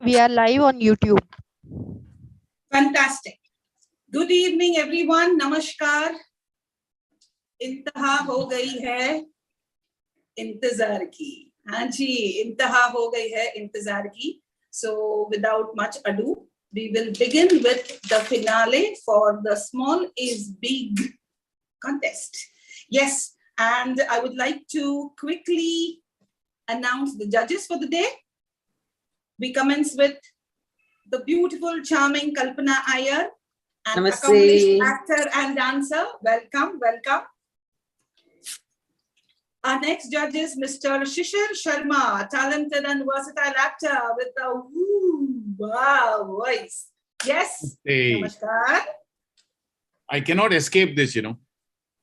We are live on YouTube. Fantastic. Good evening, everyone. Namaskar. इंतहा हो गई है इंतजार की. हाँ जी, इंतहा हो गई है इंतजार की. So without much ado, we will begin with the finale for the Small is Big contest. Yes, and I would like to quickly announce the judges for the day. We commence with the beautiful, charming Kalpana Iyer, an accomplished actor and dancer. Welcome, welcome. Our next judge is Mr. Shishir Sharma, talented and versatile actor with a wow voice. Yes. Hey. Namaskar. I cannot escape this, you know.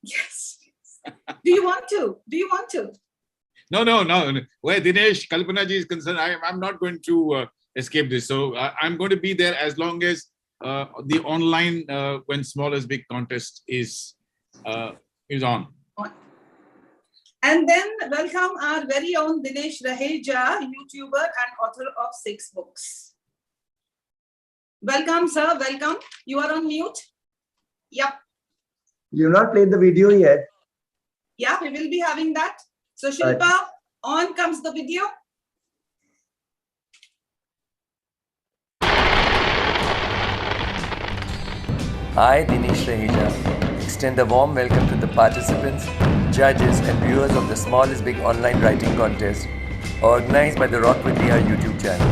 Yes. Do you want to? Do you want to? No. Where Dinesh, Kalpana ji is concerned, I'm not going to escape this. So I'm going to be there as long as the online when Small is Big contest is on. And then welcome our very own Dinesh Raheja, YouTuber and author of 6 books. Welcome, sir. Welcome. You are on mute. Yep. You have not played the video yet. Yeah, we will be having that. So Shilpa, on comes the video. I, Dinesh Raheja, extend a warm welcome to the participants, judges and viewers of the Small is Big online writing contest organized by the Rock with DR YouTube channel.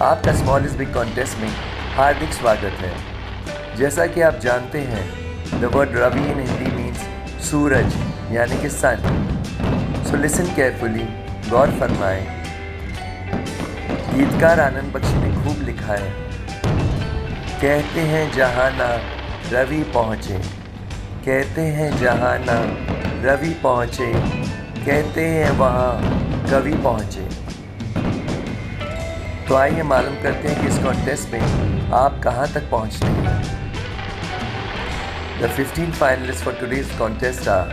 आपका Small is Big contest में हार्दिक स्वागत है. जैसा कि आप जानते हैं, the word Ravi in Hindi means सूरज यानी कि sun. So listen carefully, गौर फरमाएं. गीतकार आनंद बख्शी ने खूब लिखा है. कहते हैं जहाँ ना रवि पहुँचे, कहते हैं जहाँ ना रवि पहुँचे, कहते हैं वहाँ कवि पहुँचे. तो आइए मालूम करते हैं कि इस कॉन्टेस्ट में आप कहाँ तक पहुँचते हैं. The 15 finalists for today's contest are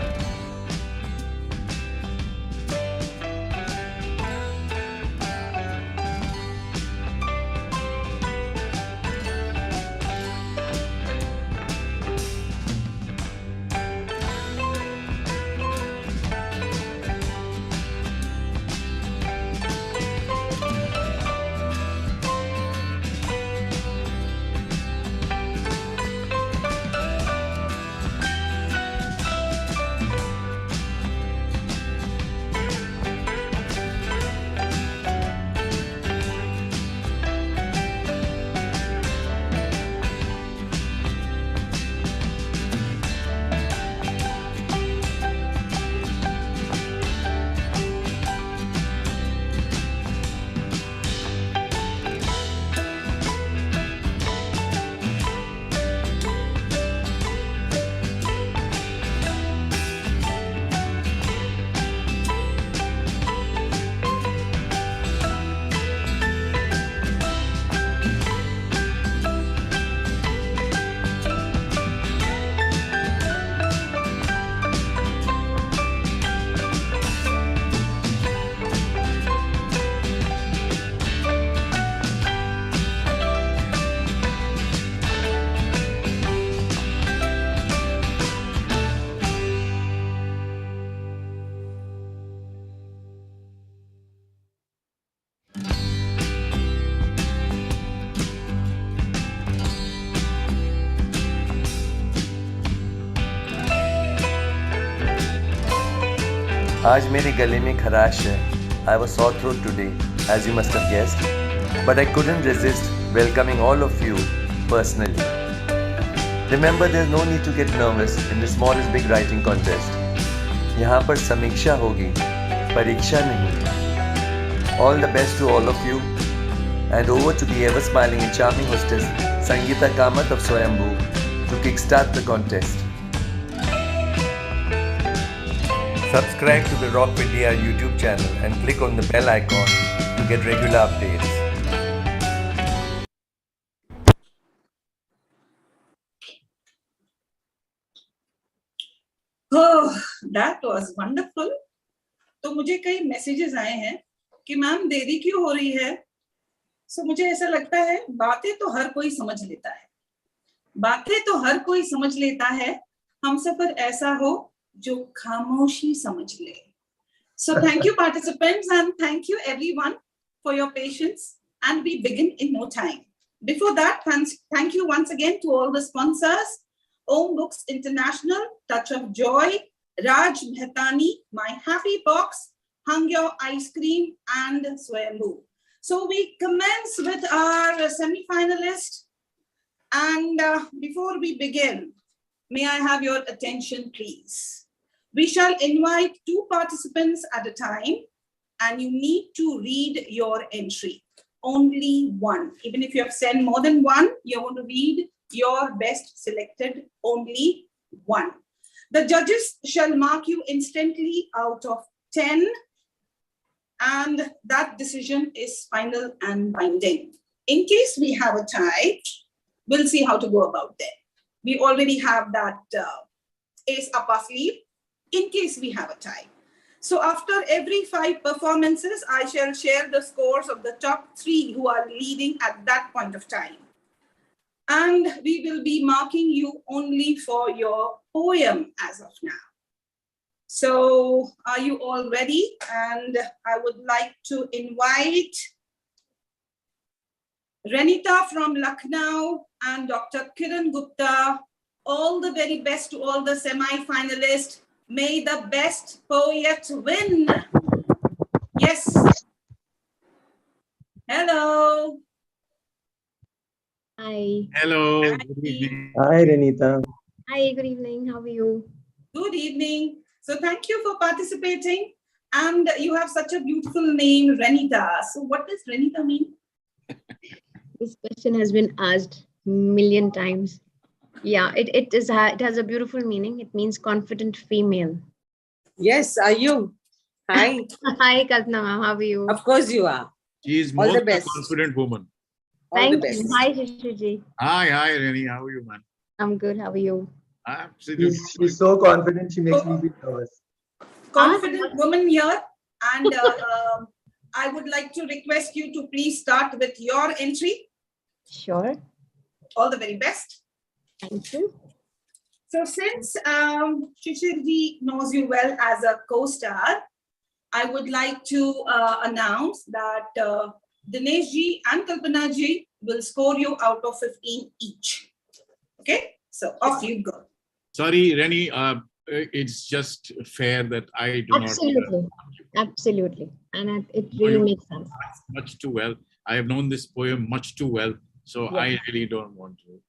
आज मेरे गले में खराश है. I was sore throat today, as you must have guessed, but I couldn't resist welcoming all of you personally. Remember, there's no need to get nervous in the Small is Big writing contest. यहाँ पर समीक्षा होगी, परीक्षा नहीं. All the best to all of you, and over to the ever-smiling and charming hostess Sangeeta Kamath of Swayambhu to kickstart the contest. Subscribe to the Rock with DR YouTube channel and click on the bell icon to get regular updates. Oh, that was wonderful. तो मुझे कई messages आए हैं कि ma'am देरी क्यों हो रही है. सो मुझे ऐसा लगता है बातें तो हर कोई समझ लेता है, बातें तो हर कोई समझ लेता है, हमसफर ऐसा हो जो खामोशी समझ ले. So thank you participants and thank you everyone for your patience, and we begin in no time. Before that, thank you once again to all the sponsors: Om Books International, Touch of Joy, Raj Mehtani, My Happy Box, Hung Your Ice Cream, and Swayambhu. So we commence with our semi-finalist, and before we begin, may I have your attention please? We shall invite 2 participants at a time, and you need to read your entry. Only one. Even if you have sent more than one, you're going to read your best selected only one. The judges shall mark you instantly out of 10, and that decision is final and binding. In case we have a tie, we'll see how to go about that. We already have that ace up our sleeve in case we have a tie. So after every 5 performances, I shall share the scores of the top 3 who are leading at that point of time. And we will be marking you only for your poem as of now. So are you all ready? And I would like to invite Renita from Lucknow and Dr. Kiran Gupta. All the very best to all the semi-finalists. May the best poet win. Yes. Hello. Hi. Hello. Hi. Good evening. Hi, Renita. Hi, good evening. How are you? Good evening. So thank you for participating. And you have such a beautiful name, Renita. So what does Renita mean? This question has been asked a million times. Yeah, it has a beautiful meaning. It means confident female. Yes, are you? Hi. Hi, Kalpana ma'am. How are you? Of course you are. She is All the most best. confident woman. All Thank the you. best. Hi, Shishiji. Hi, Reni. How are you, man? I'm good. How are you? Absolutely. She's so confident, she makes me feel nervous. Confident woman here. And I would like to request you to please start with your entry. Sure. All the very best. Thank you. So since Shishirji knows you well as a co-star, I would like to announce that Dinesh ji and Kalpana ji will score you out of 15 each. Okay, so off you go. Sorry, Reni. It's just fair that I do Absolutely. not. Absolutely. And it No, really you- makes sense. Much too well. I have known this poem much too well, so Yeah. I really don't want to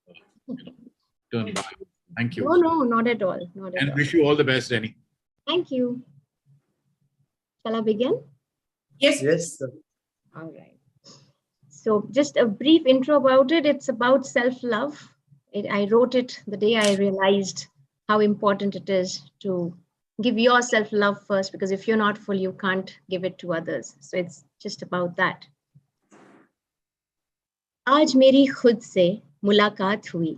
turn back. Thank you. No, no, not at all. Not at And all. wish you all the best, Reni. Thank you. Shall I begin? Yes, Yes, sir. All right. So just a brief intro about it. It's about self-love. I wrote it the day I realized how important it is to give yourself love first, because if you're not full, you can't give it to others. So it's just about that. आज मेरी खुद से मुलाकात हुई,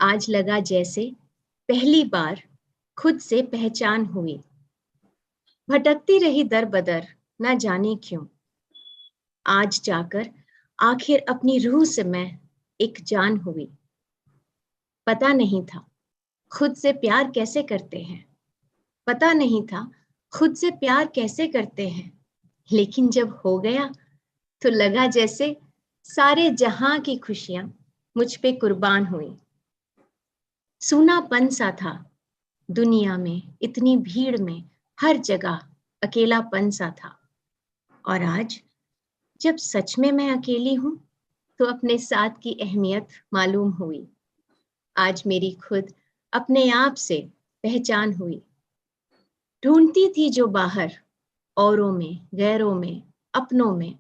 आज लगा जैसे पहली बार खुद से पहचान हुई, भटकती रही दर बदर ना जाने क्यों, आज जाकर आखिर अपनी रूह से मैं एक जान हुई। पता नहीं था खुद से प्यार कैसे करते हैं, पता नहीं था खुद से प्यार कैसे करते हैं, लेकिन जब हो गया तो लगा जैसे सारे जहां की खुशियां मुझ पे कुर्बान हुई। सूनापन सा था दुनिया में, इतनी भीड़ में हर जगह अकेलापन सा था, और आज जब सच में मैं अकेली हूं तो अपने साथ की अहमियत मालूम हुई। आज मेरी खुद अपने आप से पहचान हुई। ढूंढती थी जो बाहर औरों में, गैरों में, अपनों में,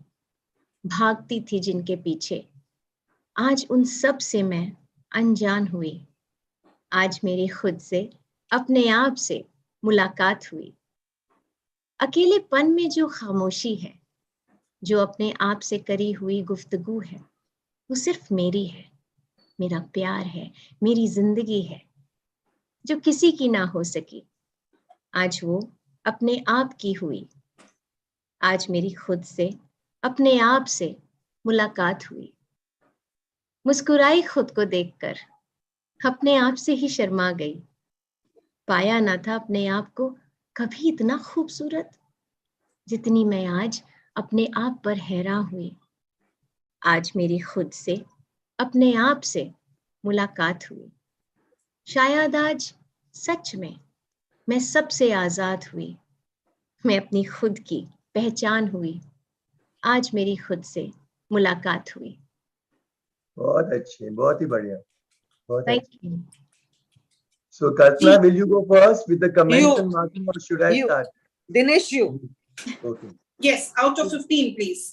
भागती थी जिनके पीछे, आज उन सब से मैं अनजान हुई। आज मेरी खुद से अपने आप से मुलाकात हुई। अकेलेपन में जो खामोशी है, जो अपने आप से करी हुई गुफ्तगू है, वो सिर्फ मेरी है, मेरा प्यार है, मेरी जिंदगी है, जो किसी की ना हो सकी, आज वो अपने आप की हुई। आज मेरी खुद से अपने आप से मुलाकात हुई। मुस्कुराई खुद को देखकर, अपने आप से ही शर्मा गई। पाया ना था अपने आप को कभी इतना खूबसूरत, जितनी मैं आज अपने आप पर हैरान हुई। आज मेरी खुद से, अपने आप से मुलाकात हुई। शायद आज सच में मैं सबसे आजाद हुई। मैं अपनी खुद की पहचान हुई। आज मेरी खुद से मुलाकात हुई। बहुत अच्छे, बहुत ही बढ़िया, बहुत थैंक अच्छे. You. So Kalpana, will you go first with the comments You. and marking, or should I You. start? Dinesh, you. Okay. Yes, out of 15, please.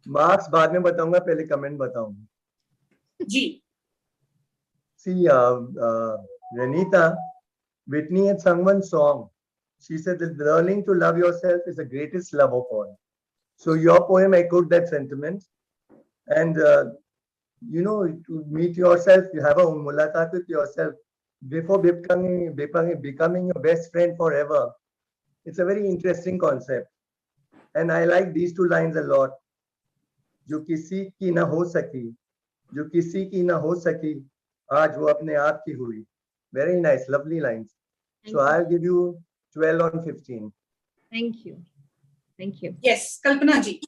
Marks बाद में बताऊंगा, पहले comment बताऊंगा. Ji. See, Renita, Whitney had sung one song. She said that learning to love yourself is the greatest love of all. So your poem echoed that sentiment. And you know, to meet yourself, you have a mulaqat with yourself before becoming your best friend forever. It's a very interesting concept. And I like these two lines a lot. जो किसी की ना हो सकी, जो किसी की ना हो सकी, आज वो अपने आप की हुई. Very nice, lovely lines. So I'll give you 12 on 15. Thank you. Thank you. Yes, Kalpana ji.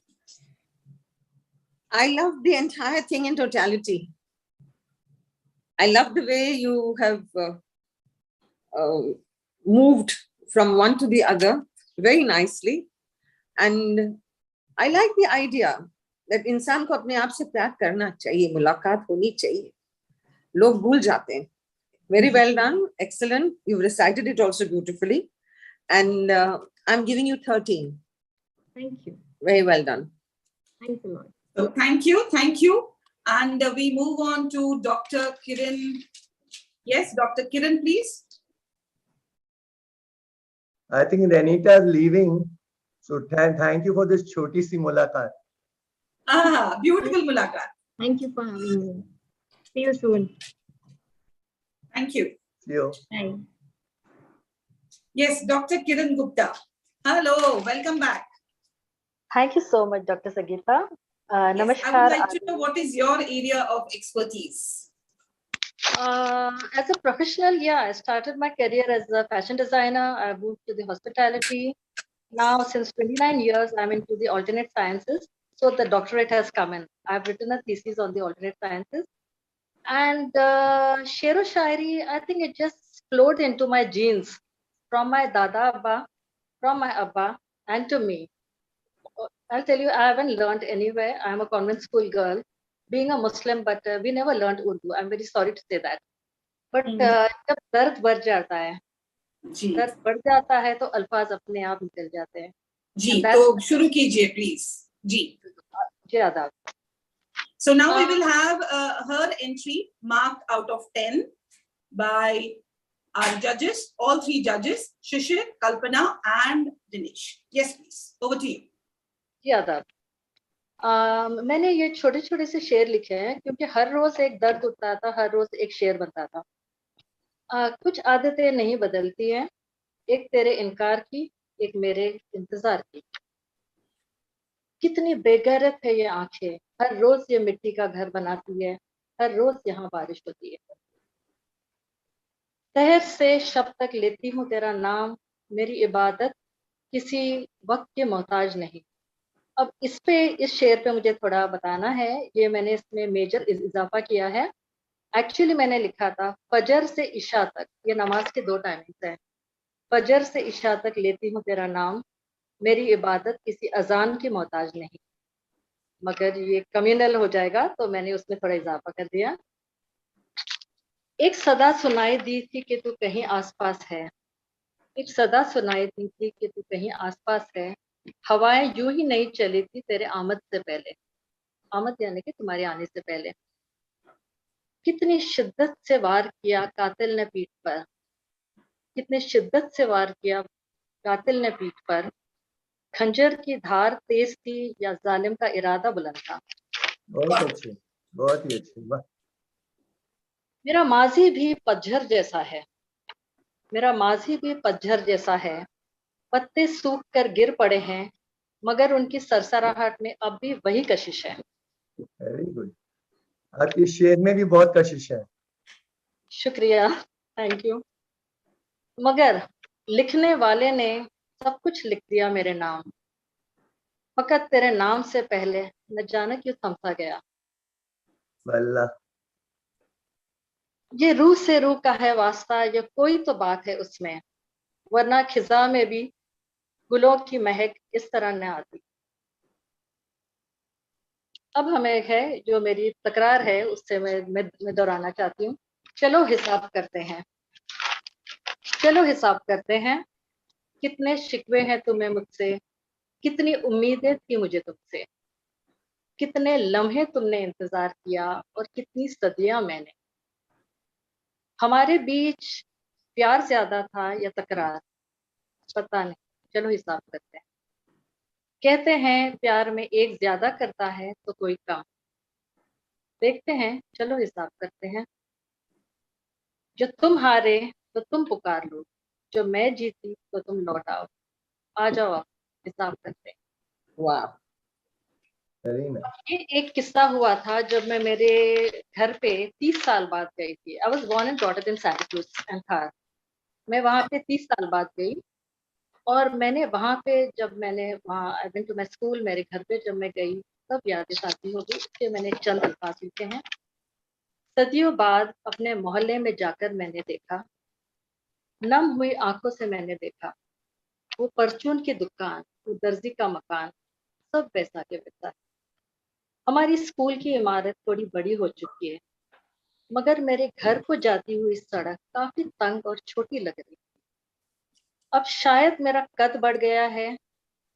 I love the entire thing in totality. I love the way you have moved from one to the other very nicely. And I like the idea that इंसान को अपने आप से प्यार करना चाहिए, मुलाकात होनी चाहिए. लोग भूल जाते हैं. Very well done, excellent. You've recited it also beautifully. And I'm giving you 13. Thank you. Very well done. Thanks a lot. So thank you. And we move on to Dr. Kiran. Yes, Dr. Kiran, please. I think Renita is leaving. So thank you for this choti si mulaqat. Ah, beautiful mulaqat. Thank you for having me. See you soon. Thank you. See you. Bye. Yes, Dr. Kiran Gupta. Hello, welcome back. Thank you so much, Dr. Sagita. Yes, Namaskar. I would like to know what is your area of expertise? As a professional, yeah, I started my career as a fashion designer. I moved to the hospitality. Now, since 29 years, I'm into the alternate sciences. So the doctorate has come in. I've written a thesis on the alternate sciences. And Shero Shairi, I think it just flowed into my genes from my Dada Abba, from my Abba, and to me. I'll tell you, I haven't learned anywhere. I'm a convent school girl, being a Muslim, but we never learned Urdu. I'm very sorry to say that. But जब दर्द बढ़ जाता है, दर्द बढ़ जाता है तो अल्फाज अपने आप निकल जाते हैं. जी, तो शुरू कीजिए, please. जी. जी आदाब. So now we will have her entry marked out of 10 by our judges, all three judges, Shishir, Kalpana, and Dinesh. Yes, please. Over to you. जी आदाब. मैंने ये छोटे छोटे से शेर लिखे हैं क्योंकि हर रोज एक दर्द उठता था, हर रोज एक शेर बनता था. कुछ आदतें नहीं बदलती हैं, एक तेरे इनकार की, एक मेरे इंतजार की. कितनी बेगैरत है ये आंखें, हर रोज ये मिट्टी का घर बनाती है, हर रोज यहाँ बारिश होती है. शहर से शब तक लेती हूँ तेरा नाम, मेरी इबादत किसी वक्त के मोहताज नहीं. अब इस शेर पे मुझे थोड़ा बताना है. ये मैंने इसमें मेजर इजाफा किया है. एक्चुअली मैंने लिखा था फजर से इशा तक, ये नमाज के 2 टाइमिंग्स हैं. फजर से इशा तक लेती हूँ तेरा नाम, मेरी इबादत किसी अजान की मोहताज नहीं. मगर ये कम्युनल हो जाएगा तो मैंने उसमें थोड़ा इजाफा कर दिया. एक सदा सुनाई दी थी कि तू कहीं आसपास है, एक सदा सुनाई दी थी कि तू कहीं आसपास है. हवाएं यूं ही नहीं चली थी तेरे आमद से पहले, आमद यानी कि तुम्हारे आने से पहले. कितनी शिद्दत से वार किया कातिल ने पीठ पर, कितनी शिद्दत से वार किया कातिल ने पीठ पर. खंजर की धार तेज थी या जालिम का इरादा बुलंद था. बहुत अच्छे, बहुत ही अच्छे. वाह. मेरा माजी भी पतझर जैसा है, मेरा माजी भी पतझर जैसा है. पत्ते सूख कर गिर पड़े हैं, मगर उनकी सरसराहट में अब भी वही कशिश है। Very good. आपके शेर में भी बहुत कशिश है। शुक्रिया, थैंक यू। मगर लिखने वाले ने सब कुछ लिख दिया मेरे नाम, फकत तेरे नाम से पहले न जाने क्यों थमसा गया। वल्ला। ये रूह से रूह का है वास्ता, ये कोई तो बात है उसमें, वरना खिजा में भी गुलों की महक इस तरह न आती। अब हमें है जो मेरी तकरार है उससे मैं दोहराना चाहती हूँ। चलो हिसाब करते हैं, चलो हिसाब करते हैं, कितने शिकवे हैं तुम्हें मुझसे, कितनी उम्मीदें थी मुझे तुमसे, कितने लम्हे तुमने इंतजार किया और कितनी सदियां मैंने। हमारे बीच प्यार ज्यादा था या तकरार, पता नहीं, चलो हिसाब करते हैं। कहते हैं प्यार में एक ज्यादा करता है तो कोई कम, देखते हैं, चलो हिसाब करते हैं। जो तुम हारे तो तुम पुकार लो, जो मैं जीती तो तुम लौट आओ, आ जाओ आप हिसाब करते हैं। वाह, वेरी नाइस। ये एक किस्सा हुआ था जब मैं मेरे घर पे 30 साल बाद गई थी। I was born and brought up in Santa Cruz and Thar. मैं वहां पे 30 साल बाद गई और मैंने वहां पे जब मैंने वहाँ I went to my school, मेरे घर पे जब मैं गई तब यादें ताज़ी हो गई। इसलिए मैंने चंद अल्फाज लिखे हैं। सदियों बाद अपने मोहल्ले में जाकर मैंने देखा, नम हुई आंखों से मैंने देखा, वो परचून की दुकान, वो दर्जी का मकान, सब वैसा के वैसा। हमारी स्कूल की इमारत थोड़ी बड़ी हो चुकी है, मगर मेरे घर को जाती हुई सड़क काफी तंग और छोटी लग रही। अब शायद मेरा कद बढ़ गया है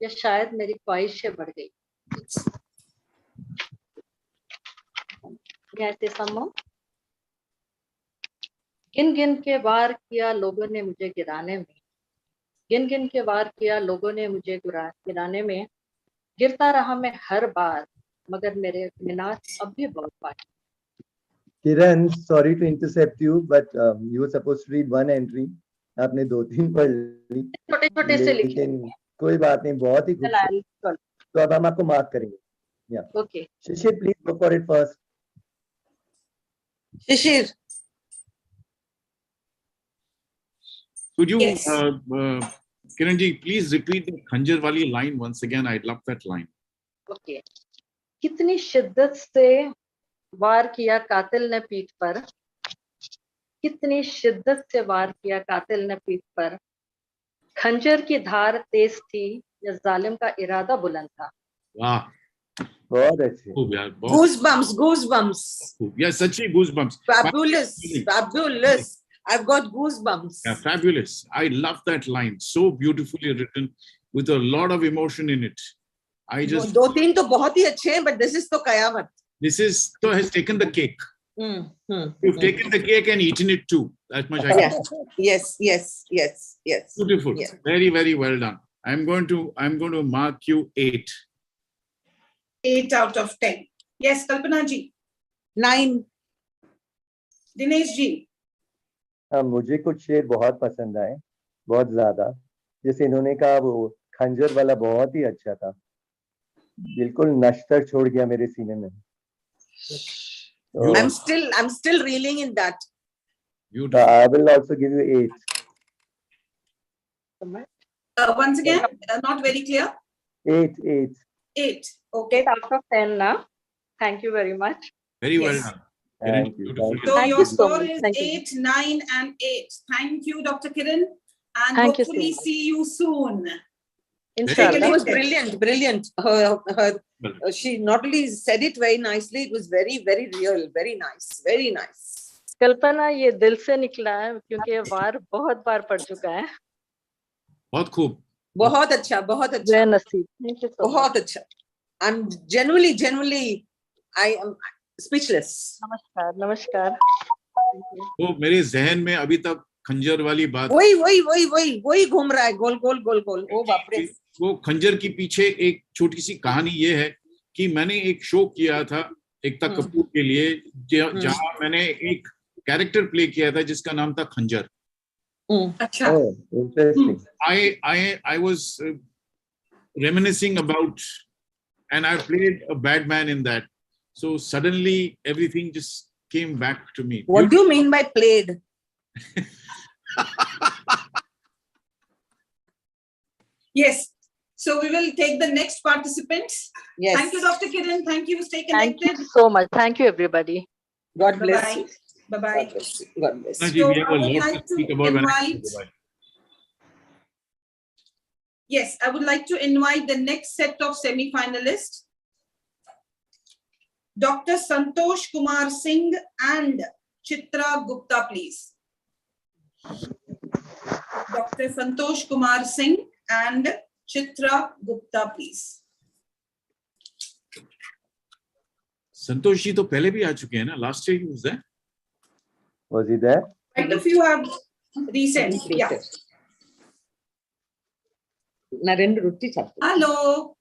या शायद मेरी ख्वाहिशें बढ़ गई। ऐसे समो गिन गिन के वार किया लोगों ने मुझे गिराने में, गिन गिन के वार किया लोगों ने मुझे गिराने में, गिरता रहा मैं हर बार, मगर मेरे मीनार अब भी बहुत बाकी। Kiran, sorry to intercept you, but you were supposed to read one entry. आपने 2-3 पढ़ ली, छोटे छोटे से लिखे। लेकिन कोई बात नहीं, बहुत ही खूबसूरत। तो अब हम आपको मार्क करेंगे। या okay, Shishir, please go for it first. Shishir, Could you, Yes. Kiran ji, please repeat the Khanjar wali line once again? I'd love that line. Okay. कितनी शिद्दत से वार किया कातिल ने पीठ पर, कितनी शिद्दत से वार किया कातिल ने पीठ पर, खंजर की धार तेज थी या जालिम का इरादा बुलंद था। Wow. बहुत अच्छे। खूब यार, बहुत goosebumps, goosebumps. खूब. Yeah, सच्ची goosebumps. Fabulous, Feeling. fabulous. I've got goosebumps. Yeah, fabulous. I love that line. So beautifully written with a lot of emotion in it. I just, दो तीन तो बहुत ही अच्छे हैं, but this is तो कयामत. this is, so has taken the cake. You've taken the cake and eaten it too. That much I can. Yes, yes, yes, yes. Beautiful. Yeah. Very, very well done. I'm going to mark you 8. 8 out of 10. Yes, Kalpana ji. 9. Dinesh ji. हाँ, मुझे कुछ शेर बहुत पसंद आए, बहुत ज्यादा। जैसे इन्होंने कहा वो खंजर वाला बहुत ही अच्छा था, बिल्कुल नश्तर छोड़ गया मेरे सीने में। I'm still reeling in that. Beautiful. I will also give you 8. Once again, not very clear. 8. 8. Okay. 8 out of 10 now. Thank you very much. Very well Yes. done. Thank you. Beautiful. So Thank your you so score much. is Thank you. 8, 9, and 8. Thank you, Dr. Kiran, and Thank you so hopefully much. see you soon. Inshallah. It was brilliant, brilliant. She not only said it very nicely, it was very, very real, very nice, very nice. कल्पना ये दिल से निकला है क्योंकि ये वार बहुत बार पढ़ चुका है। बहुत खूब. बहुत अच्छा, बहुत अच्छा, जय नसीब। Thank you so much. बहुत अच्छा. I'm genuinely, I am speechless. नमस्कार, नमस्कार। Thank you. तो मेरे जहन में अभी तक खंजर वाली बात, वही घूम रहा है, गोल गोल गोल गोल। ओ बाप रे। वो खंजर के पीछे एक छोटी सी कहानी ये है कि मैंने एक शो किया था एकता कपूर के लिए, जहां मैंने एक कैरेक्टर प्ले किया था जिसका नाम था खंजर. अच्छा. Oh, interesting. I was reminiscing about, and I played a bad man in that. So suddenly everything just came back to me. What do you mean by played? Yes. So we will take the next participant. Yes. Thank you, Dr. Kiran. Thank you. Stay Thank connected. you so much. Thank you, everybody. God bless Bye-bye. you. Bye-bye. God bless you. God bless you. Ji, we have I a would lot like to speak to about when I invite- say bye. Yes, I would like to invite the next set of semi-finalists. Dr. Santosh Kumar Singh and Chitra Gupta, please. Dr. Santosh Kumar Singh and Chitra Gupta, please. Santosh ji तो पहले भी आ चुके हैं ना, last year he was there. Was he there? Quite a few have recent. Yeah. Narendra Rutti chapter. Hello.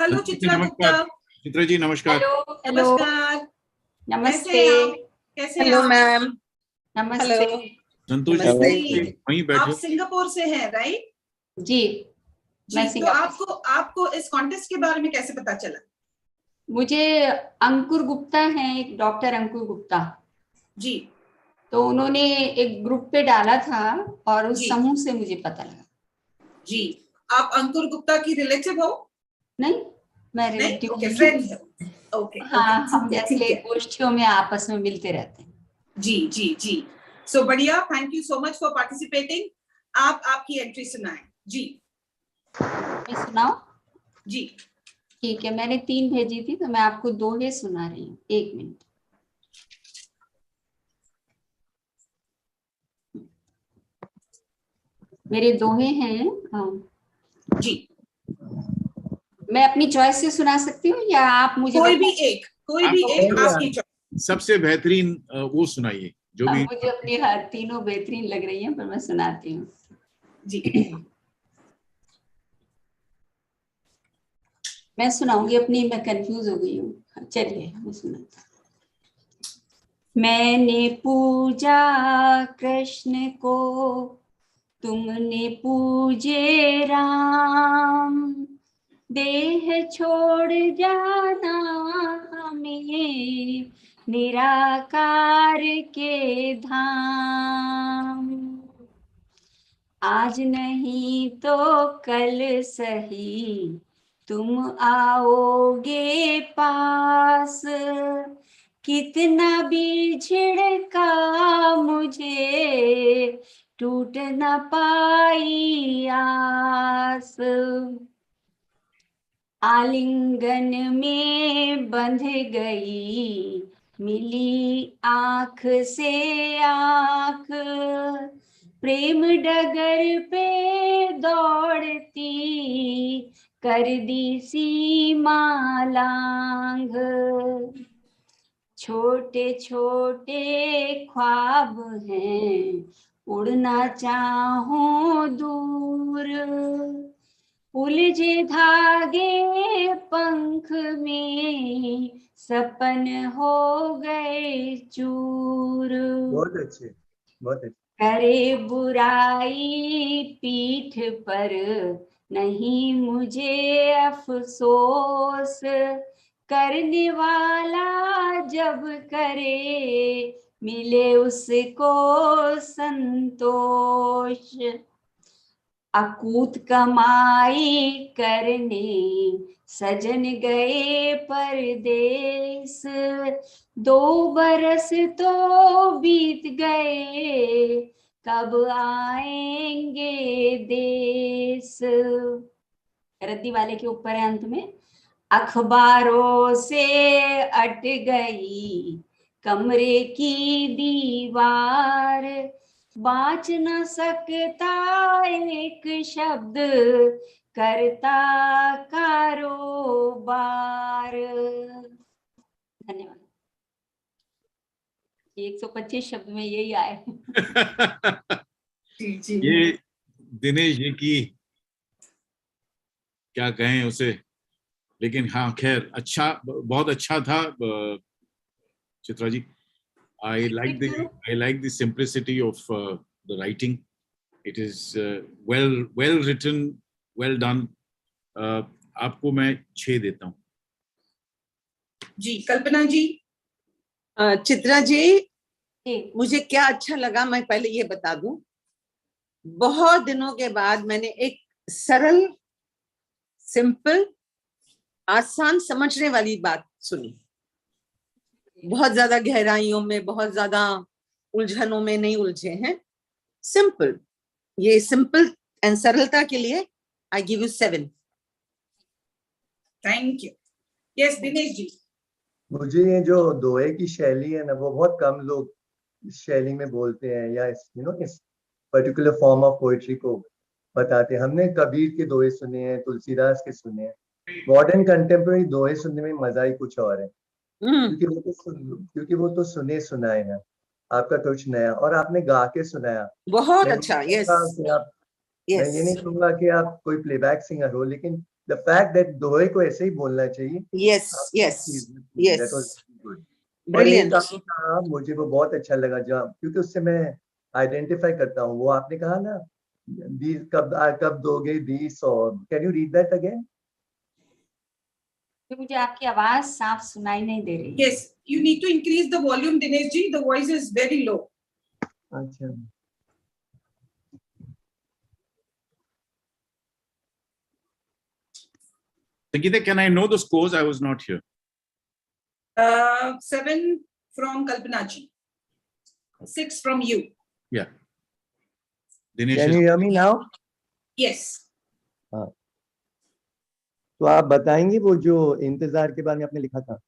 Hello, Santosh ji, Chitra Gupta. नमस्कार. चित्रा जी नमस्कार. नमस्कार. नमस्ते कैसे हैं आप? कैसे हैं Hello, आप? ma'am. नमस्ते Hello. संतोष नमस्ते। जी वहीं आप बैठे. सिंगापुर से हैं, राइट? जी मैं जी, तो आपको इस कॉन्टेस्ट के बारे में कैसे पता चला? मुझे अंकुर गुप्ता हैं, एक डॉक्टर अंकुर गुप्ता, जी तो उन्होंने एक ग्रुप पे डाला था और उस जी। समूह से मुझे पता लगा। जी, आप अंकुर गुप्ता की रिलेटिव हो? नहीं, मैं नहीं, रिलेटिव ओके, फ्रेंड हो। ओके, हाँ, हम ठीक जैसे है। गोष्ठियों में आपस में मिलते रहते हैं। जी जी जी, सो बढ़िया, thank you so much for participating. आप आपकी एंट्री सुनाएं। जी मैं सुनाऊं? जी ठीक है, मैंने 3 भेजी थी तो मैं आपको 2 ही सुना रही हूँ। 1 मिनट। मेरे दोहे हैं। जी, मैं अपनी चॉइस से सुना सकती हूँ या आप मुझे कोई भी एक आप- आपकी चॉइस। सबसे बेहतरीन वो सुनाइए जो भी. मुझे अपनी हर तीनों बेहतरीन लग रही हैं, पर मैं सुनाती हूँ। जी मैं सुनाऊंगी अपनी, मैं कंफ्यूज हो गई हूँ। चलिए मैं सुनाती हूँ। मैंने पूजा कृष्ण को, तुमने पूजे राम, देह छोड़ जाना हमें निराकार के धाम। आज नहीं तो कल सही तुम आओगे पास, कितना भी झिड़का मुझे टूट न पाई आस। आलिंगन में बंध गई मिली आँख से आँख, प्रेम डगर पे दौड़ती कर दी सीमा लांघ। छोटे छोटे ख्वाब हैं उड़ना चाहूं दूर, उलझे धागे पंख में सपन हो गए चूर। बहुत अच्छे, बहुत अच्छे। करे बुराई पीठ पर नहीं मुझे अफसोस, करने वाला जब करे मिले उसको संतोष। अकूत कमाई करने सजन गए परदेस, 2 बरस तो बीत गए कब आएंगे देश। रद्दी वाले के ऊपर है अंत में। अखबारों से अट गई कमरे की दीवार, बाँच न सकता एक शब्द करता कारोबार। धन्यवाद। 125 शब्द में यही आए। जी जी, ये दिनेश जी की क्या कहें उसे, लेकिन हाँ खैर अच्छा, बहुत अच्छा था Chitra ji. I like the simplicity of the writing. It is well written, well done, आपको मैं 6 देता हूँ. जी कल्पना जी. चित्रा जी, जी, मुझे क्या अच्छा लगा मैं पहले ये बता दूं. बहुत दिनों के बाद मैंने एक सरल, सिंपल, आसान समझने वाली बात सुनी. बहुत ज्यादा गहराइयों में, बहुत ज्यादा उलझनों में नहीं उलझे हैं. सिंपल, ये सिंपल एंड सरलता के लिए I give you 7. Thank you. Yes Dinesh ji. मुझे ये जो दोहे की शैली है ना, वो बहुत कम लोग इस शैली में बोलते हैं या इस पर्टिकुलर फॉर्म ऑफ पोएट्री को बताते हैं. हमने कबीर के दोहे सुने हैं, तुलसीदास के सुने हैं. मॉडर्न कंटेम्प्रेरी दोहे सुनने में मजा ही कुछ और है, क्योंकि वो तो सुने सुनाए ना. आपका कुछ नया, और आपने गा के सुनाया. बहुत मैं अच्छा. ये यस कहूंगा कि आप, मैं ये नहीं कहूंगा कि आप कोई प्लेबैक सिंगर हो, लेकिन द फैक्ट दैट दोहे को ऐसे ही बोलना चाहिए. Yes yes That was yes, good. और एक ब्रिलियंट. आपने कहा, मुझे वो बहुत अच्छा लगा, जहाँ क्योंकि उससे मैं आइडेंटिफाई करता हूँ. वो आपने कहा ना, कब दोगे 20. Can you read that again? तो मुझे आपकी आवाज साफ सुनाई नहीं दे रही. Yes, you need to increase the volume, Dinesh ji. The voice is very low. अच्छा. Sangeeta, can I know the scores? I was not here. 7 from Kalpana ji. 6 from you. Yeah. Dinesh Can is- you hear me now? Yes. तो आप बताएंगे वो जो इंतजार के बारे में आपने लिखा था.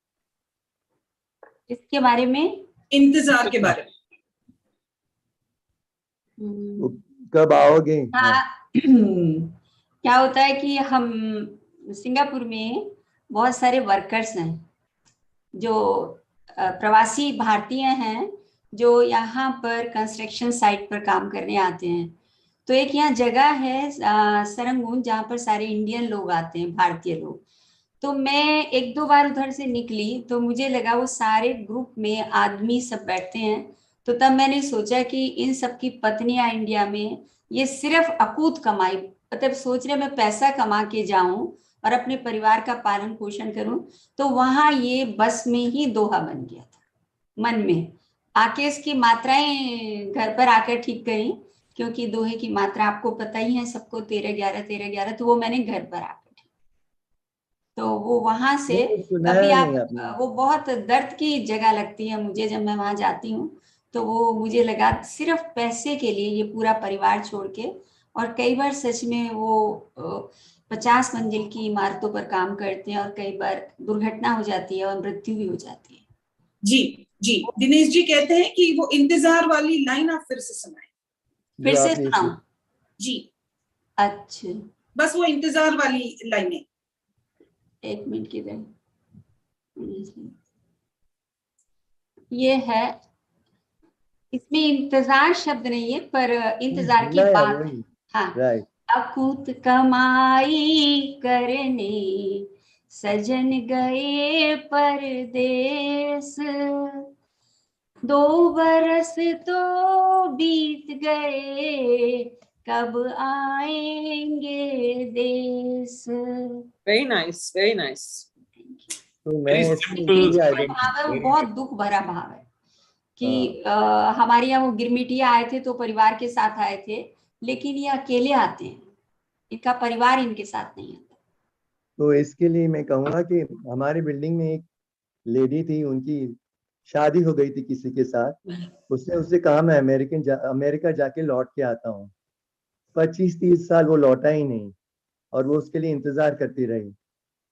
इसके बारे में इंतजार के बारे में. वो कब आओगे? हाँ. क्या होता है कि हम सिंगापुर में बहुत सारे वर्कर्स हैं जो प्रवासी भारतीय हैं जो यहाँ पर कंस्ट्रक्शन साइट पर काम करने आते हैं. तो एक यहाँ जगह है सरंगून, जहाँ पर सारे इंडियन लोग आते हैं, भारतीय लोग. तो मैं 1-2 बार उधर से निकली तो मुझे लगा वो सारे ग्रुप में आदमी सब बैठते हैं. तो तब मैंने सोचा कि इन सब की पत्नियां इंडिया में ये सिर्फ अकूत कमाई, मतलब सोच रहे मैं पैसा कमा के जाऊं और अपने परिवार का पालन पोषण करूं. तो वहां ये बस में ही दोहा बन गया था मन में. आके इसकी मात्राएं घर पर आकर ठीक करी, क्योंकि दोहे की मात्रा आपको पता ही है सबको, 13-11 13-11. तो वो मैंने घर पर आकर ठीक. तो वो वहां से अभी आप, वो बहुत दर्द की जगह लगती है मुझे जब मैं वहां जाती हूँ. तो वो मुझे लगा सिर्फ पैसे के लिए ये पूरा परिवार छोड़ के, और कई बार सच में वो 50 मंजिल की इमारतों पर काम करते हैं और कई बार दुर्घटना हो जाती है और मृत्यु भी हो जाती है. जी जी. दिनेश जी कहते हैं कि वो इंतजार वाली लाइन आप फिर से सुनाएं. फिर से सुनाऊं? जी. अच्छा, बस वो इंतजार वाली लाइनें. 1 मिनट की देर. ये है, इसमें इंतजार शब्द नहीं है पर इंतजार की बात. हाँ. अकूत कमाई करने सजन गए परदेस, 2 बरस तो बीत गए, कब आएंगे देश. Very nice, very nice. तो मैं भाव बहुत दुख भरा भाव है कि हमारे यहाँ वो गिरमिटिया आए थे तो परिवार के साथ आए थे, लेकिन ये अकेले आते हैं, इनका परिवार इनके साथ नहीं आता. तो इसके लिए मैं कहूँगा कि हमारी बिल्डिंग में एक लेडी थी, उनकी शादी हो गई थी किसी के साथ. उसने उससे कहा मैं अमेरिका जाके लौट के आता हूँ. 25-30 साल वो लौटा ही नहीं, और वो उसके लिए इंतजार करती रही.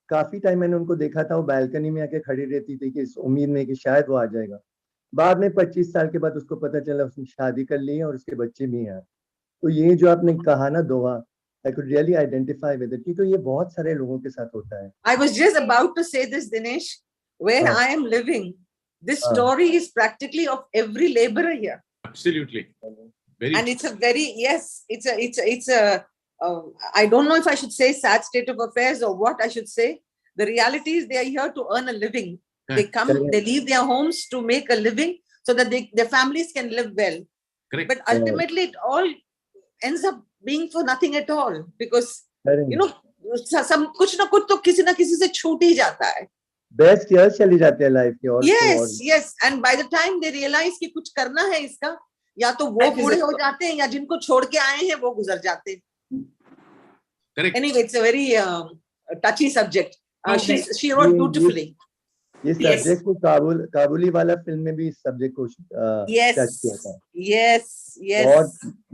काफी टाइम मैंने उनको देखा था, वो बालकनी में आके खड़ी रहती थी कि इस उम्मीद में कि शायद वो आ जाएगा. बाद में 25 साल के बाद उसको पता चला उसने शादी कर ली है और उसके बच्चे भी हैं. तो ये जो आपने कहा ना दोहा, I could really identify with it, क्योंकि ये बहुत सारे लोगों के साथ होता है. I was just about to say this, Dinesh. Where I am living, this story is practically of every laborer here. Absolutely. Very. And it's a very, yes, it's a I don't know if I should say sad state of affairs or what I should say. The reality is they are here to earn a living. Yeah. They come, they leave their homes to make a living so that their families can live well. Correct. But ultimately it all ends up being for nothing at all, because you know सब कुछ ना कुछ तो किसी ना किसी से छूट ही जाता है. बेस्ट ईयर्स चली जाते हैं लाइफ के. और Yes, yes. And by the time they realize कि कुछ करना है इसका, या तो वो बूढ़े हो जाते हैं या जिनको छोड़ के आए हैं वो गुजर जाते हैं. Correct. Anyway, it's a very touchy subject. She wrote beautifully. ये सब्जेक्ट को काबुली वाला फिल्म में भी इस सब्जेक्ट को टच किया था. Yes, yes. बहुत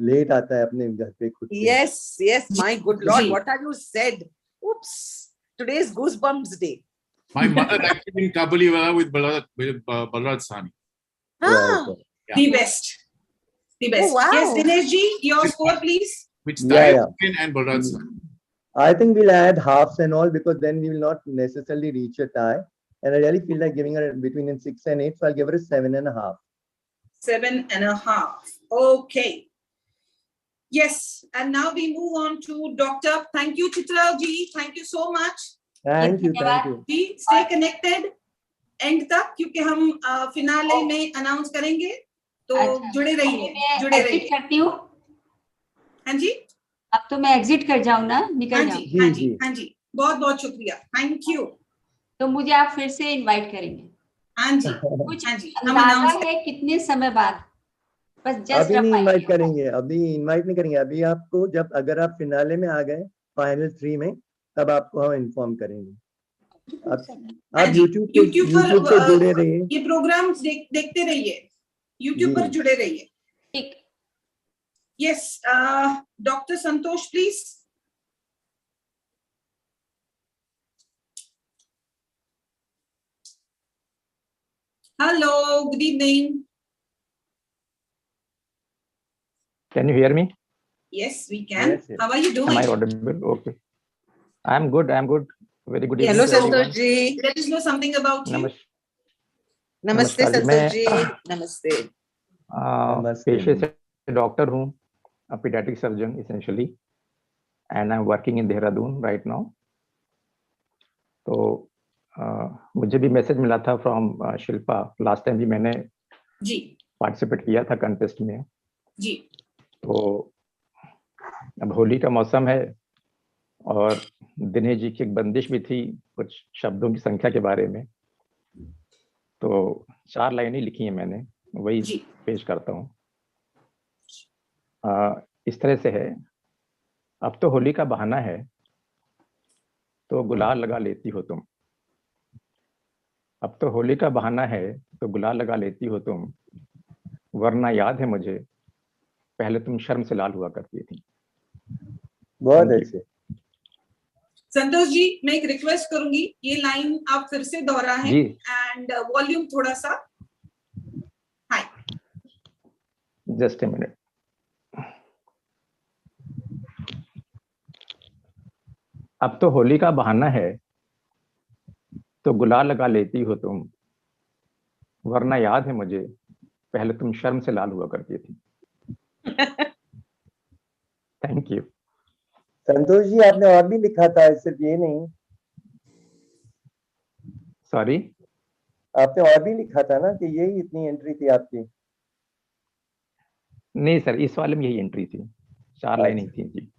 लेट आता है अपने घर पे खुद. Yes, yes. My good Lord, what have you said? Oops. Today's goosebumps day. My mother acted in Kabuliwala with Balraj Sahni. Ah, The best. The best. Oh, wow. Yes, Dinesh ji, your score, please. Which Yeah. and Balraj Sahni. I think we'll add halves and all because then we will not necessarily reach a tie. And I really feel like giving her between 6 and 8, so I'll give her a 7.5. 7.5. Okay. Yes, and now we move on to Dr. Thank you, Chitral ji. Thank you so much. Thank you, thank you. Ji, stay connected end तक क्योंकि हम finale में announce करेंगे, तो जुड़े रहिए, जुड़े रहिए. करती हूँ. हाँ जी. अब तो मैं एग्जिट कर जाऊँ ना, निकल जाऊँ. हाँ जी, हाँ जी. बहुत बहुत शुक्रिया. Thank you. तो मुझे आप फिर से इनवाइट करेंगे. हाँ जी. कुछ हाँ जी. अंदाजा है कितने समय बाद? बस जस्ट अभी नहीं इनवाइट करेंगे, अभी इनवाइट नहीं करेंगे. अभी आपको जब अगर आप फिनाले में आ गए फाइनल 3 में, तब आपको हम इन्फॉर्म करेंगे. आप YouTube पर जुड़े रहिए. ये प्रोग्राम देखते रहिए, YouTube पर जुड़े रहिए. ठीक. Yes, Dr. Santosh, please. Hello, good evening. Can you hear me? Yes, we can. Yes, yes. How are you doing? Am I audible? Okay. I'm good. Very good evening. hello, to everyone. Santosh ji. Let us know something about you. Namaste, नमस्कार जी. Santosh ji. Namaste. नमस्ते. पेशे से doctor हूँ, paediatric surgeon essentially, and I'm working in Dehradun right now. तो मुझे भी message मिला था फ्रॉम शिल्पा. लास्ट टाइम भी मैंने जी पार्टिसिपेट किया था कंटेस्ट में. जी. तो अब होली का मौसम है और दिनेश जी की एक बंदिश भी थी कुछ शब्दों की संख्या के बारे में. तो 4 लाइनें लिखी हैं मैंने, वही जी. पेश करता हूँ. इस तरह से है. अब तो होली का बहाना है तो गुलाल लगा लेती हो तुम. अब तो होली का बहाना है तो गुलाल लगा लेती हो तुम, वरना याद है मुझे पहले तुम शर्म से लाल हुआ करती थी. बहुत अच्छे. संतोष जी, मैं एक रिक्वेस्ट करूंगी, ये लाइन आप फिर से दोहराएं एंड वॉल्यूम थोड़ा सा हाई. Just a minute. अब तो होली का बहाना है तो गुलाल लगा लेती हो तुम, वरना याद है मुझे पहले तुम शर्म से लाल हुआ करती थी. Thank you. संतोष जी, आपने और भी लिखा था, सिर्फ ये नहीं. सॉरी, आपने और भी लिखा था ना कि यही इतनी एंट्री थी आपकी? नहीं सर, इस वाले में यही एंट्री थी, 4 लाइनें थी जी.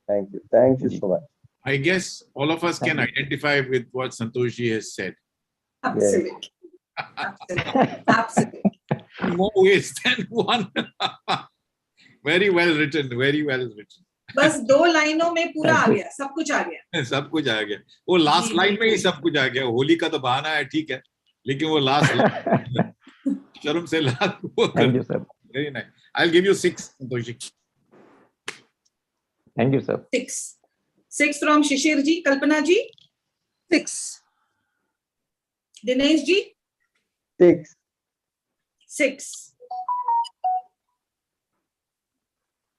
Thank you so much. I guess all of us can identify with what Santosh ji has said. Absolutely. Absolutely. More ways than one. Very well written, very well written. बस 2 लाइनों में पूरा आ गया, सब कुछ आ गया. सब कुछ आ गया. वो लास्ट लाइन में ही सब कुछ आ गया. होली का तो बहाना है, ठीक है, लेकिन वो लास्ट लाइन शर्म से लाल हुआ. Thank you sir. Very nice. I'll give you 6, Santosh ji. Thank you sir. 6 from Shishir ji. Kalpana ji 6. Dinesh ji 6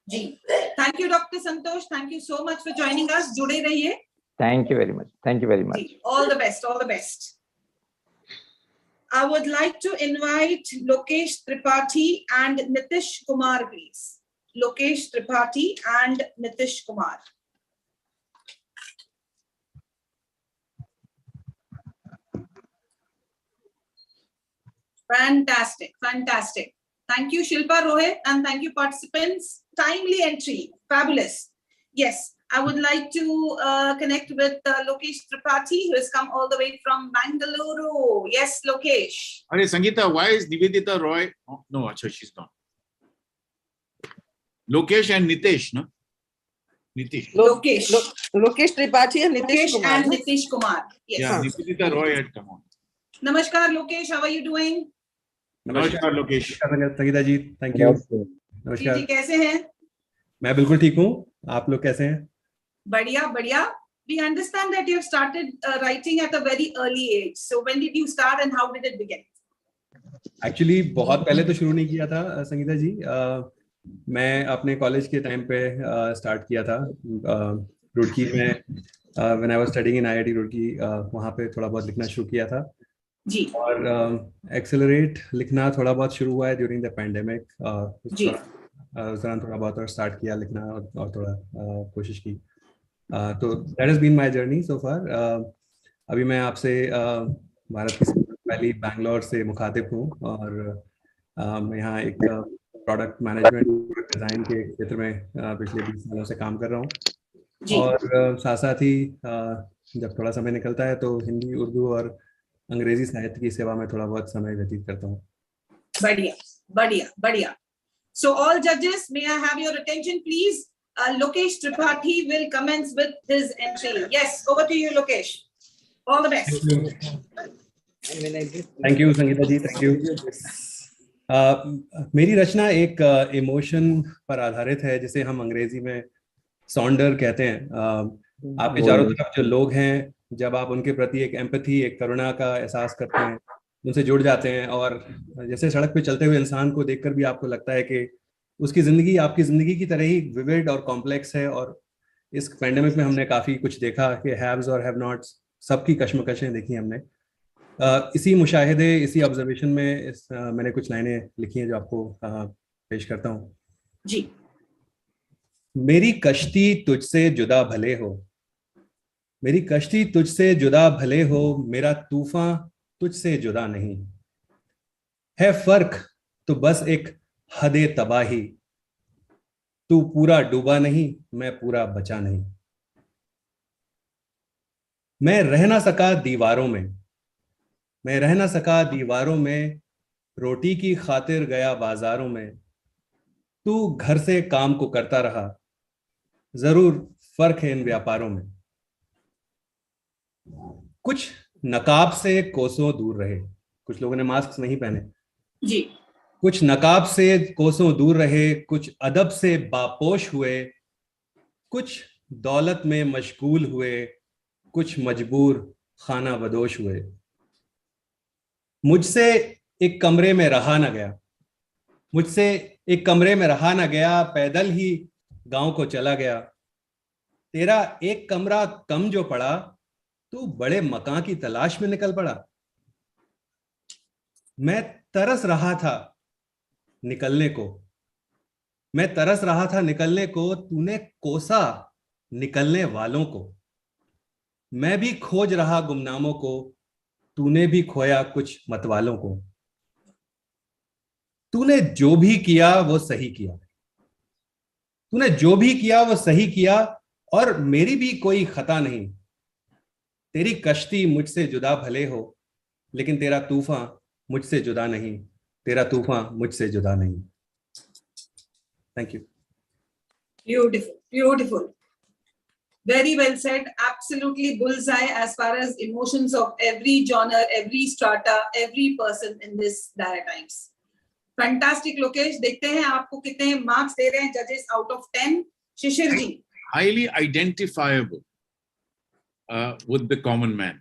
जी. Thank you doctor Santosh, thank you so much for joining us. जुड़े रहिए. Thank you very much. Thank you very much. All the best, all the best. I would like to invite Lokesh Tripathi and Nitish Kumar, please. Lokesh Tripathi and Nitish Kumar. Fantastic, fantastic. Thank you, Shilpa Rohit, and thank you, participants. Timely entry, fabulous. Yes, I would like to connect with Lokesh Tripathi, who has come all the way from Bangalore. Yes, Lokesh. Hey, Sangeeta, why is Nivedita Roy? Oh, no, achha, she's not. Lokesh and Nitesh, no? Nitish. Lokesh. Lokesh Tripathi and Nitish Lokesh Kumar. and Nitish Kumar. Yes. Yeah, Nivedita Roy had come on. Namaskar, Lokesh. How are you doing? Namaskar, Lokesh. Sangeeta ji, thank you. जी नमस्कार। जी, कैसे हैं? मैं बिल्कुल ठीक हूँ, आप लोग कैसे हैं? बढ़िया बढ़िया। We understand that you have started writing at a very early age. So when did you start and how did it begin? Actually बहुत पहले तो शुरू नहीं किया था संगीता जी। मैं अपने कॉलेज के टाइम पे स्टार्ट किया था रुड़की में। When I was studying in IIT Roorkee, वहाँ पे थोड़ा बहुत लिखना शुरू किया था जी। और एक्सेलरेट लिखना थोड़ा बहुत शुरू हुआ है ड्यूरिंग द पैंडेमिक। जी। उस दौरान थोड़ा बहुत और स्टार्ट किया लिखना और थोड़ा कोशिश की। तो that has been my journey so far. अभी मैं आपसे भारत की पहली बैंगलोर से मुखातिब हूँ और मैं यहाँ एक प्रोडक्ट मैनेजमेंट डिज़ाइन के क्षेत्र में पिछले 20 सालों से काम कर रहा हूँ और साथ साथ ही जब थोड़ा समय निकलता है तो हिंदी, उर्दू और अंग्रेजी साहित्य की सेवा में थोड़ा बहुत समय व्यतीत करता हूँ। बढ़िया बढ़िया बढ़िया। So all judges, may I have your attention, please? Lokesh Tripathi will commence with his entry. Yes, over to you, Lokesh. All the best. Thank you, Sangeeta ji. Thank you. मेरी रचना एक इमोशन पर आधारित है जिसे हम अंग्रेजी में Sonder कहते हैं। आपके चारों तरफ जो लोग हैं, जब आप उनके प्रति एक एम्पैथी, एक करुणा का एहसास करते हैं, उनसे जुड़ जाते हैं और जैसे सड़क पे चलते हुए इंसान को देखकर भी आपको लगता है कि उसकी ज़िंदगी आपकी ज़िंदगी की तरह ही विविड और कॉम्प्लेक्स है। और इस पैंडेमिक में हमने काफ़ी कुछ देखा कि हैव्स और हैव नॉट्स, सबकी कश्मकशें देखी हमने। इसी मुशाहिदे, इसी ऑब्जर्वेशन में मैंने कुछ लाइनें लिखी हैं जो आपको पेश करता हूँ। जी। मेरी कश्ती तुझसे जुदा भले हो, मेरी कश्ती तुझसे जुदा भले हो, मेरा तूफान तुझसे जुदा नहीं है। फर्क तो बस एक हदे तबाही, तू पूरा डूबा नहीं, मैं पूरा बचा नहीं। मैं रह ना सका दीवारों में, मैं रह ना सका दीवारों में, रोटी की खातिर गया बाजारों में, तू घर से काम को करता रहा, जरूर फर्क है इन व्यापारों में। कुछ नकाब से कोसों दूर रहे, कुछ लोगों ने मास्क नहीं पहने जी। कुछ नकाब से कोसों दूर रहे, कुछ अदब से बापोश हुए, कुछ दौलत में मशगूल हुए, कुछ मजबूर खाना बदोश हुए। मुझसे एक कमरे में रहा न गया, मुझसे एक कमरे में रहा न गया, पैदल ही गांव को चला गया। तेरा एक कमरा कम जो पड़ा, तू बड़े मकान की तलाश में निकल पड़ा। मैं तरस रहा था निकलने को, मैं तरस रहा था निकलने को, तूने कोसा निकलने वालों को। मैं भी खोज रहा गुमनामों को, तूने भी खोया कुछ मतवालों को। तूने जो भी किया वो सही किया, तूने जो भी किया वो सही किया, और मेरी भी कोई खता नहीं। तेरी कश्ती मुझसे जुदा भले हो, लेकिन तेरा तूफान मुझसे जुदा नहीं, तेरा तूफान मुझसे जुदा नहीं। Thank you. Beautiful, beautiful. Very well said. Absolutely bullseye as far as emotions of every genre, every strata, every person in this dire times. Fantastic, Lokesh. देखते हैं आपको कितने मार्क्स दे रहे हैं जजेस out of 10। Shishir ji. Highly identifiable with the common man.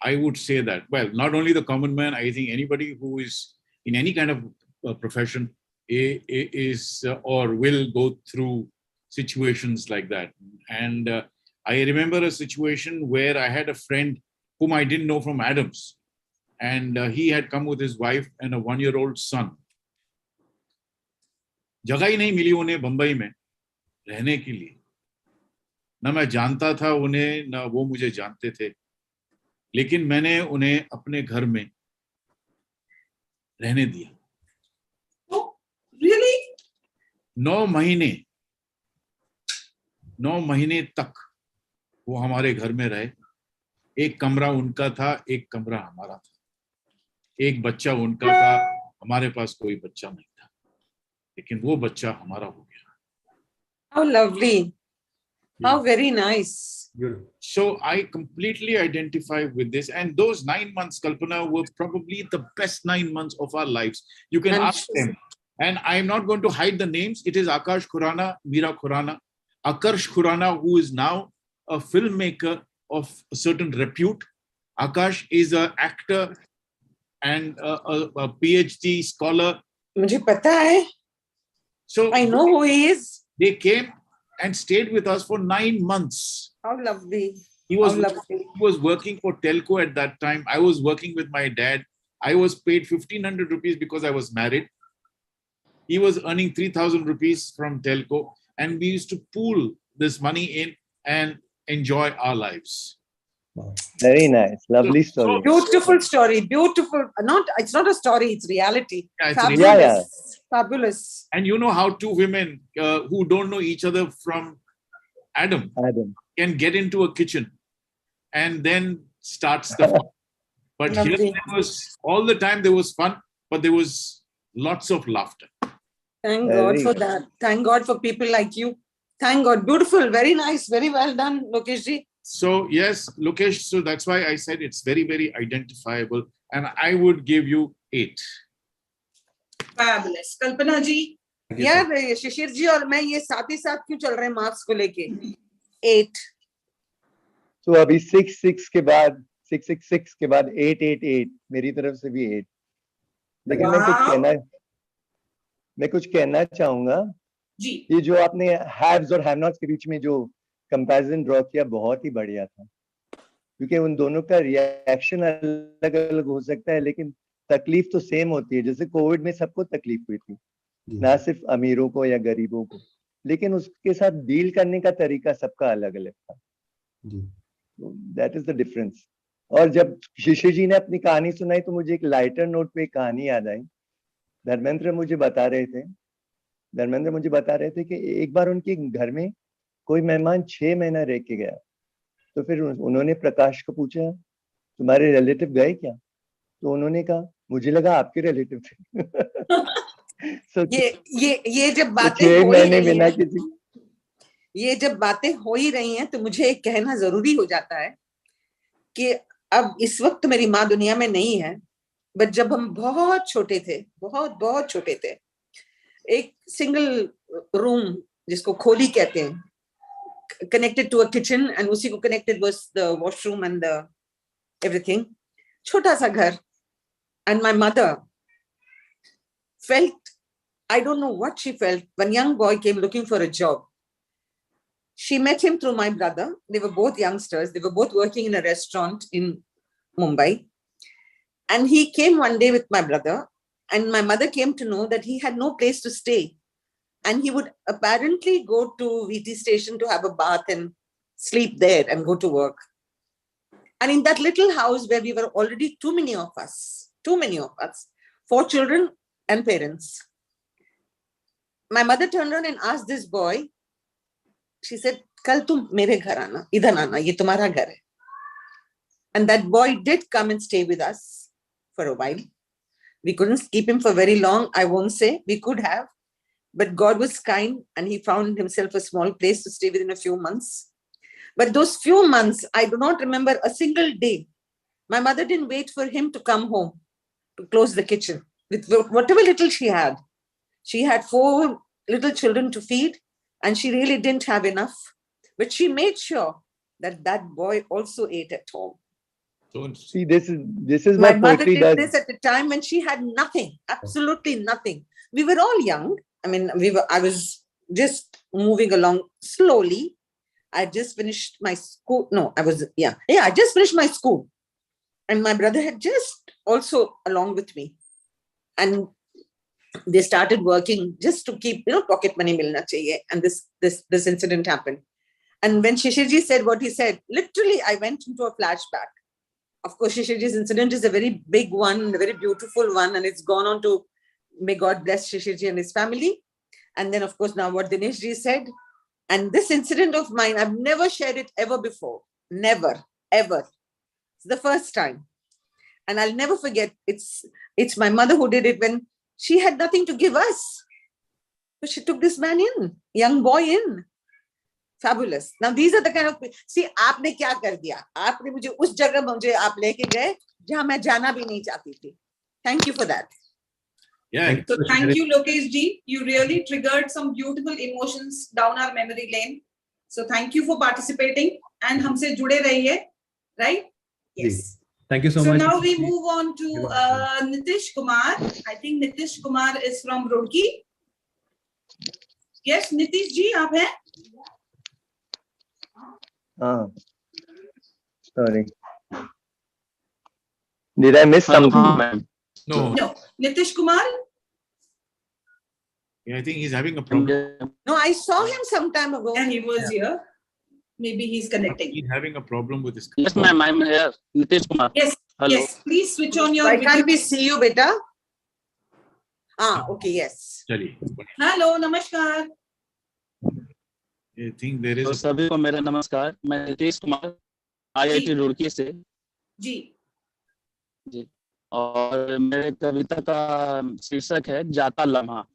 I would say that. Well, not only the common man, I think anybody who is in any kind of profession is or will go through situations like that. And I remember a situation where I had a friend whom I didn't know from Adams, and he had come with his wife and a 1-year-old son. जगह ही नहीं मिली उन्हें बंबई में रहने के लिए। ना मैं जानता था उन्हें, ना वो मुझे जानते थे, लेकिन मैंने उन्हें अपने घर में रहने दिया। Really? 9 महीने 9 महीने तक वो हमारे घर में रहे। एक कमरा उनका था, एक कमरा हमारा था। एक बच्चा उनका था, हमारे पास कोई बच्चा नहीं था, लेकिन वो बच्चा हमारा हो गया। How lovely. How very nice. So I completely identify with this, and those 9 months, Kalpana, were probably the best 9 months of our lives. You can ask them, and I'm not going to hide the names. It is Akash Khurana, Meera Khurana. Akash Khurana, who is now a filmmaker of a certain repute. Akash is an actor and a PhD scholar. मुझे पता है. So I know who he is. They came and stayed with us for 9 months. How lovely. He was working for Telco at that time. I was working with my dad. I was paid 1,500 rupees because I was married. He was earning 3,000 rupees from Telco, and we used to pool this money in and enjoy our lives. Very nice. Lovely story. Beautiful story. Beautiful. It's not a story, it's reality. Yeah, Fabulous. Yeah. Fabulous. And you know how two women who don't know each other from Adam can get into a kitchen and then start stuff. But here there was, all the time there was fun, but there was lots of laughter. Thank God for that. Thank God for people like you. Thank God. Beautiful. Very nice. Very well done, Lokeshji. So yes, Lokesh, so that's why I said it's very, very identifiable, and I would give you 8. Fabulous. Kalpana ji. यार शिशिर जी और मैं ये साथ ही साथ क्यों चल रहे हैं मार्क्स को लेके? 8. So अभी 6 के बाद 6 के बाद 8 मेरी तरफ से भी 8. लेकिन मैं कुछ कहना चाहूंगा जी. ये जो आपने हैव्स और हैव नॉट्स के बीच में जो कंपैरिजन ड्रॉ किया बहुत ही बढ़िया था, क्योंकि उन दोनों का रिएक्शन अलग अलग हो सकता है लेकिन तकलीफ तो सेम होती है. जैसे कोविड में सबको तकलीफ हुई थी, ना सिर्फ अमीरों को या गरीबों को, लेकिन उसके साथ डील करने का तरीका सबका अलग अलग था. That is the difference. और जब शिशिर जी ने अपनी कहानी सुनाई तो मुझे एक लाइटर नोट पे एक कहानी याद आई. धर्मेंद्र मुझे बता रहे थे कि एक बार उनके घर में कोई मेहमान 6 महीना रह के गया, तो फिर उन्होंने प्रकाश को पूछा, तुम्हारे रिलेटिव गए क्या? तो उन्होंने कहा, मुझे लगा आपके रिलेटिव थे. So, ये जब बातें हो ही रही हैं तो मुझे एक कहना जरूरी हो जाता है कि अब इस वक्त मेरी माँ दुनिया में नहीं है, बट जब हम बहुत छोटे थे, बहुत छोटे थे, एक सिंगल रूम जिसको खोली कहते हैं, connected to a kitchen, and उसी को connected was the washroom and the everything. छोटा सा घर. And my mother felt, I don't know what she felt. One young boy came looking for a job. She met him through my brother. They were both youngsters. They were both working in a restaurant in Mumbai. And he came one day with my brother, and my mother came to know that he had no place to stay. And he would apparently go to VT station to have a bath and sleep there and go to work. And in that little house where we were already too many of us, 4 children and parents, my mother turned around and asked this boy, she said, "Kal tum mere ghar aana, idhar aana, ye tumhara ghar hai." And that boy did come and stay with us for a while. We couldn't keep him for very long, I won't say. We could have. But God was kind and he found himself a small place to stay within a few months. But those few months, I do not remember a single day. My mother didn't wait for him to come home to close the kitchen. With whatever little she had 4 little children to feed, and she really didn't have enough. But she made sure that that boy also ate at home. See, this is my what mother poetry did does. this at a time when she had nothing, absolutely nothing. We were all young. I mean, I was just moving along slowly. I just finished my school. I just finished my school. And my brother had just also along with me. And they started working just to keep, pocket money milna chahiye. And this incident happened. And when Shishirji said what he said, literally I went into a flashback. Of course, Shishirji's incident is a very big one, a very beautiful one, and it's gone on to, may God bless Shishirji and his family. And then, of course, now what Dineshji said, And this incident of mine, I've never shared it ever before. Never, ever. It's the first time. And I'll never forget, it's my mother who did it when she had nothing to give us. But she took this man in, young boy in. Fabulous. Now these are the kind of, see, आपने क्या कर दिया? आपने मुझे उस जगह मुझे आप लेके गए जहां मैं जाना भी नहीं चाहती थी. Thank you for that. Yeah. So thank you, Lokesh ji. You really triggered some beautiful emotions down our memory lane. So thank you for participating and हमसे जुड़े रहिए, right? Yes. Thank you so So much. now we move on to Nitish Kumar. I think Nitish Kumar is from Roorkee. Yes, Nitish ji, आप हैं? Sorry. Did I miss something? No. No. Nitish Kumar? Yeah, I think he's having a problem. No, I saw him some time ago. And he was here. Maybe he's connecting. He's having a problem with his. Yes, ma'am, I'm here. Nitish Kumar. Yes. Hello. Yes. Please switch on your Why video. can't we see you, beta? Okay, yes. Chaliye. Hello, namaskar. I think there is. तो सभी को मेरा नमस्कार. मैं Nitish Kumar IIT Roorkee से. जी. जी. और मेरे कविता का शीर्षक है जाता लम्हा.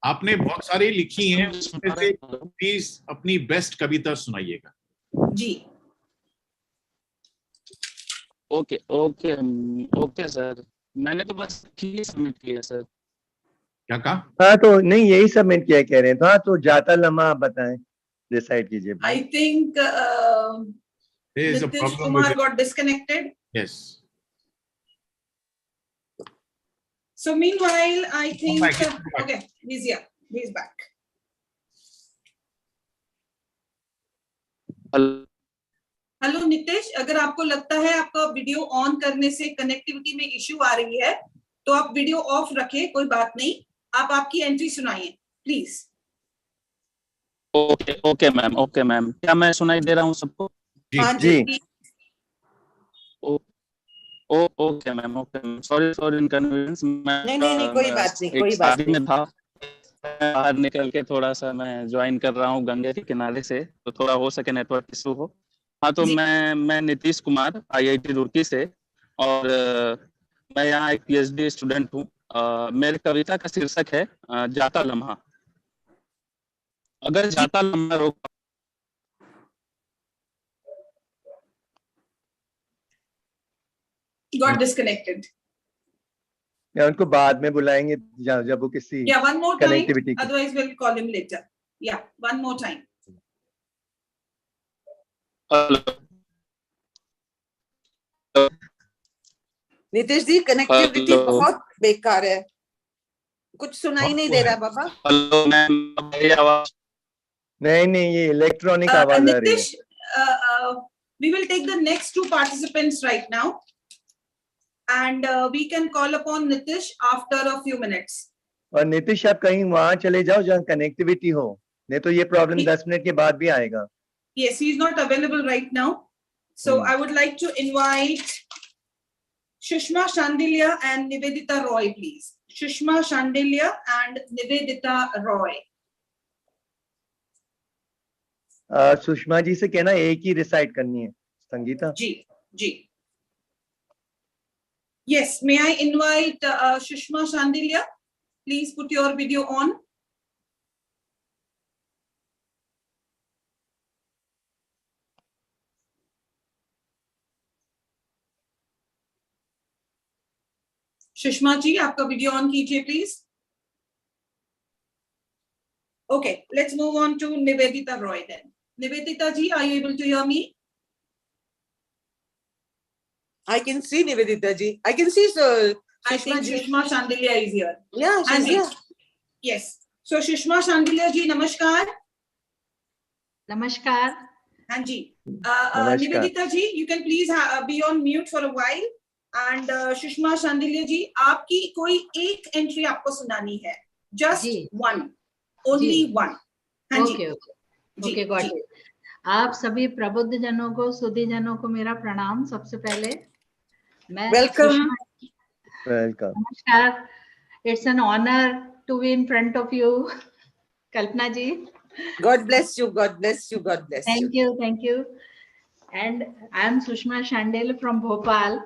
आपने बहुत सारी लिखी हैं, उसमें से प्लीज अपनी बेस्ट कविता सुनाइएगा. जी. Okay okay okay sir. मैंने तो बस सबमिट किया सर. क्या कहा? हाँ तो नहीं यही सबमिट किया कह रहे हैं. हाँ तो जाता लम्हा आप बताएं, डिसाइड कीजिए. I think There is a Nitish problem Kumar with got disconnected. Yes. So meanwhile, I think back, come back. okay, he's here. He's back. Hello Nitish, अगर आपको लगता है आपका वीडियो ऑन करने से कनेक्टिविटी में इश्यू आ रही है तो आप वीडियो ऑफ रखें, कोई बात नहीं. आप आपकी एंट्री सुनाइए please. Okay okay ma'am. Okay ma'am. क्या मैं सुनाई दे रहा हूँ सबको? हाँ जी. Okay ma'am. Okay ma'am. Sorry for inconvenience. नहीं कोई बात नहीं, कोई बात नहीं. में था, बाहर निकल के थोड़ा सा मैं ज्वाइन कर रहा हूँ गंगे के किनारे से, तो थोड़ा हो सके नेटवर्क इशू हो. हाँ तो मैं नीतीश कुमार IIT रुड़की से, और मैं यहाँ एक PhD स्टूडेंट हूँ. मेरे कविता का शीर्षक है जाता लम्हा. अगर जाता लम्हा रोक Got disconnected. या उनको बाद में बुलाएंगे जब वो किसी Yeah, one more time. connectivity. Otherwise, we'll call him later. Yeah, one more time. Nitish ji, connectivity Hello. बहुत बेकार है, कुछ सुनाई नहीं दे रहा बाबा. हेलो मैम, मेरी आवाज नहीं ये इलेक्ट्रॉनिक आवाज आ रही है. Nitish, we will take the next two participants right now, and we can call upon Nitish after a few minutes. और नीतीश आप कहीं वहां चले जाओ जहाँ कनेक्टिविटी हो, नहीं तो ये प्रॉब्लम 10 मिनट के बाद भी आएगा. Yes, he is not available right now. So I would like to invite Shushma Shandilya and Nivedita Roy, please. Shushma Shandilya and Nivedita Roy. Sushma ji से कहना एक ही रिसाइट करनी है. संगीता जी. Yes, may I invite Shushma Shandilya? Please put your video on. Sushma ji, आपका video on कीजिए please. Okay, let's move on to Nivedita Roy then. Nivedita ji, are you able to hear me? I can see Nivedita ji. I can see I think Shushma Shandilya is here. Yeah, she's here. Yes. So Shushma Shandilya ji, namaskar. Namaskar. हाँ जी. Nivedita ji, you can please be on mute for a while. And Shushma Shandilya ji, आपकी कोई एक entry आपको सुनानी है. Just one. Only one. हाँ जी. Okay, got it. आप सभी प्रबुद्ध जनों को, सुधी जनों को मेरा प्रणाम. सबसे पहले मैं Welcome. नमस्कार. It's an honor to be in front of you, Kalpana ji. God bless you. God bless you. God bless you. Thank you. Thank you. And I am Sushma Shandel from Bhopal.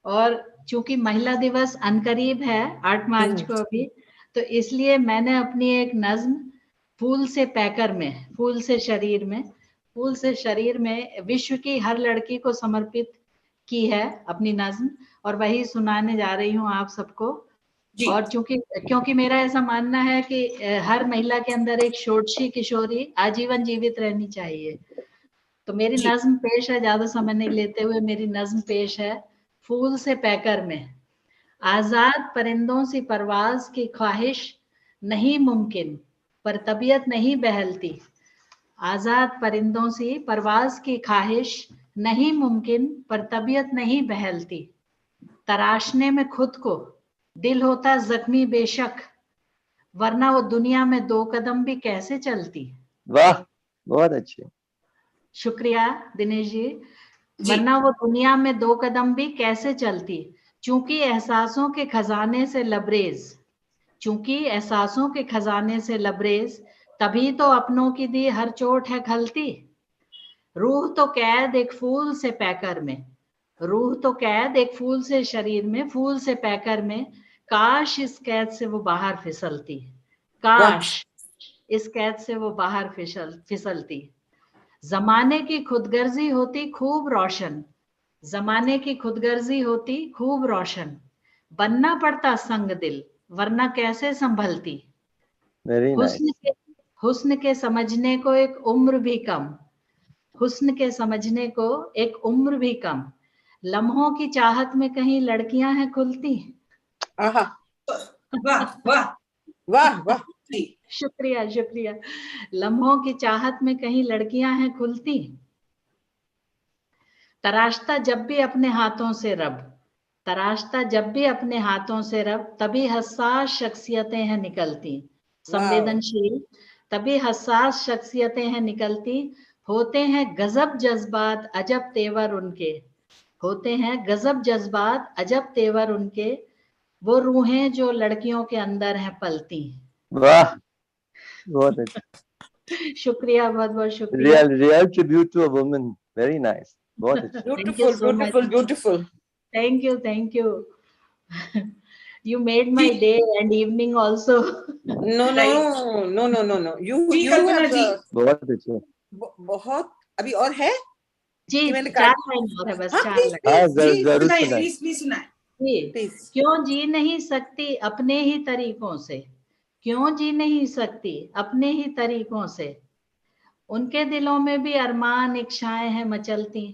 और चूंकि महिला दिवस अनकरीब है 8 मार्च को अभी, तो इसलिए मैंने अपनी एक नज्म फूल से पैकर में, फूल से शरीर में, फूल से शरीर में विश्व की हर लड़की को समर्पित की है अपनी नज्म, और वही सुनाने जा रही हूँ आप सबको। और क्योंकि मेरा ऐसा मानना है कि हर महिला के अंदर एक षोडशी किशोरी आजीवन जीवित रहनी चाहिए। तो मेरी नज्म पेश है, ज्यादा समय नहीं लेते हुए मेरी नज्म पेश है फूल से पैकर में। आजाद परिंदों सी परवाज की ख्वाहिश नहीं मुमकिन, पर तबीयत नहीं बहलती। आजाद परिंदों सी परवाज की ख्वाहिश नहीं मुमकिन, पर तबीयत नहीं बहलती। तराशने में खुद को दिल होता जख्मी बेशक, वरना वो दुनिया में 2 कदम भी कैसे चलती। वाह, बहुत अच्छे। शुक्रिया दिनेश जी। वरना वो दुनिया में 2 कदम भी कैसे चलती। चूंकि एहसासों के खजाने से लबरेज, चूंकि एहसासों के खजाने से लबरेज, तभी तो अपनों की दी हर चोट है खलती। रूह तो कैद एक फूल से पैकर में, रूह तो कैद एक फूल से शरीर में, फूल से पैकर में। काश इस कैद से वो बाहर फिसलती, काश इस कैद से वो बाहर फिसलती। जमाने की खुदगर्जी होती खूब रोशन, जमाने की खुदगर्जी होती खूब रोशन। बनना पड़ता संग दिल, वरना कैसे संभलती। हुस्न के समझने को एक उम्र भी कम, हुस्न के समझने को एक उम्र भी कम। लम्हों की चाहत में कहीं लड़कियां हैं खुलती। आहा, वाह वाह वाह वाह। शुक्रिया शुक्रिया। लम्हों की चाहत में कहीं लड़कियां हैं खुलती। तराशता जब भी अपने हाथों से रब, तराशता जब भी अपने हाथों से रब, तभी हसास शख्सियतें हैं निकलती। संवेदनशील तभी हसास शख्सियतें हैं निकलती। होते हैं गजब जज्बात अजब तेवर उनके, होते हैं गजब जज्बात अजब तेवर उनके। वो रूहें जो लड़कियों के अंदर हैं पलती। वाह, बहुत अच्छा। शुक्रिया, बहुत बहुत शुक्रिया। Real tribute to a woman. Very nice. बहुत अच्छा। Beautiful, beautiful, beautiful. Thank you, thank you. You made my day and evening also. No, no, no, no, no, no. You have बहुत अच्छे। बहुत अभी और है जी, 4 लाइन और है बस, 4 लाइन। जरूर सुनाए। क्यों जी नहीं सकती अपने ही तरीकों से, क्यों जी नहीं सकती अपने ही तरीकों से। उनके दिलों में भी अरमान इच्छाएं हैं मचलती,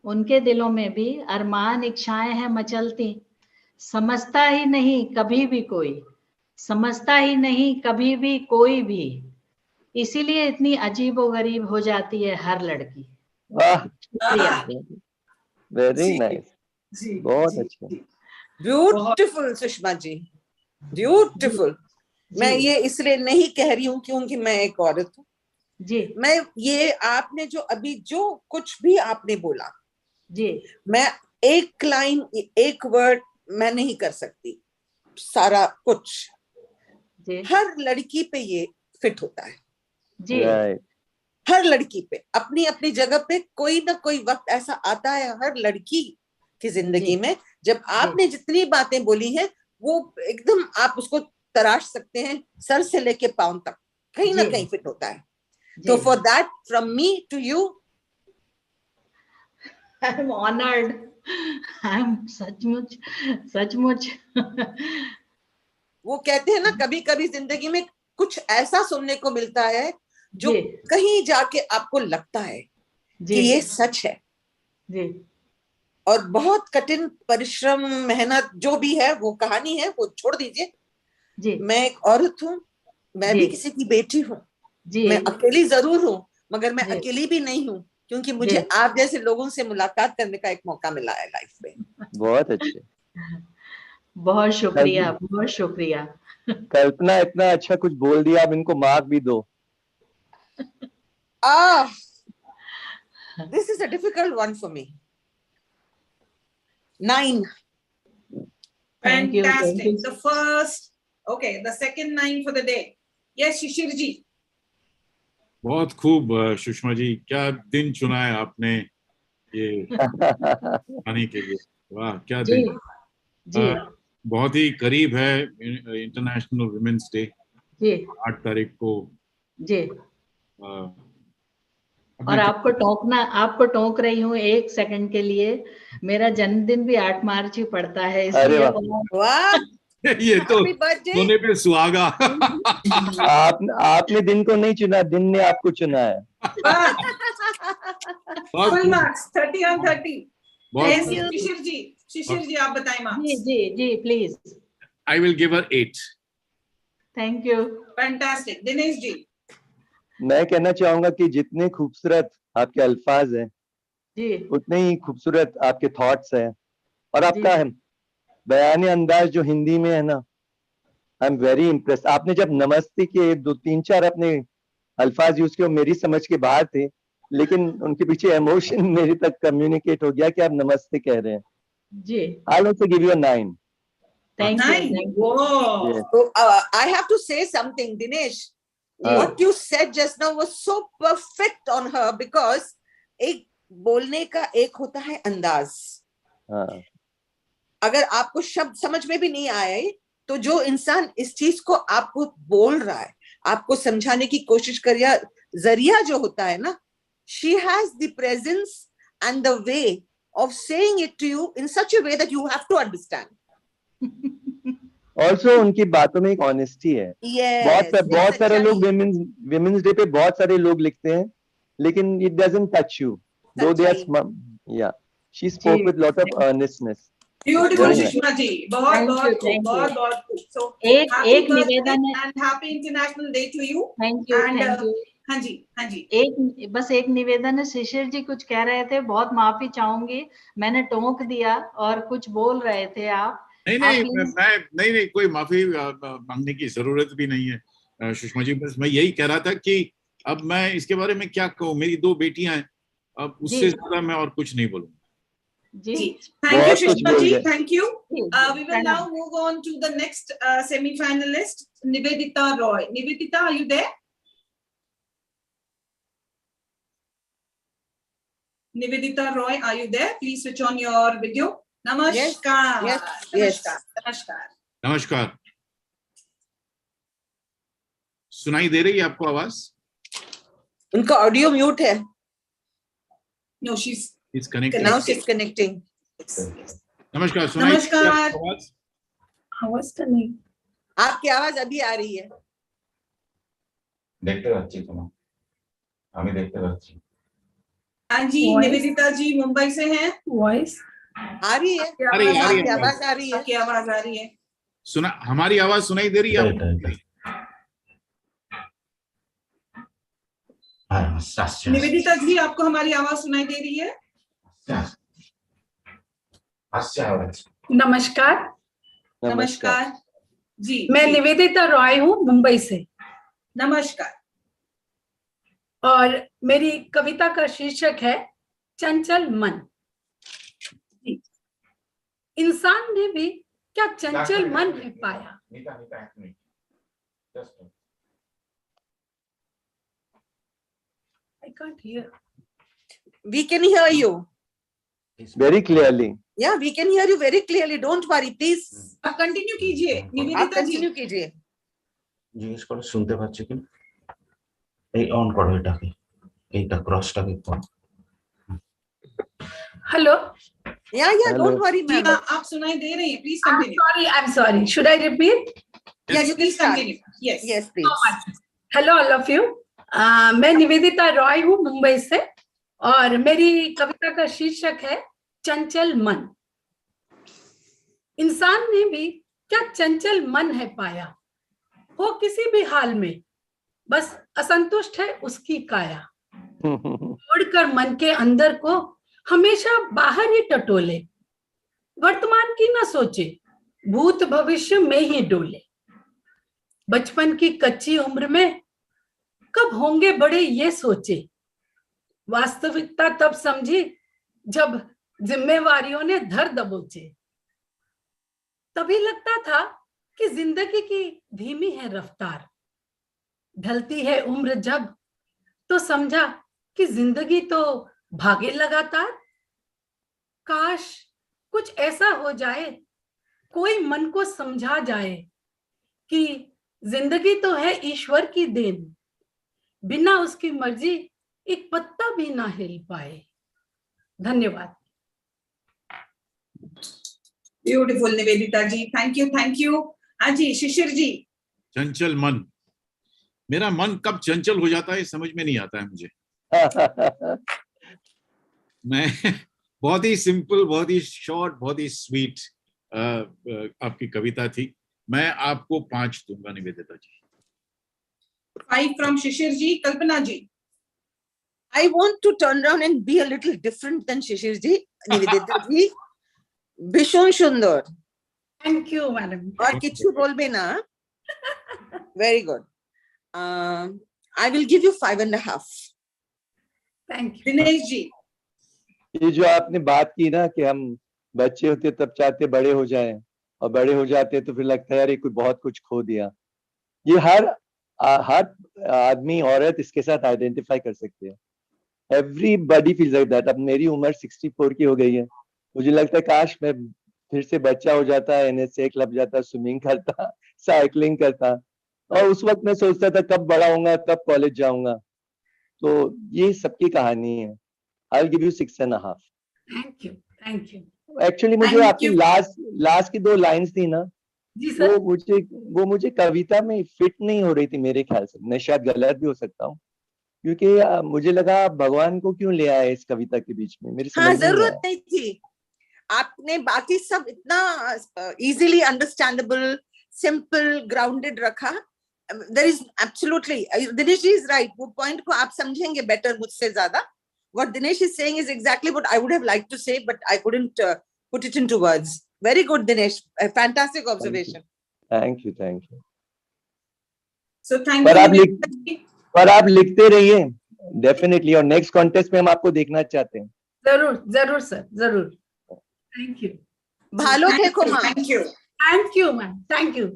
उनके दिलों में भी अरमान इच्छाएं हैं मचलती। समझता ही नहीं कभी भी कोई, समझता ही नहीं कभी भी कोई भी, इसीलिए इतनी अजीबोगरीब हो जाती है हर लड़की। वेरी नाइस, बहुत अच्छा। Beautiful Sushma ji, beautiful. मैं ये इसलिए नहीं कह रही हूँ क्योंकि मैं एक औरत हूँ जी। मैं ये आपने जो अभी जो कुछ भी आपने बोला जी, मैं एक लाइन एक वर्ड मैं नहीं कर सकती, सारा कुछ जी। हर लड़की पे ये फिट होता है जी। हर लड़की पे अपनी अपनी जगह पे कोई ना कोई वक्त ऐसा आता है हर लड़की की जिंदगी में, जब आपने जितनी बातें बोली हैं वो एकदम आप उसको तराश सकते हैं सर से लेके पांव तक, कहीं ना कहीं फिट होता है। तो for that from me to you I am honoured, I am सचमुच सचमुच। वो कहते हैं ना कभी कभी जिंदगी में कुछ ऐसा सुनने को मिलता है जो कहीं जाके आपको लगता है कि ये सच है जी। और बहुत कठिन परिश्रम मेहनत जो भी है वो कहानी है, वो छोड़ दीजिए जी। मैं एक औरत हूँ, मैं भी किसी की बेटी हूँ, मैं अकेली जरूर हूँ मगर मैं अकेली भी नहीं हूँ क्योंकि मुझे आप जैसे लोगों से मुलाकात करने का एक मौका मिला है लाइफ में। बहुत अच्छे, बहुत शुक्रिया, बहुत शुक्रिया। कल्पना इतना अच्छा कुछ बोल दिया, आप इनको मार्क भी दो। This is a difficult one for me. 9. Fantastic. The first, okay, the second 9 for the day. Yes, Shishir ji. बहुत खूब सुषमा जी, क्या दिन चुना है आपने ये आने के लिए। वाह क्या जी दिन। जी बहुत ही करीब है इंटरनेशनल वुमेन्स डे, जी 8 तारीख को। जी। और आपको टोक रही हूँ 1 सेकंड के लिए, मेरा जन्मदिन भी 8 मार्च ही पड़ता है, अरे इसलिए वाह, ये तो हैप्पी बर्थडे। सोने पे सुहागा। आपने दिन को नहीं चुना, दिन ने आपको चुना है। Full marks 30 on 30। बहुत शिशिर जी आप बताएं मार्क्स। जी please. I will give her 8. Thank you. Fantastic. Dinesh ji. मैं कहना चाहूंगा कि जितने खूबसूरत आपके अल्फाज हैं जी उतने ही खूबसूरत आपके थॉट्स हैं, और आपका जी बयानी अंदाज जो हिंदी में है ना, आई एम वेरी इम्प्रेस। आपने जब नमस्ते के 2-3-4 अपने अल्फाज यूज किए, मेरी समझ के बाहर थे, लेकिन उनके पीछे इमोशन मेरे तक कम्युनिकेट हो गया कि आप नमस्ते कह रहे हैं। जी। I will also give you a 9. Thank you. 9. Whoa. Yes. So, I have to say something, Dinesh. What you said just now was so perfect on her, because एक बोलने का एक होता है अंदाज। अगर आपको शब्द समझ में भी नहीं आए, तो जो इंसान इस चीज को आपको बोल रहा है, आपको समझाने की कोशिश कर रहा, जरिया जो होता है ना, she has the presence and the way of saying it to you in such a way that you have to understand. Also उनकी बातों में एक ऑनेस्टी है। बहुत सारे लोग विमेंस डे पे बहुत सारे लोग लिखते हैं, लेकिन it doesn't touch you, though they are, yeah, she spoke with lot of earnestness. Beautiful Sushma ji, बहुत खूब। So एक निवेदन है, and happy International Day to you. Thank you. हाँ जी। एक निवेदन है, शिशिर जी कुछ कह रहे थे, बहुत माफी चाहूंगी, मैंने टोक दिया और कुछ बोल रहे थे आप। नहीं, कोई माफी मांगने की जरूरत भी नहीं है सुषमा जी। बस मैं यही कह रहा था कि अब मैं इसके बारे में क्या कहूँ, मेरी 2 बेटियां हैं, अब उससे ज्यादा मैं और कुछ नहीं बोलूँगा। जी, thank you Sushma ji, thank you. We will now move on to the next semi-finalist, Nivedita Roy. Nivedita, are you there? Nivedita Roy, are you there? Please switch on your video. Namaskar. Yes. नमस्कार। सुनाई दे रही है आपको आवाज? उनका audio mute है। No, she's connecting. Now she's connecting. नमस्कार, सुनाई दे रही है आपको आवाज? आवाज तो नहीं। आपकी आवाज अभी आ रही है। देखते बच्ची तुम्हें, हमें देखते बच्ची। हाँ जी, निवेदिता जी मुंबई से हैं। वॉइस आ रही है, आपकी आवाज आ रही है। आपकी आवाज आ रही है। सुना, हमारी आवाज सुनाई दे रही है आपको? निवेदिता जी, आपको हमारी आवाज सुनाई दे रही है? नमस्कार जी, मैं निवेदिता रॉय हूँ मुंबई से। नमस्कार। और मेरी कविता का शीर्षक है चंचल मन। इंसान ने भी क्या चंचल मन है पाया। I can't hear. We can hear you very clearly. Yeah, we can hear you very clearly. Don't worry, please. आप कंटिन्यू कीजिए, निवेदिता जी। कंटिन्यू कीजिए। জিজ্ঞেস করো শুনতে পাচ্ছ কিনা, এই অন করো এটাকে, এইটা ক্রসটাকে করো। Hello. Yeah, don't worry, ma'am. आप सुनाई दे रही हैं, please continue. I'm sorry. Should I repeat? Yes, please continue. Yes, please. Hello, all of you. मैं निवेदिता रॉय हूँ मुंबई से, और मेरी कविता का शीर्षक है चंचल मन। इंसान ने भी क्या चंचल मन है पाया, हो किसी भी हाल में बस असंतुष्ट है उसकी काया। छोड़कर मन के अंदर को हमेशा बाहर ही टटोले, वर्तमान की ना सोचे भूत भविष्य में ही डोले। बचपन की कच्ची उम्र में कब होंगे बड़े ये सोचे, वास्तविकता तब समझी जब जिम्मेवारियों ने धर दबोचे। तभी लगता था कि जिंदगी की धीमी है रफ्तार, ढलती है उम्र जब तो समझा कि जिंदगी तो भागे लगातार। काश कुछ ऐसा हो जाए, कोई मन को समझा जाए कि जिंदगी तो है ईश्वर की देन, बिना उसकी मर्जी एक पत्ता भी ना हिल पाए। धन्यवाद। Beautiful Nivedita ji, thank you, thank you. हाँ जी, शिशिर जी। चंचल मन, मेरा मन कब चंचल हो जाता है समझ में नहीं आता है मुझे। मैं बहुत ही सिंपल, बहुत ही शॉर्ट, बहुत ही स्वीट आपकी कविता थी। मैं आपको 5 दूंगा निवेदिता जी। 5 from Shishir ji. Kalpana ji. I want to turn around and be a little different than Shishir ji, Nivedita ji. Bishon Sundar. Thank you, madam. और किच्छु बोलबे ना. Very good. I will give you 5.5. Thank you. Dinesh ji. ये जो आपने बात की ना कि हम बच्चे होते तब चाहते बड़े हो जाएं और बड़े हो जाते तो फिर लगता है यार ये कोई बहुत कुछ खो दिया। ये हर आदमी औरत इसके साथ आइडेंटिफाई कर सकते हैं। Everybody feels like that. अब मेरी उम्र 64 की हो गई है, मुझे लगता है काश मैं फिर से बच्चा हो जाता, NSA क्लब जाता, स्विमिंग करता, साइकिलिंग करता, और उस वक्त मैं सोचता था कब बड़ा होऊंगा, कब कॉलेज जाऊंगा। तो ये सबकी कहानी है। I'll give you 6.5. Thank you, thank you. Actually मुझे आपकी लास्ट की 2 लाइंस थी ना, वो मुझे कविता में फिट नहीं हो रही थी मेरे ख्याल से। मैं शायद गलत भी हो सकता हूँ, क्योंकि मुझे लगा भगवान को क्यों ले आए इस कविता के बीच में, मेरी समझ जरूरत नहीं थी। आपने बाकी सब इतना इजीली अंडरस्टैंडेबल, सिंपल, ग्राउंडेड रखा। There is absolutely, Dinesh ji is right. वो पॉइंट को आप समझेंगे बेटर मुझसे ज्यादा। What Dinesh is saying is exactly what I would have liked to say, but I couldn't put it into words. Very good, Dinesh. A fantastic observation. Thank you, thank you. So thank you. पर आप लिखते रहिए definitely, और next contest में हम आपको देखना चाहते हैं। जरूर जरूर सर, जरूर। Thank you. भालो फेंको मां। Thank you. Thank you, ma'am. Thank you.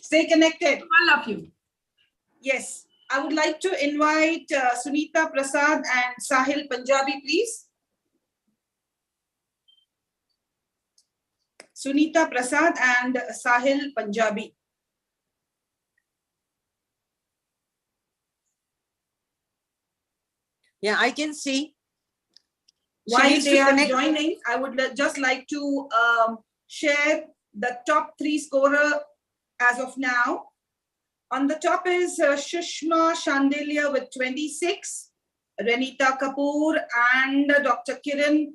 Stay connected. All of you. Yes, I would like to invite Sunita Prasad and Sahil Punjabi, please. Sunita Prasad and Sahil Punjabi. Yeah, I can see. While they are joining, I would just like to share the top 3 scorer as of now. On the top is Shushma Shandelia with 26. Renita Kapoor and Dr. Kiran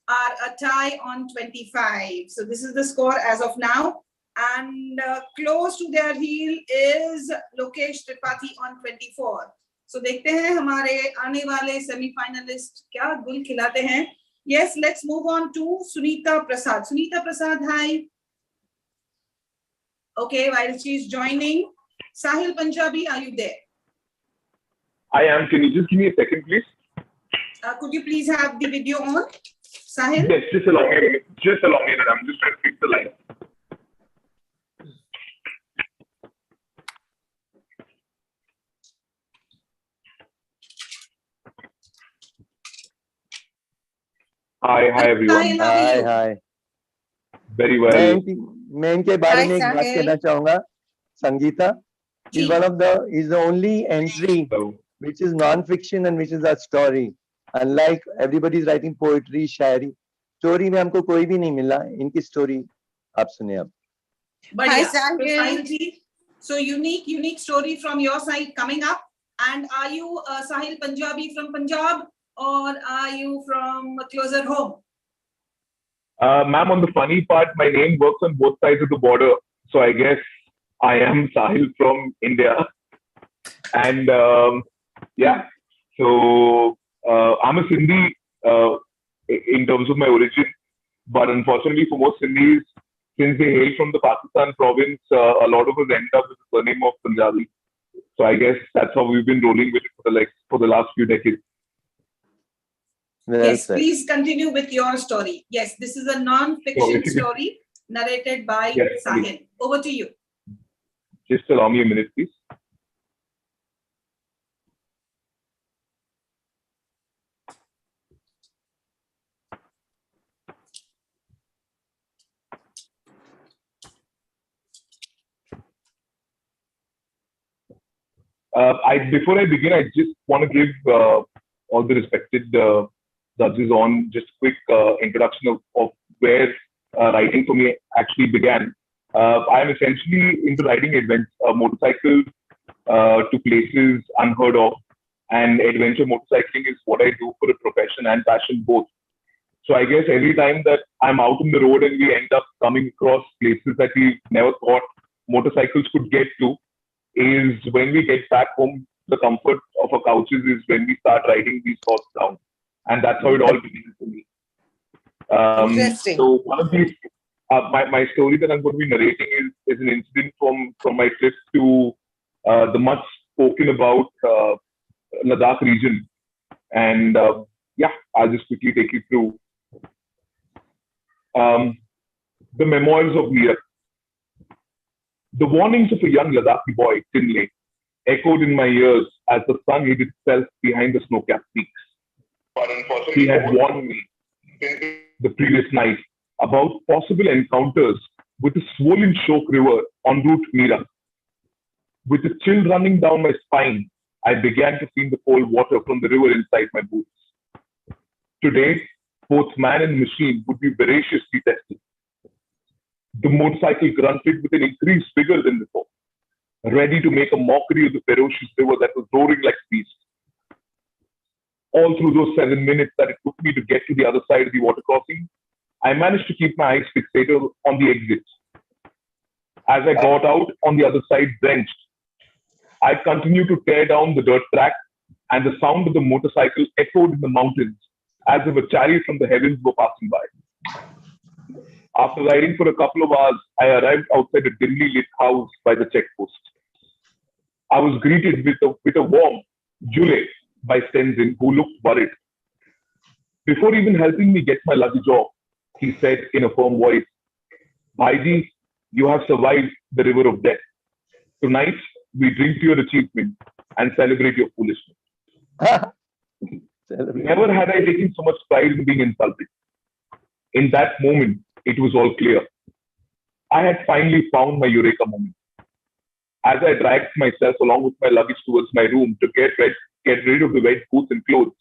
are a tie on 25. So this is the score as of now. And close to their heel is Lokesh Tripathi on 24. So देखते हैं हमारे आने वाले semifinalist क्या गुल खिलाते हैं। Yes, let's move on to Sunita Prasad. Sunita Prasad, hi. Okay, while she's joining, Sahil Punjabi, are you there? I am. Can you just give me a second, please? Could you please have the video on, Sahil? Yes, just allow me. Just allow me. I'm just trying to fix the line. Hi everyone. Hi. Very well. मैं इनके बारे में एक बात कहना चाहूंगा। Sangeeta is the only entry which is non-fiction and which is a story. Unlike everybody is writing poetry, Shayari, story में हमको कोई भी नहीं मिला। इनकी स्टोरी आप सुने अब। Hi Sahil. So unique story from your side coming up. And are you Sahil Punjabi from Punjab? Or are you from closer home? Ma'am, on the funny part, my name works on both sides of the border. So I guess I am Sahil from India. And yeah, so I'm a Sindhi in terms of my origin. But unfortunately for most Sindhis, since they hail from the Pakistan province, a lot of us end up with the surname of Punjabi. So I guess that's how we've been rolling with it for the last few decades. Yes, please continue with your story. Yes, this is a non-fiction story narrated by Sahil. Please. Over to you. Just allow me a minute, please. Before I begin, I just want to give all the respected judges on just a quick introduction of where writing for me actually began. I am essentially into riding motorcycles to places unheard of, and adventure motorcycling is what I do for a profession and passion both. So I guess every time that I'm out on the road and we end up coming across places that we never thought motorcycles could get to, is when we get back home, the comfort of our couches is when we start writing these thoughts down. And that's how it all began for me. Interesting. So one of these, my story that I'm going to be narrating is an incident from my trip to the much spoken about Ladakh region. And yeah, I'll just quickly take you through. The memoirs of Neeraj. The warnings of a young Ladakhi boy, Tinley, echoed in my ears as the sun hid itself behind the snow-capped peaks. He had warned me the previous night about possible encounters with a swollen Shok river en route Mira. With a chill running down my spine, I began to feel the cold water from the river inside my boots. Today, both man and machine would be voraciously tested. The motorcycle grunted with an increased vigor than before, ready to make a mockery of the ferocious river that was roaring like a beast. All through those 7 minutes that it took me to get to the other side of the water crossing, I managed to keep my eyes fixated on the exit. As I got out on the other side drenched, I continued to tear down the dirt track, and the sound of the motorcycle echoed in the mountains as if a chariot from the heavens were passing by. After riding for a couple of hours, I arrived outside a dimly lit house by the checkpost. I was greeted with a warm "Jule" by Tenzin, who looked worried. Before even helping me get my luggage off, he said in a firm voice, "Bhaiji, you have survived the river of death. Tonight, we drink to your achievement and celebrate your foolishness." Never had I taken so much pride in being insulted. In that moment, it was all clear. I had finally found my eureka moment. As I dragged myself along with my luggage towards my room to get rid of the wet boots and clothes,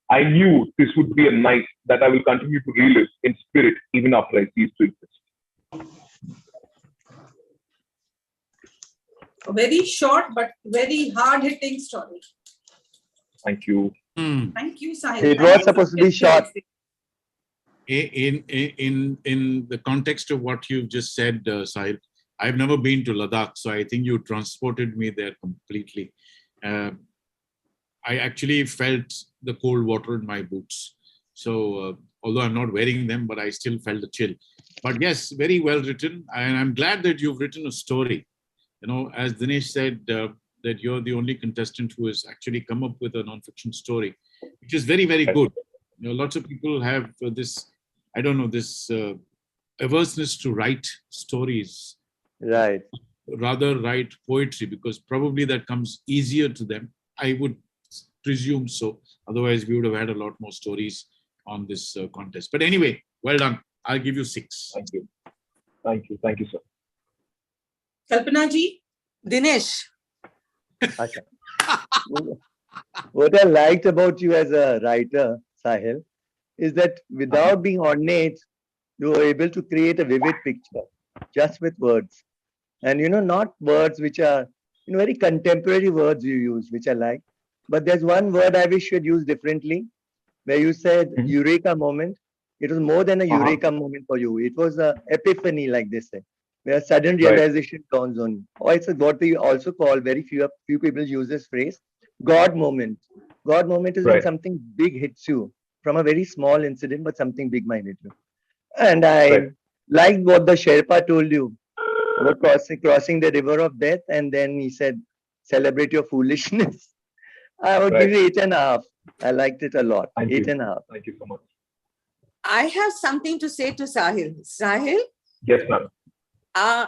I knew this would be a night that I will continue to relive in spirit even after I cease to exist. A very short but very hard-hitting story. Thank you. Thank you, Sahil. It was supposed to be short. In the context of what you've just said, Sahil, I've never been to Ladakh, so I think you transported me there completely. I actually felt the cold water in my boots. So although I'm not wearing them, but I still felt the chill. But yes, very well written. And I'm glad that you've written a story. You know, as Dinesh said, that you're the only contestant who has actually come up with a non-fiction story, which is very, very good. You know, lots of people have this, I don't know, this averseness to write stories. Right. Rather write poetry, because probably that comes easier to them. I would presume so. Otherwise, we would have had a lot more stories on this contest. But anyway, well done. I'll give you 6. Thank you. Thank you. Thank you, sir. Kalpana ji? Dinesh. What I liked about you as a writer, Sahil, is that without being ornate, you were able to create a vivid picture just with words. And, you know, not words which are, you know, very contemporary words you use, which I like. But there's one word I wish you had used differently, where you said eureka moment. It was more than a eureka moment for you. It was an epiphany, like they say, where a sudden realization dawns on you. Or it's what we also call, very few people use this phrase, God moment. God moment is when something big hits you from a very small incident, but something big might hit you. And I liked what the Sherpa told you about crossing the river of death. And then he said, celebrate your foolishness. I would give you 8.5. I liked it a lot. 8.5. Thank you so much. I have something to say to Sahil. Sahil? Yes, ma'am.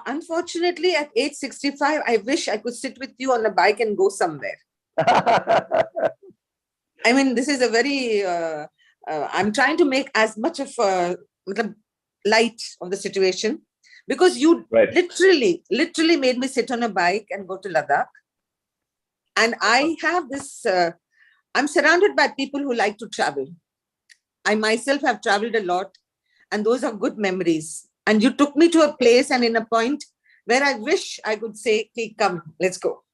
Unfortunately, at age 65, I wish I could sit with you on a bike and go somewhere. I mean, this is a very, I'm trying to make as much of light of the situation, because you literally made me sit on a bike and go to Ladakh. And I have this, I'm surrounded by people who like to travel. I myself have traveled a lot, and those are good memories. And you took me to a place and in a point where I wish I could say, hey, come, let's go.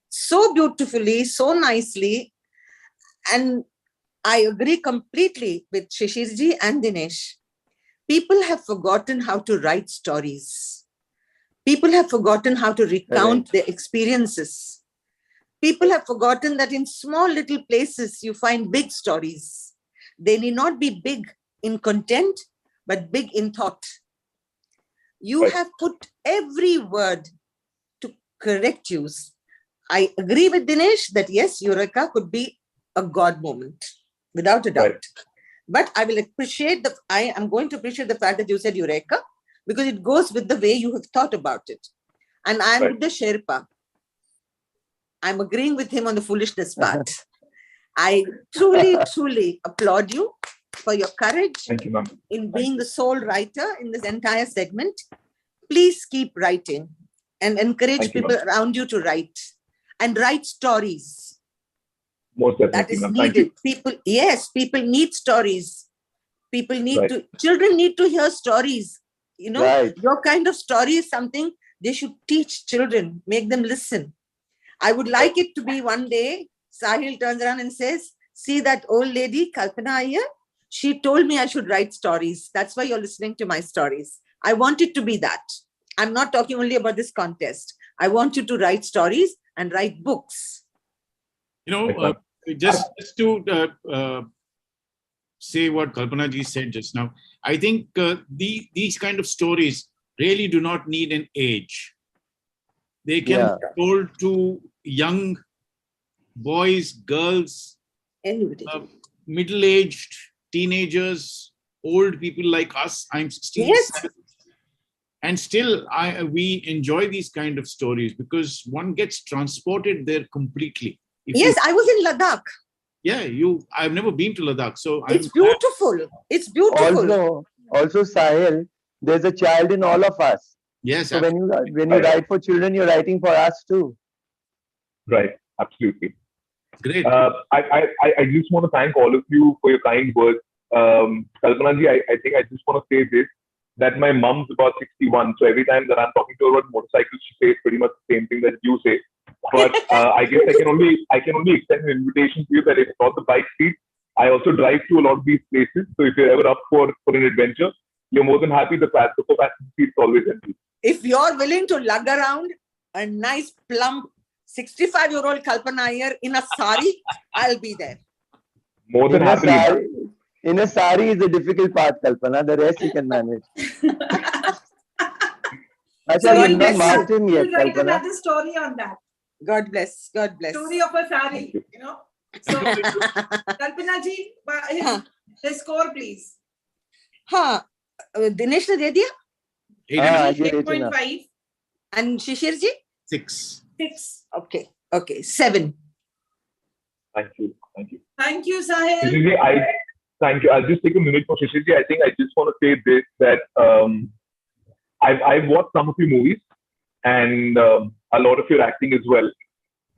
So beautifully, so nicely. And I agree completely with Shishirji and Dinesh. People have forgotten how to write stories. People have forgotten how to recount their experiences. People have forgotten that in small little places, you find big stories. They need not be big in content, but big in thought. You have put every word to correct use. I agree with Dinesh that yes, Eureka could be a God moment, without a doubt. But I will appreciate I am going to appreciate the fact that you said Eureka, because it goes with the way you have thought about it. And I am with the Sherpa. I'm agreeing with him on the foolishness part. I truly, truly applaud you for your courage in being the sole writer in this entire segment. Please keep writing and encourage people around you to write and write stories. Most definitely, that is needed. People need stories. People need to, children need to hear stories. You know, your kind of story is something they should teach children, make them listen. I would like it to be one day, Sahil turns around and says, see that old lady, Kalpana Iyer? She told me I should write stories. That's why you're listening to my stories. I want it to be that. I'm not talking only about this contest. I want you to write stories and write books. You know, just to say what Kalpana ji said just now, I think these kind of stories really do not need an age. They can be told to young boys, girls, middle-aged, teenagers, old people like us. I'm 67. Yes. And still, we enjoy these kind of stories because one gets transported there completely. I was in Ladakh. Yeah, I've never been to Ladakh, so it's beautiful. It's beautiful. Also, Sahil, there's a child in all of us. Yes. So when you write for children, you're writing for us too. Right. Absolutely. Great. I just want to thank all of you for your kind words. Kalpana ji, I think I just want to say this, that my mom's about 61. So every time that I'm talking to her about motorcycles, she says pretty much the same thing that you say. But I guess I can only extend an invitation to you that if not the bike seat, I also drive to a lot of these places. So if you're ever up for an adventure, you're more than happy. The passenger seat is always empty. If you're willing to lug around a nice plump 65-year-old Kalpana Iyer in a sari, I'll be there. More than happy. In a sari is a difficult part, Kalpana. The rest you can manage. You'll write another story on that. God bless. God bless. Story of a sari, you know. So, Kalpana ji, his score, please. Dinesh ne de diya? 8.5. And Shishir ji? 6. Okay. 7. Thank you. Thank you, Sahil. Shishir ji, thank you. I'll just take a minute for Shishir ji. I think I just want to say this, that I've watched some of your movies and a lot of your acting as well.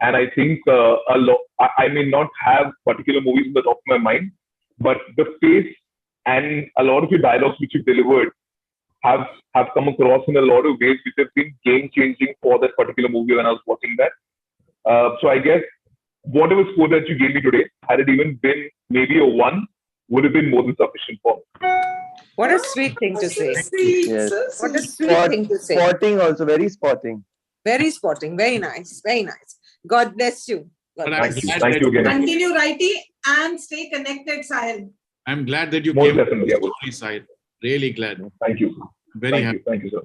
And I think I may not have particular movies in the top of my mind, but the face and a lot of your dialogues which you've delivered have come across in a lot of ways which have been game-changing for that particular movie when I was watching that. So I guess whatever score that you gave me today, had it even been maybe a 1, would have been more than sufficient for me. What a sweet thing to say. Yes. What a sweet thing to say. Sporting also, very sporting. Very sporting, very nice, very nice. God bless you. God bless you. Thank you again. Continue writing and stay connected, Sahil. I'm glad that you Most came definitely, to the side. Really glad. Thank you. Very happy. Thank you, sir.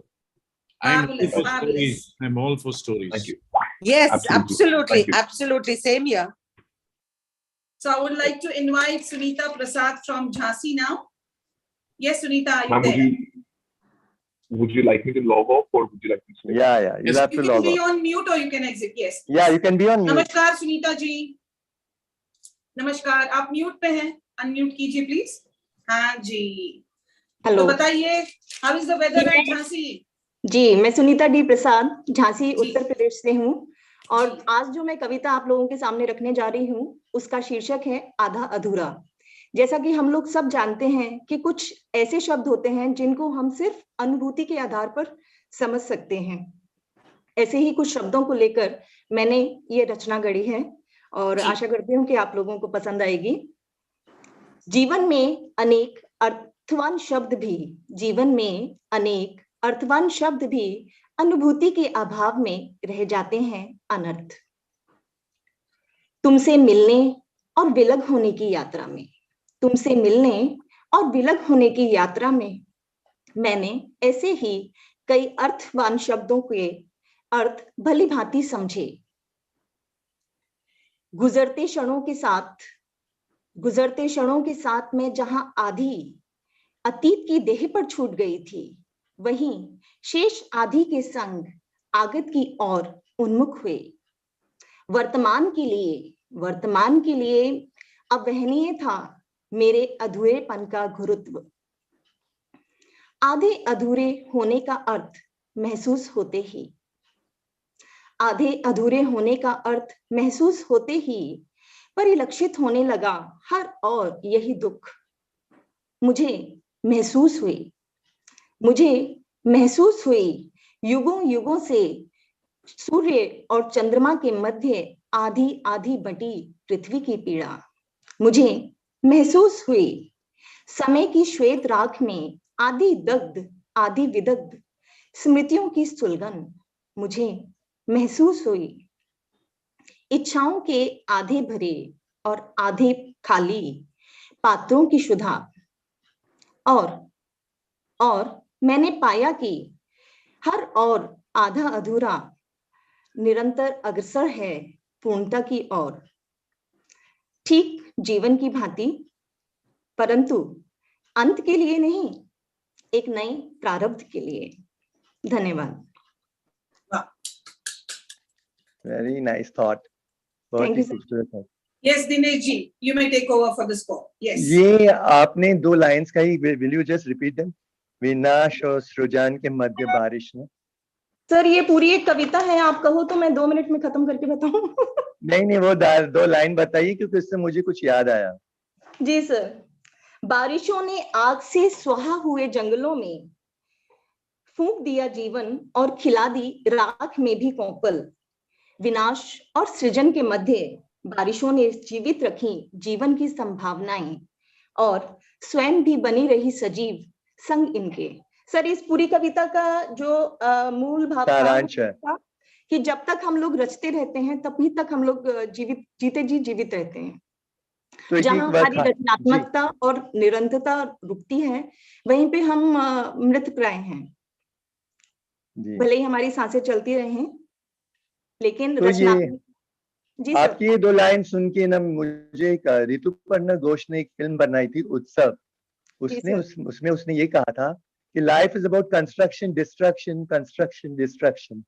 I'm all for stories. Thank you. Yes, absolutely. Same here. So I would like to invite Sunita Prasad from Jhansi now. Yes, Sunita, are you there? Would you like me to log off or would you like me to stay? Yeah. You have to log off. You can be on mute or you can exit. Yes. Yeah, you can be on mute. Namaskar, Sunita ji. Namaskar. आप mute पे हैं? Unmute कीजिए please. हाँ जी. Hello. तो बताइए, how is the weather at Jhansi? जी, मैं Sunita D प्रसाद झांसी उत्तर प्रदेश से हूँ और आज जो मैं कविता आप लोगों के सामने रखने जा रही हूँ उसका शीर्षक है आधा अधूरा। जैसा कि हम लोग सब जानते हैं कि कुछ ऐसे शब्द होते हैं जिनको हम सिर्फ अनुभूति के आधार पर समझ सकते हैं। ऐसे ही कुछ शब्दों को लेकर मैंने ये रचना गढ़ी है और आशा करती हूँ कि आप लोगों को पसंद आएगी। जीवन में अनेक अर्थवान शब्द भी, जीवन में अनेक अर्थवान शब्द भी अनुभूति के अभाव में रह जाते हैं अनर्थ। तुमसे मिलने और विलग होने की यात्रा में, तुमसे मिलने और विलग होने की यात्रा में मैंने ऐसे ही कई अर्थवान शब्दों के अर्थ भली भांति समझे। गुजरते क्षणों के साथ मैं जहां आधी अतीत की देह पर छूट गई थी, वहीं शेष आधी के संग आगत की ओर उन्मुख हुए। वर्तमान के लिए अवहनीय था मेरे अधूरेपन का गुरुत्व। आधे अधूरे होने का अर्थ महसूस होते ही, आधे अधूरे होने का अर्थ महसूस होते ही परिलक्षित होने लगा हर और यही दुख। मुझे महसूस हुई युगों युगों से सूर्य और चंद्रमा के मध्य आधी आधी बटी पृथ्वी की पीड़ा। मुझे महसूस हुई समय की श्वेत राख में आधी दग्ध आधी विदग्ध स्मृतियों की सुलगन। मुझे महसूस हुई इच्छाओं के आधे भरे और आधे खाली पात्रों की शुद्धा। और मैंने पाया कि हर और आधा अधूरा निरंतर अग्रसर है पूर्णता की ओर, ठीक जीवन की भांति, परंतु अंत के लिए नहीं, एक नए प्रारब्ध के लिए। धन्यवाद। Very nice thought. Thank you, sir. खूबसूरत है। Yes, Dinesh ji, you may take over for this call. Yes. ये आपने दो लाइंस कही, will you just repeat them? विनाश और सृजन के मध्य बारिश में। सर ये पूरी एक कविता है, आप कहो तो मैं 2 मिनट में खत्म करके बताऊं। नहीं वो दो लाइन बताइए क्योंकि इससे मुझे कुछ याद आया। जी सर। बारिशों ने आग से सुहा हुए जंगलों में फूंक दिया जीवन और खिला दी राख में भी कोपल। विनाश और सृजन के मध्य बारिशों ने जीवित रखी जीवन की संभावनाएं और स्वयं भी बनी रही सजीव संग इनके। सर इस पूरी कविता का जो मूल भाव था कि जब तक हम लोग रचते रहते हैं तभी तक हम लोग जीवित रहते हैं। तो जहां हमारी रचनात्मकता और निरंतरता रुकती है वहीं पे हम मृतप्राय हैं। भले ही हमारी सांसें चलती रहें लेकिन तो ये आपकी ये 2 लाइन सुन के ना मुझे ऋतुपर्णा घोष ने एक फिल्म बनाई थी उत्सव, उसमें उसने ये कहा था कि life is about construction destruction, construction destruction.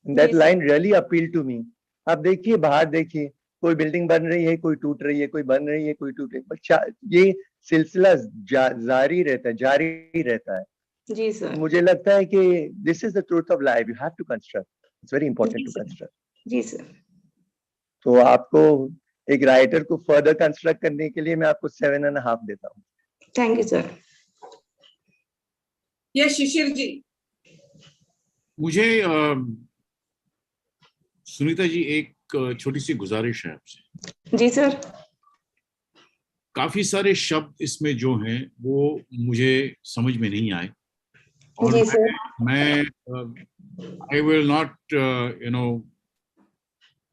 That line really appeal to me. आप देखिए बाहर देखिए, कोई बिल्डिंग बन रही है, कोई टूट रही है, कोई बन रही है, कोई टूट रही है, ये सिलसिला जारी रहता है। जी सर। मुझे लगता है कि this is the truth of life, you have to construct, it's very important to construct. जी सर। तो आपको एक राइटर को फर्दर कंस्ट्रक्ट करने के लिए मैं आपको 7.5 देता हूँ। Thank you sir. ये शिशिर जी। मुझे सुनीता जी एक छोटी सी गुजारिश है आपसे। जी सर। काफी सारे शब्द इसमें जो हैं वो मुझे समझ में नहीं आए और जी सर। मैं I will not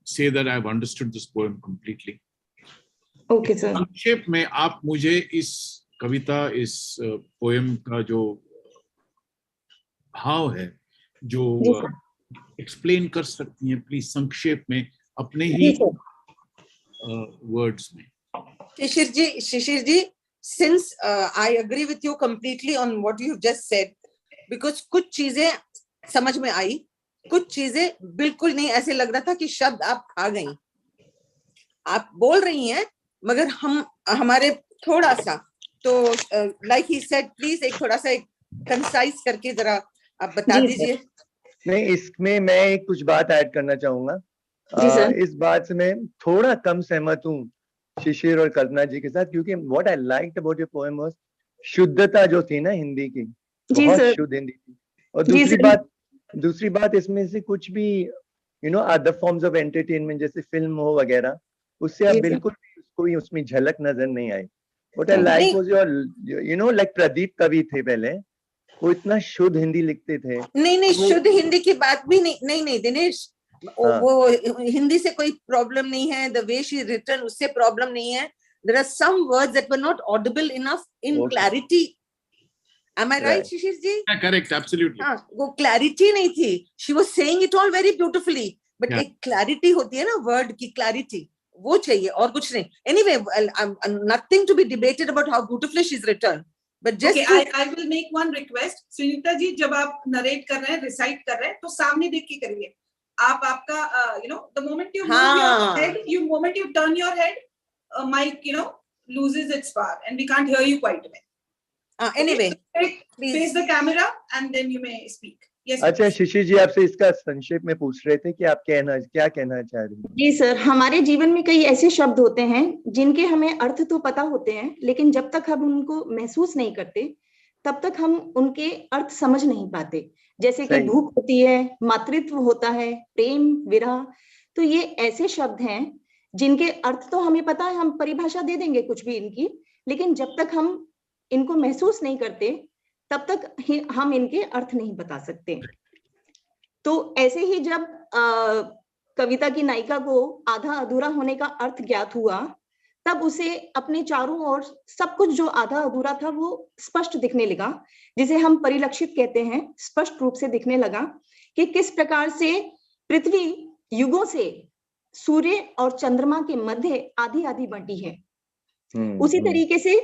say that I've understood this poem completely. Okay sir. संक्षेप में आप मुझे इस कविता, इस पोएम का जो भाव है जो एक्सप्लेन कर सकती हैं प्लीज संक्षेप में अपने ही वर्ड्स में। शिशिर जी, since I agree with you completely on what you've just said, because कुछ चीजें समझ में आई, कुछ चीजें बिल्कुल नहीं, ऐसे लग रहा था कि शब्द आप खा गई। आप बोल रही हैं मगर हमारे थोड़ा सा तो like he said, please एक थोड़ा सा एक कंसाइज करके जरा आप बता दीजिए। नहीं, इसमें मैं कुछ बात ऐड करना चाहूंगा। इस बात से मैं थोड़ा कम सहमत हूँ शिशिर और कल्पना जी के साथ, क्योंकि what I liked about your poem was शुद्धता जो थी ना हिंदी की, बहुत शुद्ध हिंदी थी। और दूसरी बात इसमें से कुछ भी अदर फॉर्म्स ऑफ एंटरटेनमेंट जैसे फिल्म हो वगैरह, उससे आप बिल्कुल कोई उसमें झलक नजर नहीं आई। What I like was your like Pradeep कवि थे पहले, वो इतना शुद्ध हिंदी लिखते थे। नहीं शुद्ध हिंदी की बात भी नहीं दिनेश, वो हिंदी से कोई प्रॉब्लम नहीं है, द वे शी रिटन उससे प्रॉब्लम नहीं है। There are some words that were not audible enough in clarity. Am I right, Shishir ji? Yeah, correct, absolutely. हाँ, वो clarity नहीं थी. She was saying it all very beautifully, but एक clarity होती है ना, word की clarity, वो चाहिए और कुछ नहीं. Anyway, nothing to be debated about how beautifully she's written. But just I will make one request. Sunita ji, जब आप narrate कर रहे हैं, recite कर रहे हैं, तो सामने देख के करिए. आप आपका the moment you move your head, moment you turn your head, mic loses its power and we can't hear you quite well. Anyway, face the camera and then you may speak. Yes. अच्छा शिशिर जी, आपसे इसका संक्षेप में पूछ रहे थे कि आप क्या कहना चाह रही हैं? जी सर, हमारे जीवन में कई ऐसे शब्द होते हैं जिनके हमें अर्थ तो पता होते हैं, लेकिन जब तक हम उनको महसूस नहीं करते तब तक हम उनके अर्थ समझ नहीं पाते। जैसे कि भूख होती है, मातृत्व होता है, प्रेम, विरह, तो ये ऐसे शब्द हैं जिनके अर्थ तो हमें पता है, हम परिभाषा दे देंगे कुछ भी इनकी, लेकिन जब तक हम इनको महसूस नहीं करते तब तक हम इनके अर्थ नहीं बता सकते। तो ऐसे ही जब कविता की नायिका को आधा अधूरा होने का अर्थ ज्ञात हुआ, तब उसे अपने चारों ओर सब कुछ जो आधा अधूरा था वो स्पष्ट दिखने लगा, जिसे हम परिलक्षित कहते हैं, स्पष्ट रूप से दिखने लगा कि किस प्रकार से पृथ्वी युगों से सूर्य और चंद्रमा के मध्य आधी आधी बंटी है। उसी तरीके से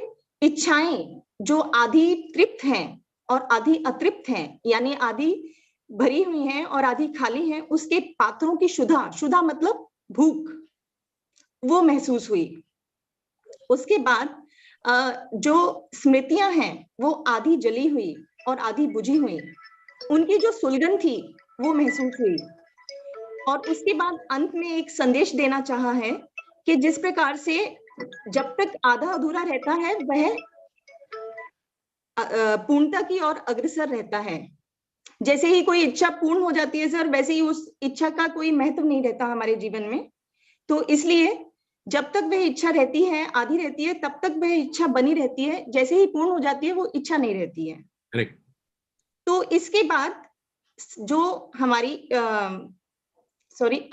इच्छाएं जो आधी तृप्त हैं और आधी अतृप्त हैं, यानी आधी भरी हुई हैं और आधी खाली हैं, उसके पात्रों की शुदा मतलब भूख, वो महसूस हुई। उसके बाद जो स्मृतियां हैं वो आधी जली हुई और आधी बुझी हुई, उनकी जो सुलगन थी वो महसूस हुई। और उसके बाद अंत में एक संदेश देना चाहा है कि जिस प्रकार से जब तक आधा अधूरा रहता है वह पूर्णता की ओर अग्रसर रहता है। जैसे ही कोई इच्छा पूर्ण हो जाती है सर, वैसे ही उस इच्छा का कोई महत्व नहीं रहता हमारे जीवन में। तो इसलिए जब तक वह इच्छा रहती है, आधी रहती है, तब तक वह इच्छा बनी रहती है। जैसे ही पूर्ण हो जाती है वो इच्छा नहीं रहती है। Correct. तो इसके बाद जो हमारी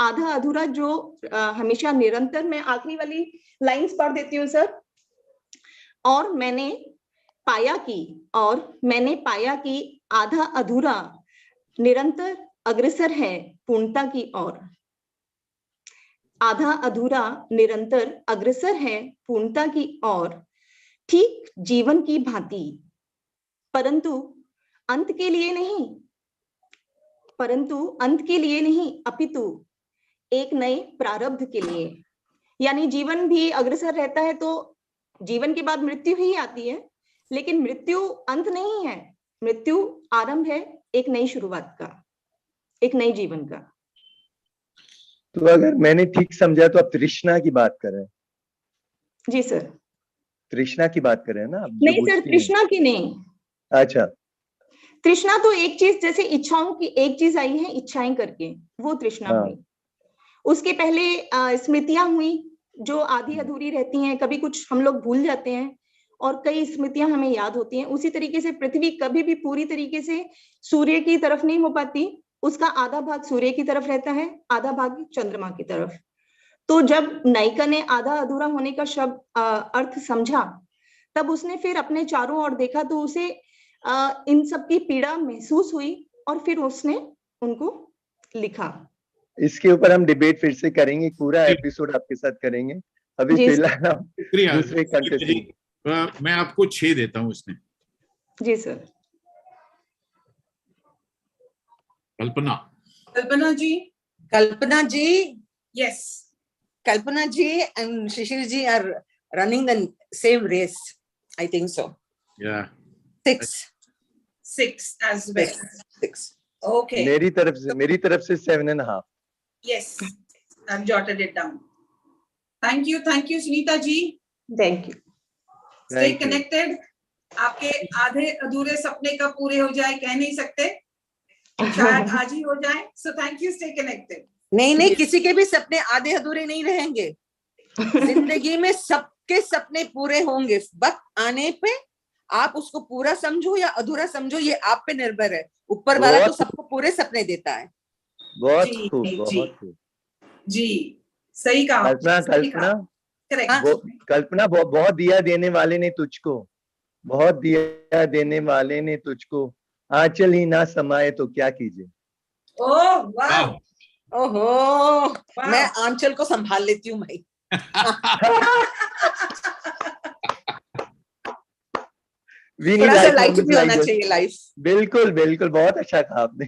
आधा अधूरा जो हमेशा निरंतर, मैं आखिरी वाली लाइंस पढ़ देती हूँ सर। और मैंने पाया कि आधा अधूरा निरंतर अग्रसर है पूर्णता की ओर। आधा अधूरा निरंतर अग्रसर है पूर्णता की ओर, ठीक जीवन की भांति, परंतु अंत के लिए नहीं, अपितु एक नए प्रारब्ध के लिए। यानी जीवन भी अग्रसर रहता है, तो जीवन के बाद मृत्यु ही आती है, लेकिन मृत्यु अंत नहीं है, मृत्यु आरंभ है एक नई शुरुआत का, एक नए जीवन का। तो अगर मैंने ठीक समझा तो आप तृष्णा की बात कर रहे हैं? जी सर। तृष्णा की बात कर रहे हैं ना आप? नहीं सर, तृष्णा की नहीं। अच्छा, तृष्णा तो एक चीज, जैसे इच्छाओं की एक चीज आई है, इच्छाएं करके, वो तृष्णा हुई। उसके पहले स्मृतियां हुई जो आधी अधूरी रहती हैं, कभी कुछ हम लोग भूल जाते हैं और कई स्मृतियां हमें याद होती हैं। उसी तरीके से पृथ्वी कभी भी पूरी तरीके से सूर्य की तरफ नहीं हो पाती, उसका आधा भाग सूर्य की तरफ रहता है, आधा भाग चंद्रमा की तरफ। तो जब नायिका ने आधा अधूरा होने का शब्द अर्थ समझा, तब उसने फिर अपने चारों ओर देखा, तो उसे इन सब की पीड़ा महसूस हुई और फिर उसने उनको लिखा। इसके ऊपर हम डिबेट फिर से करेंगे, पूरा एपिसोड आपके साथ करेंगे। अभी फिलहाल दूसरे कंटेस्टेंट, मैं आपको 6 देता हूँ इसमें। जी sir. Kalpana ji, yes, Kalpana ji and Shishir ji are running the same race, I think so. Yeah. 6 as well. 6. Okay. मेरी तरफ से 7.5. Yes. I've jotted it down. Thank you, Sunita ji. Thank you. Stay connected. आपके आधे अधूरे सपने कब पूरे हो जाए कह नहीं सकते, शायद आज ही हो जाए. So thank you, stay connected. नहीं, किसी के भी सपने आधे अधूरे नहीं रहेंगे. जिंदगी में सबके सपने पूरे होंगे. वक्त आने पे आप उसको पूरा समझो या अधूरा समझो, ये आप पे निर्भर है. ऊपर वाला तो सबको पूरे सपने देता है. बहुत खूब, बहुत खूब जी, सही कहा. कल्पना बहुत दिया देने वाले ने तुझको, बहुत दिया देने वाले ने तुझको, आंचल ही ना समाये तो क्या कीजिए. ओह वाह, ओहो, मैं आंचल को संभाल लेती हूँ भाई. थोड़ा सा लाइट भी होना चाहिए लाइफ. बिल्कुल बिल्कुल, बहुत अच्छा कहा आपने.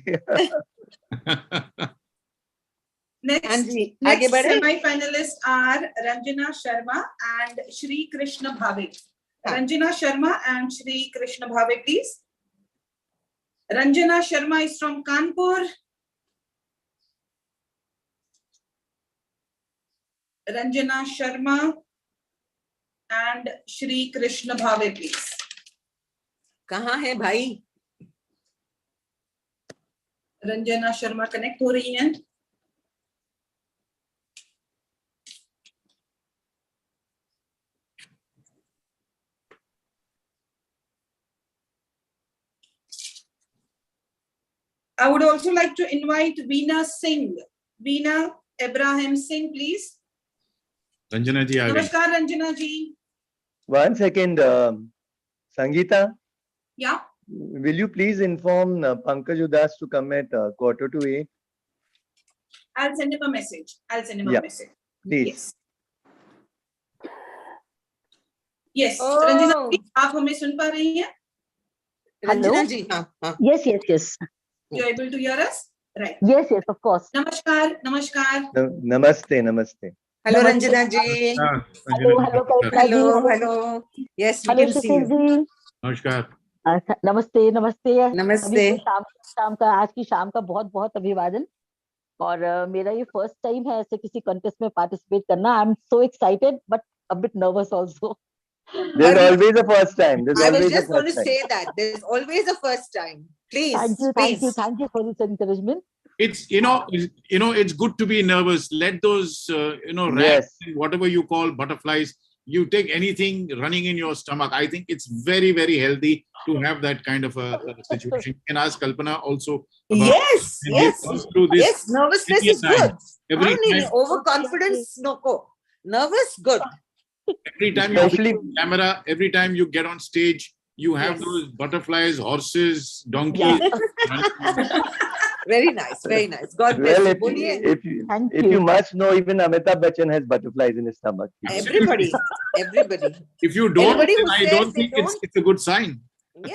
Next semi-finalists are Ranjana Sharma and Shri Krishna Bhave. Ranjana Sharma and Shri Krishna Bhave, please. Ranjana Sharma is from Kanpur. Ranjana Sharma and Shri Krishna Bhave, please. कहाँ है भाई? रंजना शर्मा कनेक्ट हो रही हैं. I would also like to invite Veena Singh. Veena Abraham Singh, please. Ranjana ji, Namaskar, Ranjana ji. 1 second, Sangeeta. Yeah. Will you please inform Pankaj Udas to come at 7:45? I'll send him a message. Please. Yes. Yes. Ranjana ji, आप हमें सुन पा रही हैं? रंजना जी, हाँ. Yes. You're able to hear us? Right. Yes, of course. Namaskar. Namaste. Hello, Ranjana ji. Hello. Yes, we can see you. नमस्कार. नमस्ते. शाम का, आज की शाम का बहुत बहुत अभिवादन. और मेरा ये फर्स्ट टाइम है ऐसे किसी कंटेस्ट में पार्टिसिपेट करना. I am so excited but a bit nervous also. There's always a first time. I was just going to say that there's always a first time. Please. Thank you for this encouragement. It's it's good to be nervous. Let those rats, whatever you call butterflies, you take anything running in your stomach. I think it's very, very healthy to have that kind of a situation. You can ask Kalpana also. Yes. Nervousness is good. Overconfidence, no. Nervous, good. Every time you see camera, every time you get on stage, you have those butterflies, horses, donkeys. Very nice. God bless you. If you must know, even Amitabh Bachchan has butterflies in his stomach. Everybody. If you don't, I don't think it's a good sign.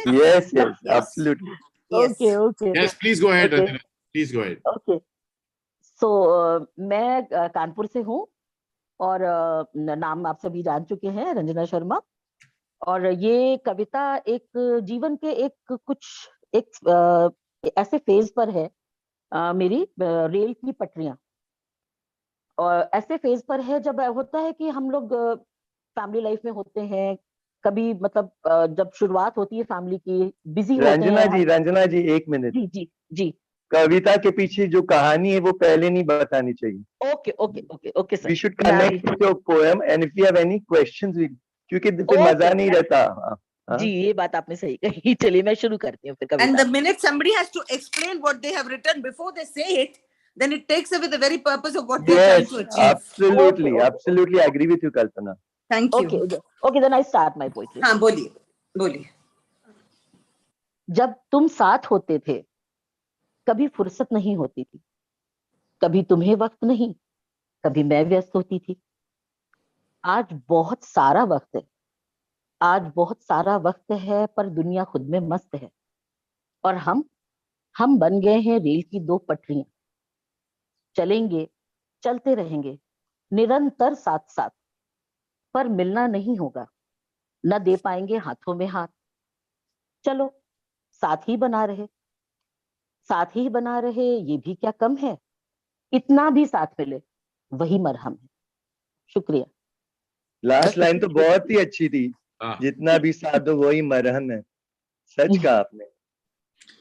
Yes, absolutely. Okay. Yes, please go ahead. Okay. Please go ahead. Okay. So मैं कानपुर से हूँ और नाम आप सभी जान चुके हैं, रंजना शर्मा. और ये कविता एक जीवन के एक ऐसे फेज पर है मेरी, रेल की पटरियां. और ऐसे फेज पर है जब होता है कि हम लोग फैमिली लाइफ में होते हैं, कभी मतलब जब शुरुआत होती है फैमिली की, बिजी होते हैं. रंजना जी 1 मिनट. जी. कविता के पीछे जो कहानी है वो पहले नहीं बतानी चाहिए. Okay sir. We should connect with your poem, and if you have any questions, क्योंकि फिर मजा नहीं रहता. जी, ये बात आपने सही कही. चलिए मैं शुरू करती हूँ फिर कविता. And the minute somebody has to explain what they have written before they say it, then it takes away the very purpose of what they are trying to achieve. Absolutely agree with you, Kalpana. Thank you. Okay, then I start my poetry. हाँ, बोलिए. जब तुम साथ होते थे, कभी फुर्सत नहीं होती थी, कभी तुम्हें वक्त नहीं, कभी मैं व्यस्त होती थी. आज बहुत सारा वक्त है, पर दुनिया खुद में मस्त है. और हम बन गए हैं रेल की 2 पटरियां. चलते रहेंगे निरंतर साथ, पर मिलना नहीं होगा, न दे पाएंगे हाथों में हाथ. चलो साथ ही बना रहे, ये भी क्या कम है. इतना भी साथ मिले वही मरहम है। शुक्रिया। लास्ट लाइन तो बहुत ही अच्छी थी, जितना भी साथ दो वही मरहम है। सच कहा आपने।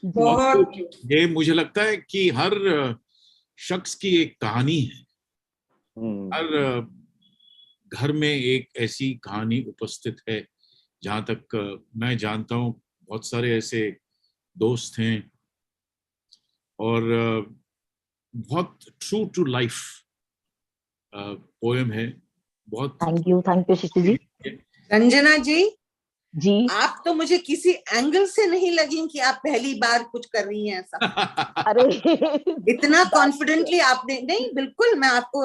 बहुत। ये मुझे लगता है कि हर शख्स की एक कहानी है, हर घर में एक ऐसी कहानी उपस्थित है। जहां तक मैं जानता हूं बहुत सारे ऐसे दोस्त हैं और बहुत ट्रू टू लाइफ पोएम है। बहुत थैंक यू शिशु जी। रंजना जी, आप तो मुझे किसी एंगल से नहीं लगी कि आप पहली बार कुछ कर रही हैं ऐसा। अरे इतना कॉन्फिडेंटली आपने, नहीं बिल्कुल, मैं आपको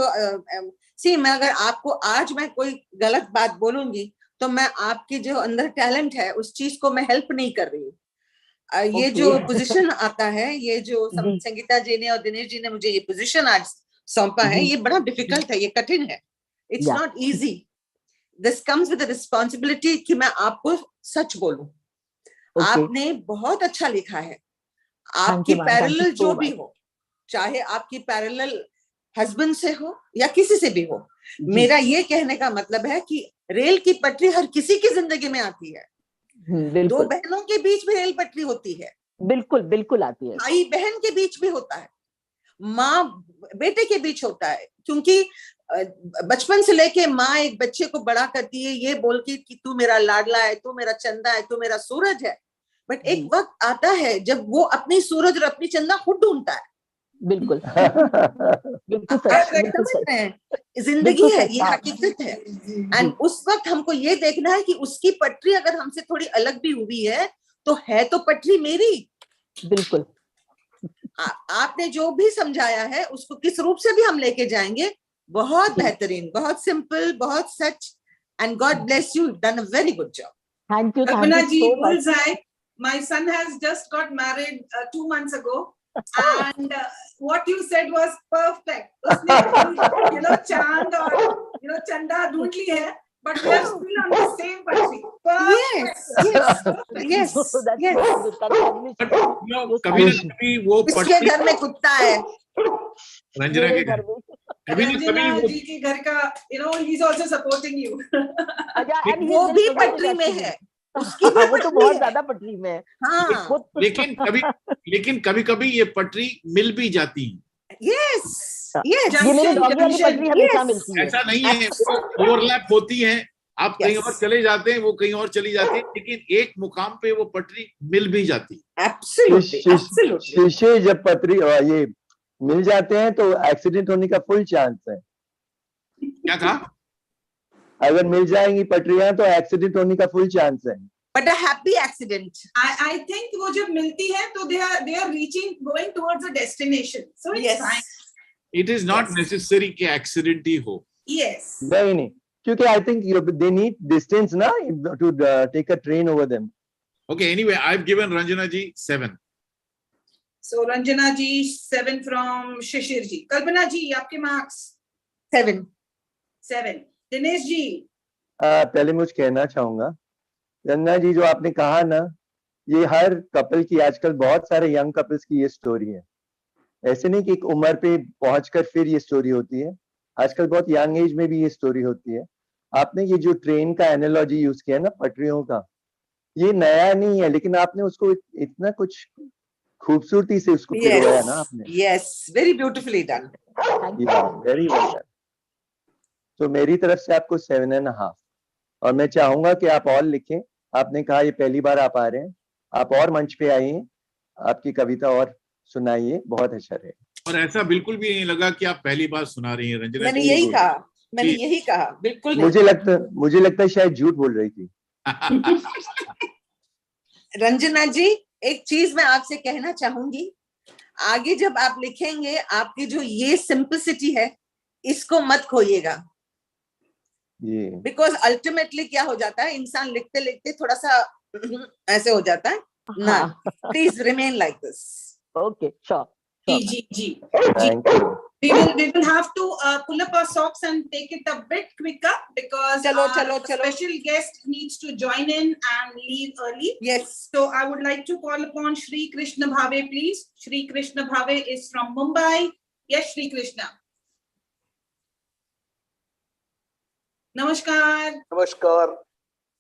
मैं अगर आपको आज मैं कोई गलत बात बोलूंगी तो मैं आपके जो अंदर टैलेंट है उस चीज को मैं हेल्प नहीं कर रही हूँ। ये जो पोजीशन आता है, ये जो संगीता जी ने और दिनेश जी ने मुझे ये पोजीशन आज सौंपा है, ये बड़ा डिफिकल्ट है, ये कठिन है। It's not easy. This comes with the responsibility कि मैं आपको सच बोलूं। आपने बहुत अच्छा लिखा है। आपकी पैरेलल जो भी हो, चाहे आपकी पैरेलल हस्बैंड से हो या किसी से भी हो, मेरा ये कहने का मतलब है कि रेल की पटरी हर किसी की जिंदगी में आती है। दो बहनों के बीच भी रेल पटरी होती है, बिल्कुल बिल्कुल आती है। भाई बहन के बीच भी होता है, माँ बेटे के बीच होता है, क्योंकि बचपन से लेके माँ एक बच्चे को बड़ा करती है ये बोल के कि तू मेरा लाडला है, तू मेरा चंदा है, तू मेरा सूरज है। बट एक वक्त आता है जब वो अपनी सूरज और अपनी चंदा खुद ढूंढता है। बिल्कुल बिल्कुल सच, जिंदगी है, ये हकीकत है। एंड उस वक्त हमको ये देखना है कि उसकी पटरी अगर हमसे थोड़ी अलग भी हुई है तो है तो पटरी मेरी। बिल्कुल। आपने जो भी समझाया है उसको किस रूप से भी हम लेके जाएंगे, बहुत बेहतरीन, बहुत सिंपल, बहुत सच। And god bless you, done a very good job. Thank you जी। बुलseye, my son has just got married 2 months ago and what you said was perfect. उसने चांद और चंदा ढूंढ ली है, but we are still on the same patri. Yes. कभी ना कभी वो इसके घर में कुत्ता है, रंजना के घर, कभी ना कभी वो जी के घर का, he's also supporting you. वो भी पटरी में है, उसकी भी वो तो बहुत ज्यादा पटरी में है। हाँ। लेकिन कभी कभी ये पटरी मिल भी जाती है। यस ये मेरे डॉग वाली पटरी हमेशा मिलती है। ऐसा नहीं है, ओवरलैप होती है, आप कहीं और चले जाते हैं, वो कहीं और चली जाती है, लेकिन एक मुकाम पे वो पटरी मिल भी जाती है। शीशे जब पटरी ये मिल जाते हैं तो एक्सीडेंट होने का फुल चांस है। क्या कहा? अगर मिल जाएंगी पटरियां तो एक्सीडेंट होने का फुल चांस है। But a happy accident. I think वो जब मिलती है तो they are reaching, going towards a destination. So it's fine. It is not necessary कि एक्सीडेंट ही हो। Yes. नहीं, क्योंकि I think they need distance ना to take a train over them. Okay, anyway, I've given Ranjana ji 7. So Ranjana ji 7 from Shishir ji. Kalpana ji, आपके marks? 7. Dinesh ji. पहले मुझे कहना चाहूंगा, रंजना जी, जो आपने कहा ना, ये हर कपल की, आजकल बहुत सारे यंग कपल्स की ये स्टोरी है। ऐसे नहीं कि एक उम्र पे पहुंचकर फिर ये स्टोरी होती है, आजकल बहुत यंग एज में भी ये स्टोरी होती है। आपने ये जो ट्रेन का एनालॉजी यूज किया ना, पटरियों का, ये नया नहीं है, लेकिन आपने उसको इतना कुछ खूबसूरती से उसको पिरोया ना आपने। Yes, very beautifully done. Very well done. तो मेरी तरफ से आपको 7.5, और मैं चाहूंगा कि आप और लिखें। आपने कहा ये पहली बार आप आ रहे हैं, आप और मंच पे आइए, आपकी कविता और सुनाइए, बहुत अच्छा रहेगा। और ऐसा बिल्कुल भी नहीं लगा कि आप पहली बार सुना रही हैं रंजना। मैंने यही कहा, बिल्कुल नहीं। मुझे लगता है शायद झूठ बोल रही थी। रंजना जी, एक चीज मैं आपसे कहना चाहूंगी, आगे जब आप लिखेंगे, आपकी जो ये सिंपलिसिटी है, इसको मत खोइएगा। बिकॉज अल्टीमेटली क्या हो जाता है, इंसान लिखते लिखते थोड़ा सा ऐसे हो जाता है ना। Please remain like this. Okay, sure. जी। We will have to pull up our socks and take it a bit quicker because chalo. Special guest needs to join in and leave early. Yes. So I would like to call upon Shri Krishna Bhave, please. Shri Krishna Bhave is from Mumbai. Yes, Shri Krishna. नमस्कार. Namaskar.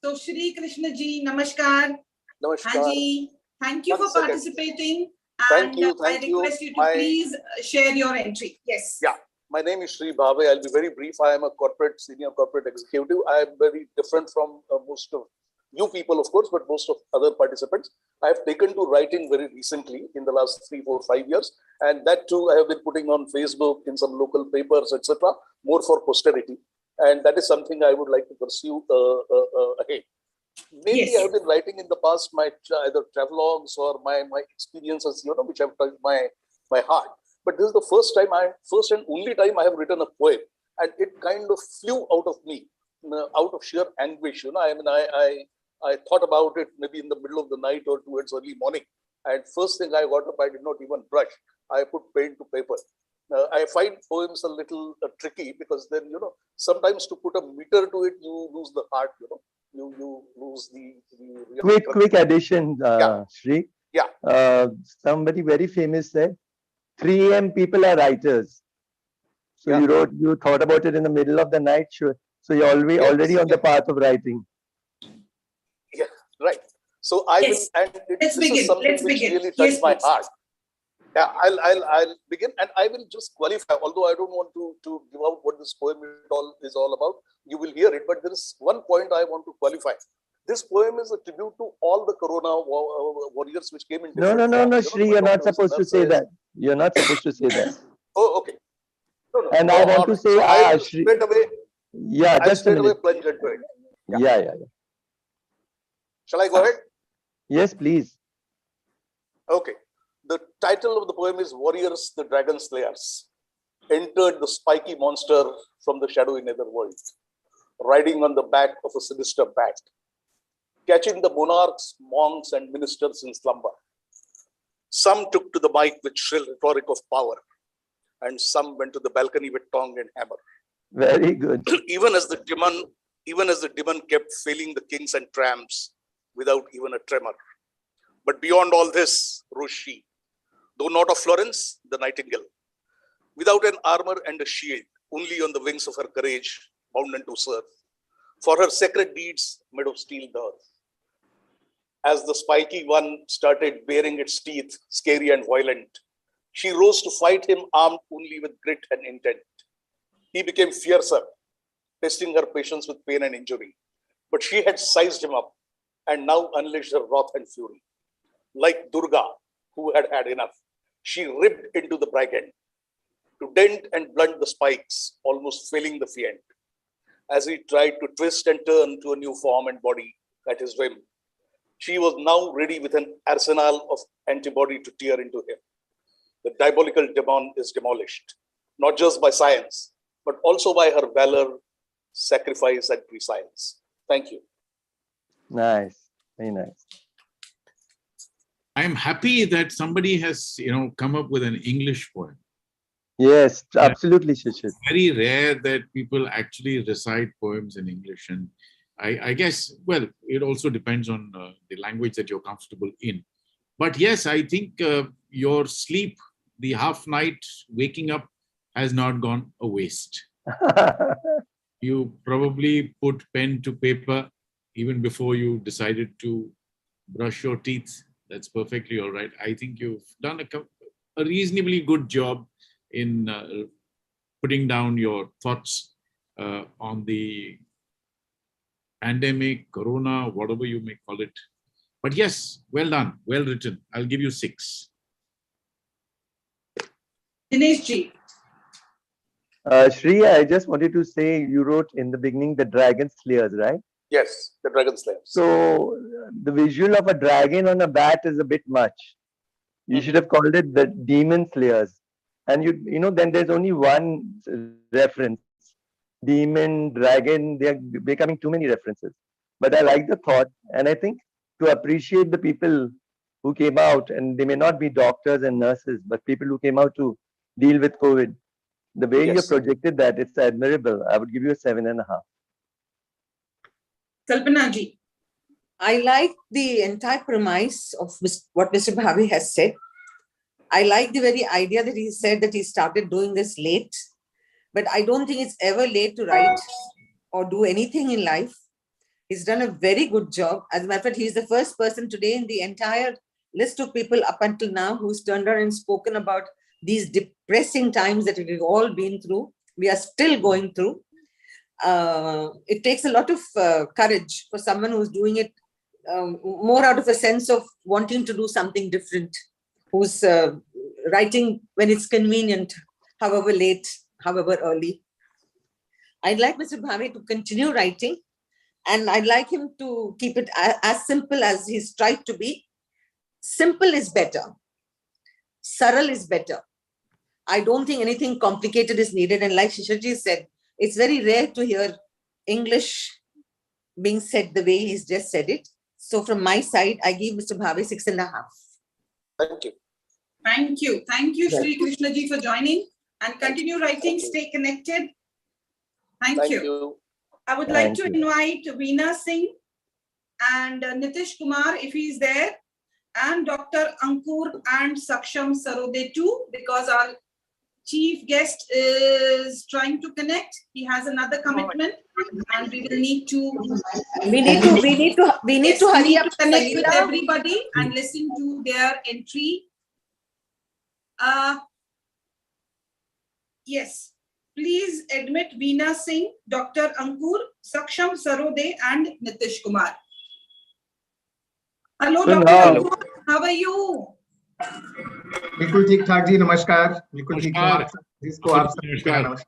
So Shri Krishna ji, namaskar. Namaskar. हाँ जी, thank you One for second. participating. Thank And you, I thank you. request you to please share your entry. Yes. Yeah, my name is Sri Bhave. I'll be very brief. I am a senior corporate executive. I am very different from most of you people, of course, but most of other participants. I have taken to writing very recently in the last 3, 4, 5 years. And that too, I have been putting on Facebook, in some local papers, etc., more for posterity. And that is something I would like to pursue ahead. Mainly, Yes. I have been writing in the past my either travelogues or my experiences, which have touched my heart. But this is the first and only time I have written a poem, and it kind of flew out of me, out of sheer anguish. I mean, I thought about it maybe in the middle of the night or towards early morning, and first thing I got up, I did not even brush. I put pen to paper. I find poems a little tricky because then sometimes to put a meter to it, you lose the heart. You lose the Quick addition, Shri. Yeah. Somebody very famous said, 3 AM people are writers. So you thought about it in the middle of the night, sure. So you're already on the path of writing. Yeah, right. So I will, and this is something which really touched my heart. Yeah, I'll begin, and I will just qualify. Although I don't want to give out what this poem is all about, you will hear it. But there is one point I want to qualify. This poem is a tribute to all the Corona warriors which came in. No, Shri, you're not supposed to say that. You're not supposed to say that. Oh, okay. No, and I want to say, so Shri. Straight away. Yeah, just a minute. Plunge into it. Yeah. Shall I go ahead? Yes, please. Okay. The title of the poem is Warriors, the Dragon Slayers. Entered the spiky monster from the shadowy netherworld, riding on the back of a sinister bat, catching the monarchs, monks, and ministers in slumber. Some took to the mic with shrill rhetoric of power, and some went to the balcony with tongue and hammer. Very good. Even as the demon kept failing the kings and tramps without even a tremor. But beyond all this rose she, though not of Florence, the nightingale, without an armor and a shield, only on the wings of her courage, bound unto serve, for her sacred deeds made of steel the earth. As the spiky one started baring its teeth, scary and violent, she rose to fight him armed only with grit and intent. He became fiercer, testing her patience with pain and injury. But she had sized him up and now unleashed her wrath and fury. Like Durga, who had had enough, she ripped into the brigand to dent and blunt the spikes, almost failing the fiend, as he tried to twist and turn to a new form and body at his whim. She was now ready with an arsenal of antibody to tear into him. The diabolical demon is demolished, not just by science, but also by her valor, sacrifice, and prescience. Thank you. Nice, very nice. I am happy that somebody has, come up with an English poem. Yes, absolutely, Shishir. Very rare that people actually recite poems in English, and I guess, well, it also depends on the language that you're comfortable in. But yes, I think your sleep, the half night waking up, has not gone a waste. You probably put pen to paper even before you decided to brush your teeth. That's perfectly all right. I think you've done a reasonably good job in putting down your thoughts on the pandemic, Corona, whatever you may call it. But yes, well done, well written. I'll give you 6. Dinesh ji. Shri, I just wanted to say you wrote in the beginning the Dragon Slayers, right? Yes, the Dragon Slayers. So the visual of a dragon on a bat is a bit much. You should have called it the Demon Slayers. And then there's only one reference. Demon, dragon, they are becoming too many references. But I like the thought, and I think to appreciate the people who came out, and they may not be doctors and nurses, but people who came out to deal with COVID. The way you projected that, it's admirable. I would give you a 7.5. Kalpana ji. I like the entire premise of what Mr. Bhavi has said. I like the very idea that he said that he started doing this late, but I don't think it's ever late to write. or do anything in life. He's done a very good job. As a matter of fact, he's the first person today in the entire list of people up until now who's turned around and spoken about these depressing times that we've all been through. We are still going through. It takes a lot of courage for someone who's doing it more out of a sense of wanting to do something different, who's writing when it's convenient, however late, however early. I'd like Mr. Bhave to continue writing, and I'd like him to keep it as simple as he's tried to be. Simple is better. Saral is better. I don't think anything complicated is needed. And like Shishaji said, it's very rare to hear English being said the way he's just said it. So from my side, I give Mr. Bhave 6.5. Thank you. Thank you. Thank you, Shri Krishna ji, for joining, and continue writing. Stay connected. Thank you. I would like to invite Veena Singh and Nitish Kumar, if he's there, and Dr. Ankur and Saksham Sarode too, because our chief guest is trying to connect. He has another commitment, and we will need to. We need to hurry up, connect with everybody and listen to their entry. Yes, please admit Veena Singh, Dr. Ankur, Saksham Sarode, and Nitish Kumar. Hello, Dr. Ankur. How are you? बिल्कुल ठीक ठाक जी, नमस्कार। बिल्कुल ठीक ठाक जिसको आप नमस्कार।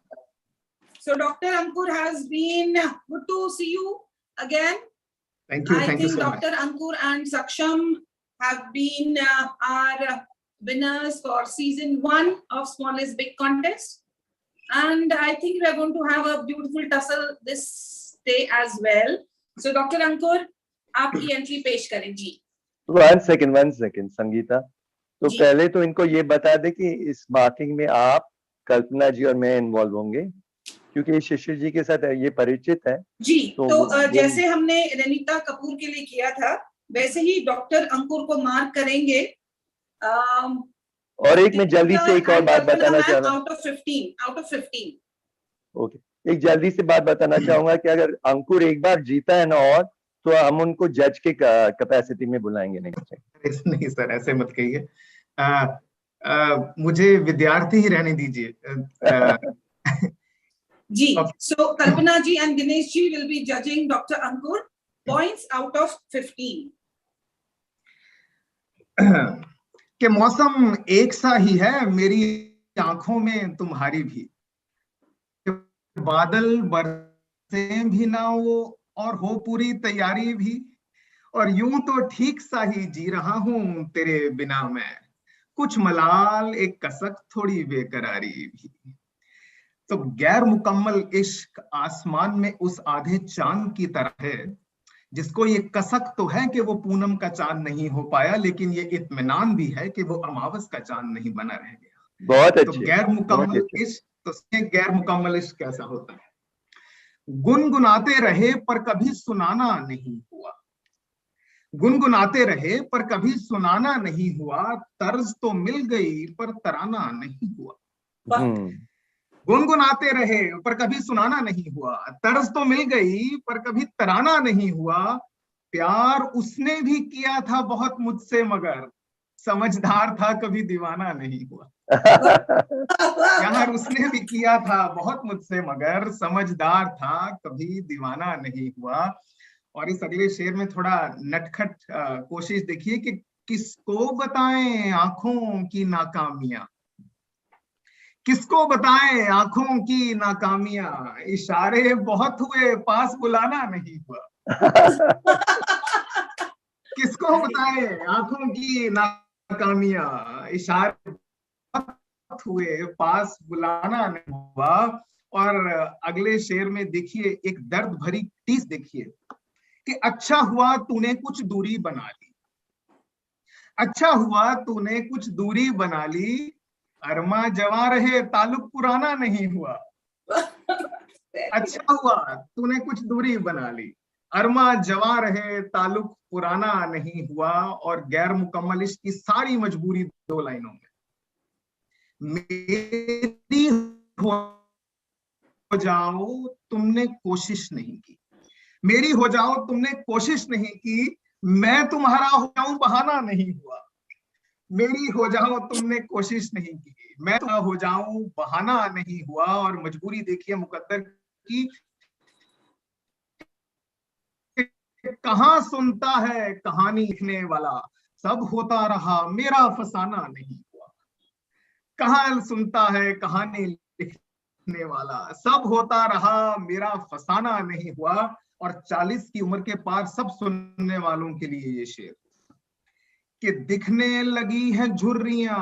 So Dr. Ankur has been good to see you again. Thank you. Thank you so much. Dr. Ankur and Saksham have been our winners for season 1 of Small is Big contest, and I think we are going to have a beautiful tussle this day as well. So Dr. Ankur, आपकी entry पेश करें जी। One second, Sangeeta. तो पहले तो इनको ये बता दे कि इस मार्किंग में आप, कल्पना जी और मैं इन्वॉल्व होंगे, क्योंकि शिशिर जी के साथ ये परिचित है जी। तो जैसे हमने रनीता कपूर के लिए किया था, वैसे ही डॉक्टर अंकुर को मार्क करेंगे। और एक मैं जल्दी से एक और बात बताना चाहूँगा। Out of 15। ओके, एक जल्दी से बात बताना चाहूंगा कि अगर अंकुर एक बार जीता है ना, और तो हम उनको जज के कैपेसिटी में बुलाएंगे नहीं सर, ऐसे मत कहिए। मुझे विद्यार्थी ही रहने दीजिए। जी, so Kalpana ji and Dinesh ji will be judging Dr. Ankur points out of 15. कि मौसम एक सा ही है मेरी आंखों में तुम्हारी भी, बादल बरसे भी ना हो और हो पूरी तैयारी भी, और यूं तो ठीक सा ही जी रहा हूं तेरे बिना मैं, कुछ मलाल एक कसक थोड़ी बेकरारी भी। तो गैर मुकम्मल इश्क आसमान में उस आधे चांद की तरह है, जिसको ये कसक तो है कि वो पूनम का चांद नहीं हो पाया, लेकिन ये इत्मीनान भी है कि वो अमावस का चांद नहीं बना रह गया। बहुत अच्छे। तो गैर मुकम्मल इश्क, तो गैर मुकम्मल इश्क कैसा होता है? गुनगुनाते रहे पर कभी सुनाना नहीं हुआ, गुनगुनाते रहे पर कभी सुनाना नहीं हुआ, तर्ज तो मिल गई पर तराना नहीं हुआ। गुनगुनाते रहे पर कभी सुनाना नहीं हुआ, तर्ज तो मिल गई पर कभी तराना नहीं हुआ, प्यार उसने भी किया था बहुत मुझसे मगर समझदार था कभी दीवाना नहीं हुआ। प्यार उसने भी किया था बहुत मुझसे मगर समझदार था कभी दीवाना नहीं हुआ। और इस अगले शेर में थोड़ा नटखट कोशिश देखिए कि किसको बताएं आंखों की नाकामियां, किसको बताएं आंखों की नाकामियां, इशारे बहुत हुए पास बुलाना नहीं हुआ। किसको बताएं आंखों की नाकामियां, इशारे बहुत हुए पास बुलाना नहीं हुआ। और अगले शेर में देखिए एक दर्द भरी टीस देखिए कि अच्छा हुआ तूने कुछ दूरी बना ली, अच्छा हुआ तूने कुछ दूरी बना ली, अरमा जवां रहे ताल्लुक पुराना नहीं हुआ। अच्छा हुआ तूने कुछ दूरी बना ली, अरमा जवां रहे ताल्लुक पुराना नहीं हुआ। और गैर मुकम्मल इश्क की सारी मजबूरी 2 लाइनों में, मेरी जाओ तुमने कोशिश नहीं की, मेरी हो जाओ तुमने कोशिश नहीं की, मैं तुम्हारा हो जाऊं बहाना नहीं हुआ। मेरी हो जाओ तुमने कोशिश नहीं की, मैं तुम्हारा हो जाऊं बहाना नहीं हुआ। और मजबूरी देखिए मुकद्दर की, कहां सुनता है कहानी लिखने वाला, सब होता रहा मेरा फसाना नहीं हुआ। कहां सुनता है कहानी लिखने वाला, सब होता रहा मेरा फसाना नहीं हुआ। और 40 की उम्र के पार सब सुनने वालों के लिए ये शेर कि दिखने लगी है झुर्रियां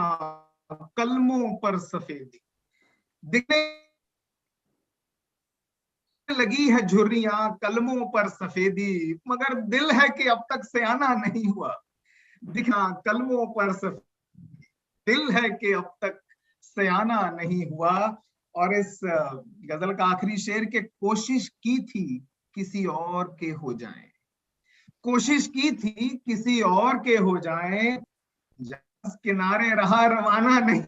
कलमों पर सफेदी, दिखने लगी है झुर्रियां कलमों पर सफेदी, मगर दिल है कि अब तक सयाना नहीं हुआ। दिखना कलमों पर सफेदी, दिल है कि अब तक सयाना नहीं हुआ। और इस गजल का आखिरी शेर के कोशिश की थी किसी और के हो जाएं, कोशिश की थी किसी और के हो जाएं, जहाज किनारे रहा रवाना नहीं,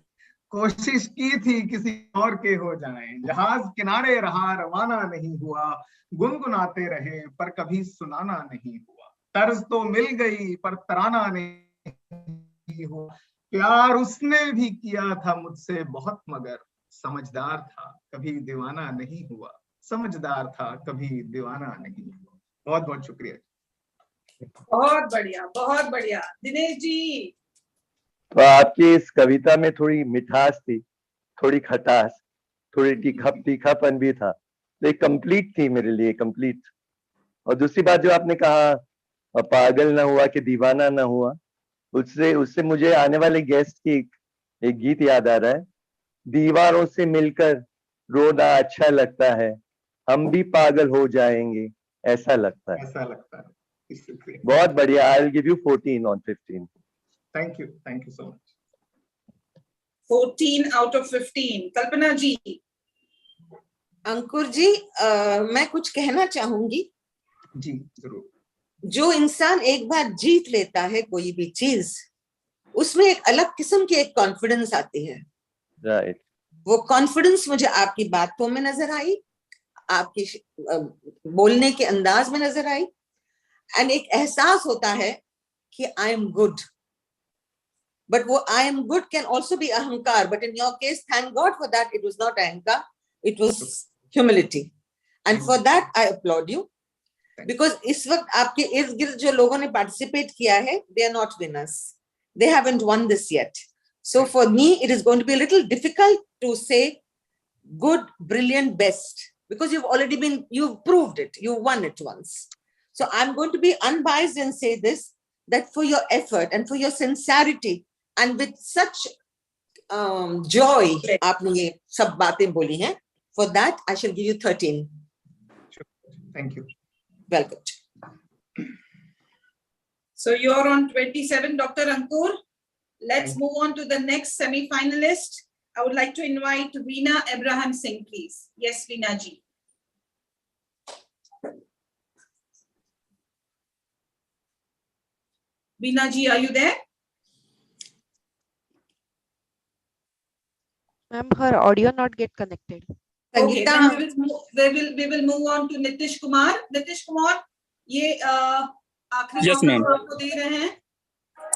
कोशिश की थी किसी और के हो जाएं, जहाज किनारे रहा रवाना नहीं हुआ। गुनगुनाते रहे पर कभी सुनाना नहीं हुआ, तर्ज तो मिल गई पर तराना नहीं हुआ। प्यार उसने भी किया था मुझसे बहुत, मगर समझदार था कभी दीवाना नहीं हुआ, समझदार था कभी दीवाना नहीं हुआ। बहुत बहुत शुक्रिया। बहुत बढ़िया, बहुत बढ़िया। दिनेश जी, तो आपकी इस कविता में थोड़ी मिठास थी, थोड़ी खटास, थोड़ी तीखापन भी था, तो एक कंप्लीट थी मेरे लिए, कंप्लीट। और दूसरी बात जो आपने कहा पागल ना हुआ कि दीवाना ना हुआ, उससे मुझे आने वाले गेस्ट की एक गीत याद आ रहा है। दीवारों से मिलकर रोना अच्छा लगता है, हम भी पागल हो जाएंगे ऐसा लगता है। ऐसा लगता है। बहुत बढ़िया। आई will give you 14 on 15. Thank you so much. 14 out of 15। कल्पना जी। अंकुर जी, मैं कुछ कहना चाहूंगी। जी जरूर। जो इंसान एक बार जीत लेता है कोई भी चीज, उसमें एक अलग किस्म की एक कॉन्फिडेंस आती है। राइट। वो कॉन्फिडेंस मुझे आपकी बातों में नजर आई, आपकी बोलने के अंदाज में नजर आई, एंड एक एहसास होता है कि आई एम गुड। बट वो I am good can also be अहंकार, but in your case thank god for that, it was not अहंकार, it was humility, and for that I applaud you. Because इस वक्त आपके इर्द गिर्द जो लोगों ने पार्टिसिपेट किया है, they are not winners, they haven't won this yet. So for me, it is going to be a little difficult to say good, brilliant, best, because you've proved it, you won it once. So I'm going to be unbiased and say this, that for your effort and for your sincerity and with such joy, aapne ye sab baatein boli hain, for that I shall give you 13. Thank you. Welcome. So you're on 27, Dr. Ankur. Let's move on to the next semi-finalist. I would like to invite Veena Abraham Singh, please. Yes, Veena ji. Veena ji, are you there? Ma'am, her audio not get connected. Okay, then we will move on to Nitish Kumar. Nitish Kumar, ये आखिरी मौका आपको दे रहे हैं।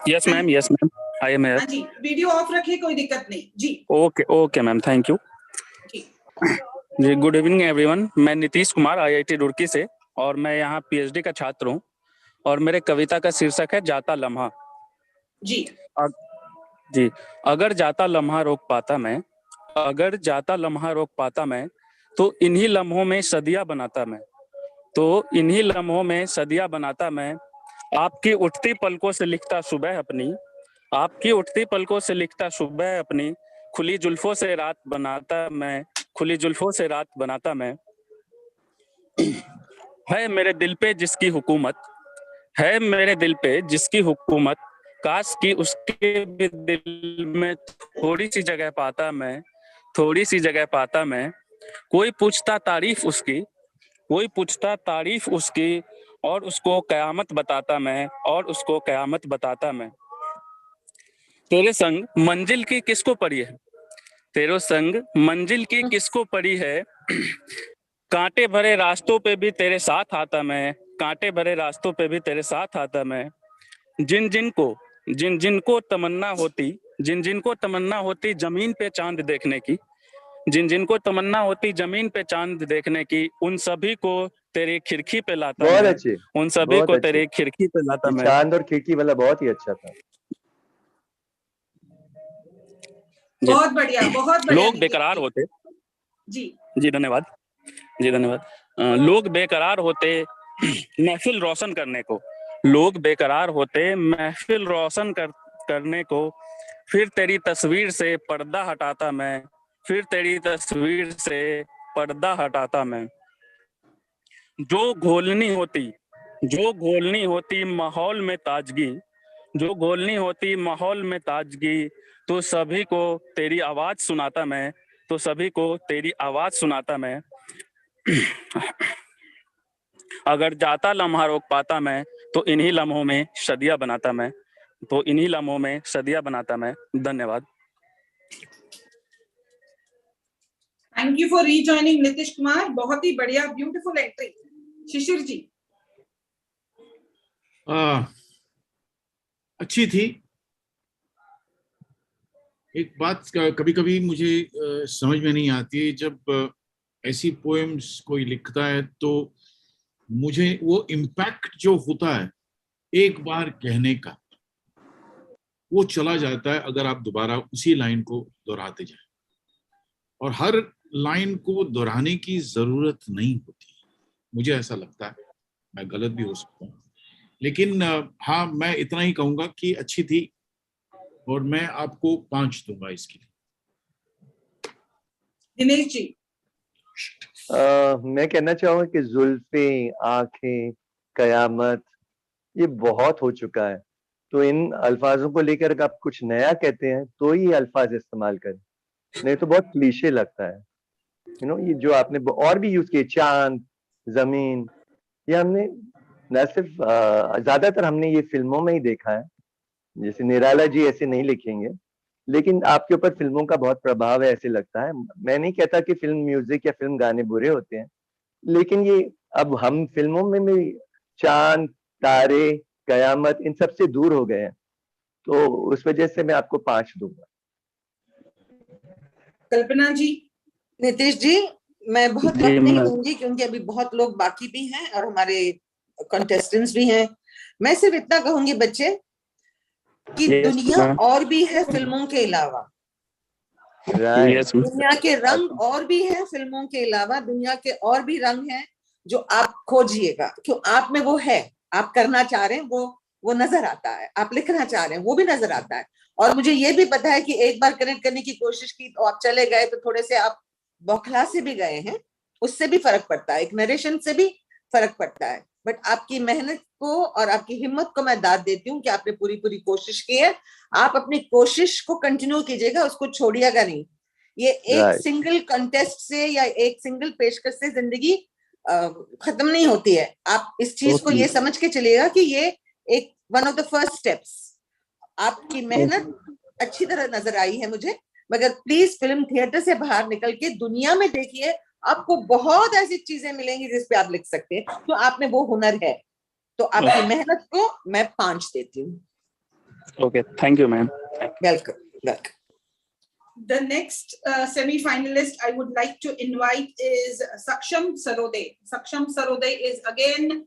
Yes ma'am, yes ma'am, I am here. जी, video off रखिए, कोई दिक्कत नहीं जी। ओके मैम, थैंक यू जी। गुड इवनिंग एवरीवन, मैं नीतीश कुमार IIT रुड़की से, और मैं यहाँ PhD का छात्र हूँ, और मेरे कविता का शीर्षक है जाता लम्हा। जी जी। अगर जाता लम्हा रोक पाता मैं, अगर जाता लम्हा रोक पाता मैं, तो इन्हीं लम्हों में सदियां बनाता मैं, तो इन्हीं लम्हों में सदियां बनाता मैं। आपकी उठती पलकों से लिखता सुबह अपनी, आपकी उठती पलकों से लिखता सुबह अपनी, खुली जुल्फों से रात बनाता मैं, खुली जुल्फों से रात बनाता मैं। है मेरे दिल पे जिसकी हुकूमत, है मेरे दिल पे जिसकी हुकूमत, काश की उसके भी दिल में थोड़ी सी जगह पाता मैं, थोड़ी सी जगह पाता मैं। कोई पूछता तारीफ उसकी, कोई पूछता तारीफ उसकी, और उसको कयामत बताता मैं, और उसको कयामत बताता मैं। तेरे संग मंजिल की किसको पड़ी है, तेरे संग मंजिल की किसको पड़ी है, कांटे भरे रास्तों पे भी तेरे साथ आता मैं, कांटे भरे रास्तों पे भी तेरे साथ आता मैं। जिन जिन को तमन्ना होती, जिन जिन को तमन्ना होती जमीन पे चांद देखने की, जिन जिन को तमन्ना होती जमीन पे चांद देखने की, उन सभी को तेरी खिड़की पे लाता बहुत मैं, अच्छे, उन सभी बहुत को अच्छे। तेरी खिड़की पे लाता ये मैं। चांद और खिड़की वाला बहुत ही अच्छा था। बहुत बढ़िया, बहुत बढ़िया। लोग बेकरार होते जी जी, धन्यवाद जी, धन्यवाद। लोग बेकरार होते महफिल रोशन करने को, लोग बेकरार होते महफिल रोशन करने को, फिर तेरी तस्वीर से पर्दा हटाता मैं, फिर तेरी तस्वीर से पर्दा हटाता मैं। जो घोलनी होती माहौल में ताजगी, जो घोलनी होती माहौल में ताजगी, तो सभी को तेरी आवाज सुनाता मैं, तो सभी को तेरी आवाज सुनाता मैं। अगर जाता लम्हा रोक पाता मैं, तो इन्हीं लम्हों में सदियां बनाता मैं, तो इन्हीं लम्हों में सदियां बनाता मैं। धन्यवाद। Thank you for rejoining Nitish Kumar, बहुत ही बढ़िया, ब्यूटीफुल एंट्री। शिशिर जी। अच्छी थी। एक बात कभी कभी मुझे समझ में नहीं आती, जब ऐसी पोएम्स कोई लिखता है तो मुझे वो इम्पैक्ट जो होता है एक बार कहने का, वो चला जाता है अगर आप दोबारा उसी लाइन को दोहराते जाएं। और हर लाइन को दोहराने की जरूरत नहीं होती, मुझे ऐसा लगता है, मैं गलत भी हो सकता हूँ, लेकिन हाँ, मैं इतना ही कहूंगा कि अच्छी थी और मैं आपको 5 दूंगा इसके लिए। दिनेश जी। मैं कहना चाहूंगा कि जुल्फे, आंखें, कयामत, ये बहुत हो चुका है, तो इन अल्फाजों को लेकर आप कुछ नया कहते हैं तो ही अल्फाज इस्तेमाल करें, नहीं तो बहुत क्लीशे लगता है। ये जो आपने और भी यूज किए, चांद, जमीन, ये हमने न सिर्फ ज्यादातर हमने ये फिल्मों में ही देखा है, जैसे निराला जी ऐसे नहीं लिखेंगे, लेकिन आपके ऊपर फिल्मों का बहुत प्रभाव है ऐसे लगता है। मैं नहीं कहता कि फिल्म म्यूजिक या फिल्म गाने बुरे होते हैं, लेकिन ये अब हम फिल्मों में भी चांद, तारे, कयामत, इन सब से दूर हो गए हैं, तो उस वजह से मैं आपको 5 दूंगा। कल्पना जी। नीतीश जी, मैं बहुत वक्त नहीं दूंगी क्योंकि अभी बहुत लोग बाकी भी हैं और हमारे कंटेस्टेंट्स भी हैं। मैं सिर्फ इतना कहूंगी बच्चे कि दुनिया और भी है फिल्मों के अलावा, दुनिया के रंग और भी है फिल्मों के अलावा, दुनिया के और भी रंग हैं जो आप खोजिएगा, क्यों आप में वो है, आप करना चाह रहे हैं, वो नजर आता है, आप लिखना चाह रहे हैं, वो भी नजर आता है। और मुझे ये भी पता है कि एक बार कनेक्ट करने की कोशिश की तो आप चले गए, तो थोड़े से आप बौखला से भी गए हैं, उससे भी फर्क पड़ता है, एक नरेशन से भी फर्क पड़ता है। बट आपकी मेहनत को और आपकी हिम्मत को मैं दाद देती हूँ कि आपने पूरी कोशिश की है। आप अपनी कोशिश को कंटिन्यू कीजिएगा, उसको छोड़िएगा नहीं। ये एक सिंगल कंटेस्ट से या एक सिंगल पेशकश से जिंदगी खत्म नहीं होती है। आप इस चीज को ये समझ के चलिएगा कि ये एक one of the first steps. आपकी मेहनत अच्छी तरह नजर आई है मुझे, मगर प्लीज फिल्म थिएटर से बाहर निकल के दुनिया में देखिए, आपको बहुत ऐसी चीजें मिलेंगी जिस पे आप लिख सकते हैं, तो आप में वो हुनर है। तो आपकी मेहनत को मैं 5 देती हूँ। Okay, thank you ma'am. Welcome, welcome. The next semi-finalist I would like to invite is Saksham Sarode. Saksham Sarode is again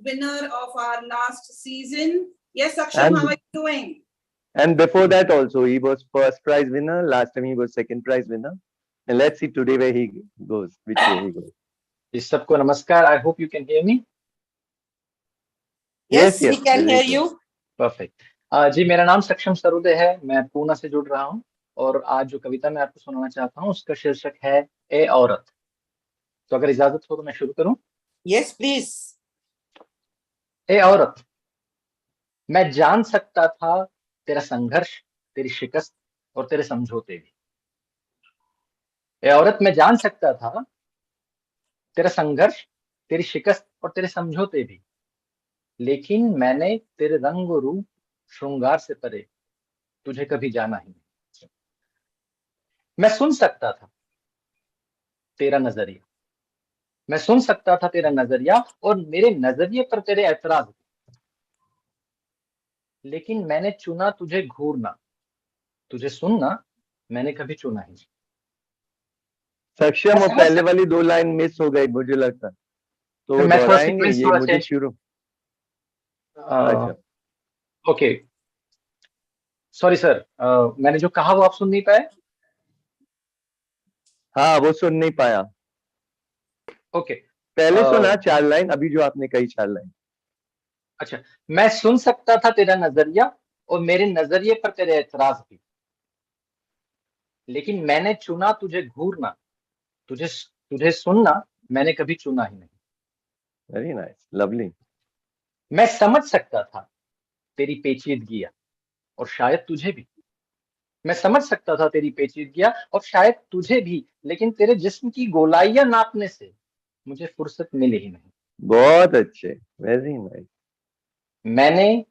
winner of our last season. Yes, Saksham, how are you doing? And before that also, he was first prize winner. Last time he was second prize winner. And let's see today where he goes, which way he goes. Yes, सबको नमस्कार. I hope you can hear me. Yes, we can hear you. Perfect. जी, मेरा नाम सक्षम सरोदे है, मैं पूना से जुड़ रहा हूँ और आज जो कविता मैं आपको सुनाना चाहता हूँ उसका शीर्षक है ए औरत। तो अगर इजाजत हो तो मैं शुरू करूं? Yes, please. ए औरत, मैं जान सकता था तेरा संघर्ष, तेरी शिकस्त और तेरे समझौते भी। ए औरत, मैं जान सकता था तेरा संघर्ष, तेरी शिकस्त और तेरे समझौते भी, लेकिन मैंने तेरे रंग और रूप, श्रृंगार से परे तुझे कभी जाना ही नहीं। मैं सुन सकता था तेरा नजरिया, मैं सुन सकता था तेरा नजरिया और मेरे नजरिए पर तेरे ऐतराज, लेकिन मैंने चुना तुझे घूरना, तुझे सुनना मैंने कभी चुना ही नहीं। सक्षम, वो पहले वाली 2 लाइन मिस हो गई मुझे लगता, तो मैं थोड़ा दोहराएंगे सीक्वेंस ये थोड़ा मुझे चेंज। शुरू। अच्छा, ओके, सॉरी सर, मैंने जो कहा वो आप सुन नहीं पाए? हाँ वो सुन नहीं पाया। ओके, पहले सुना 4 लाइन, अभी जो आपने कही 4 लाइन। अच्छा, मैं सुन सकता था तेरा नजरिया और मेरे नजरिए पर तेरे ऐतराज भी, लेकिन मैंने चुना तुझे घूरना, तुझे सुनना मैंने कभी चुना ही नहीं। Very nice, lovely. मैं समझ सकता था तेरी पेचीदगियां और शायद तुझे भी, मैं समझ सकता था तेरी पेचीदगियां और शायद तुझे भी, लेकिन तेरे जिस्म की गोलाइयां नापने से मुझे फुर्सत मिली ही नहीं। बहुत अच्छे, वेरी नाइस। मैंने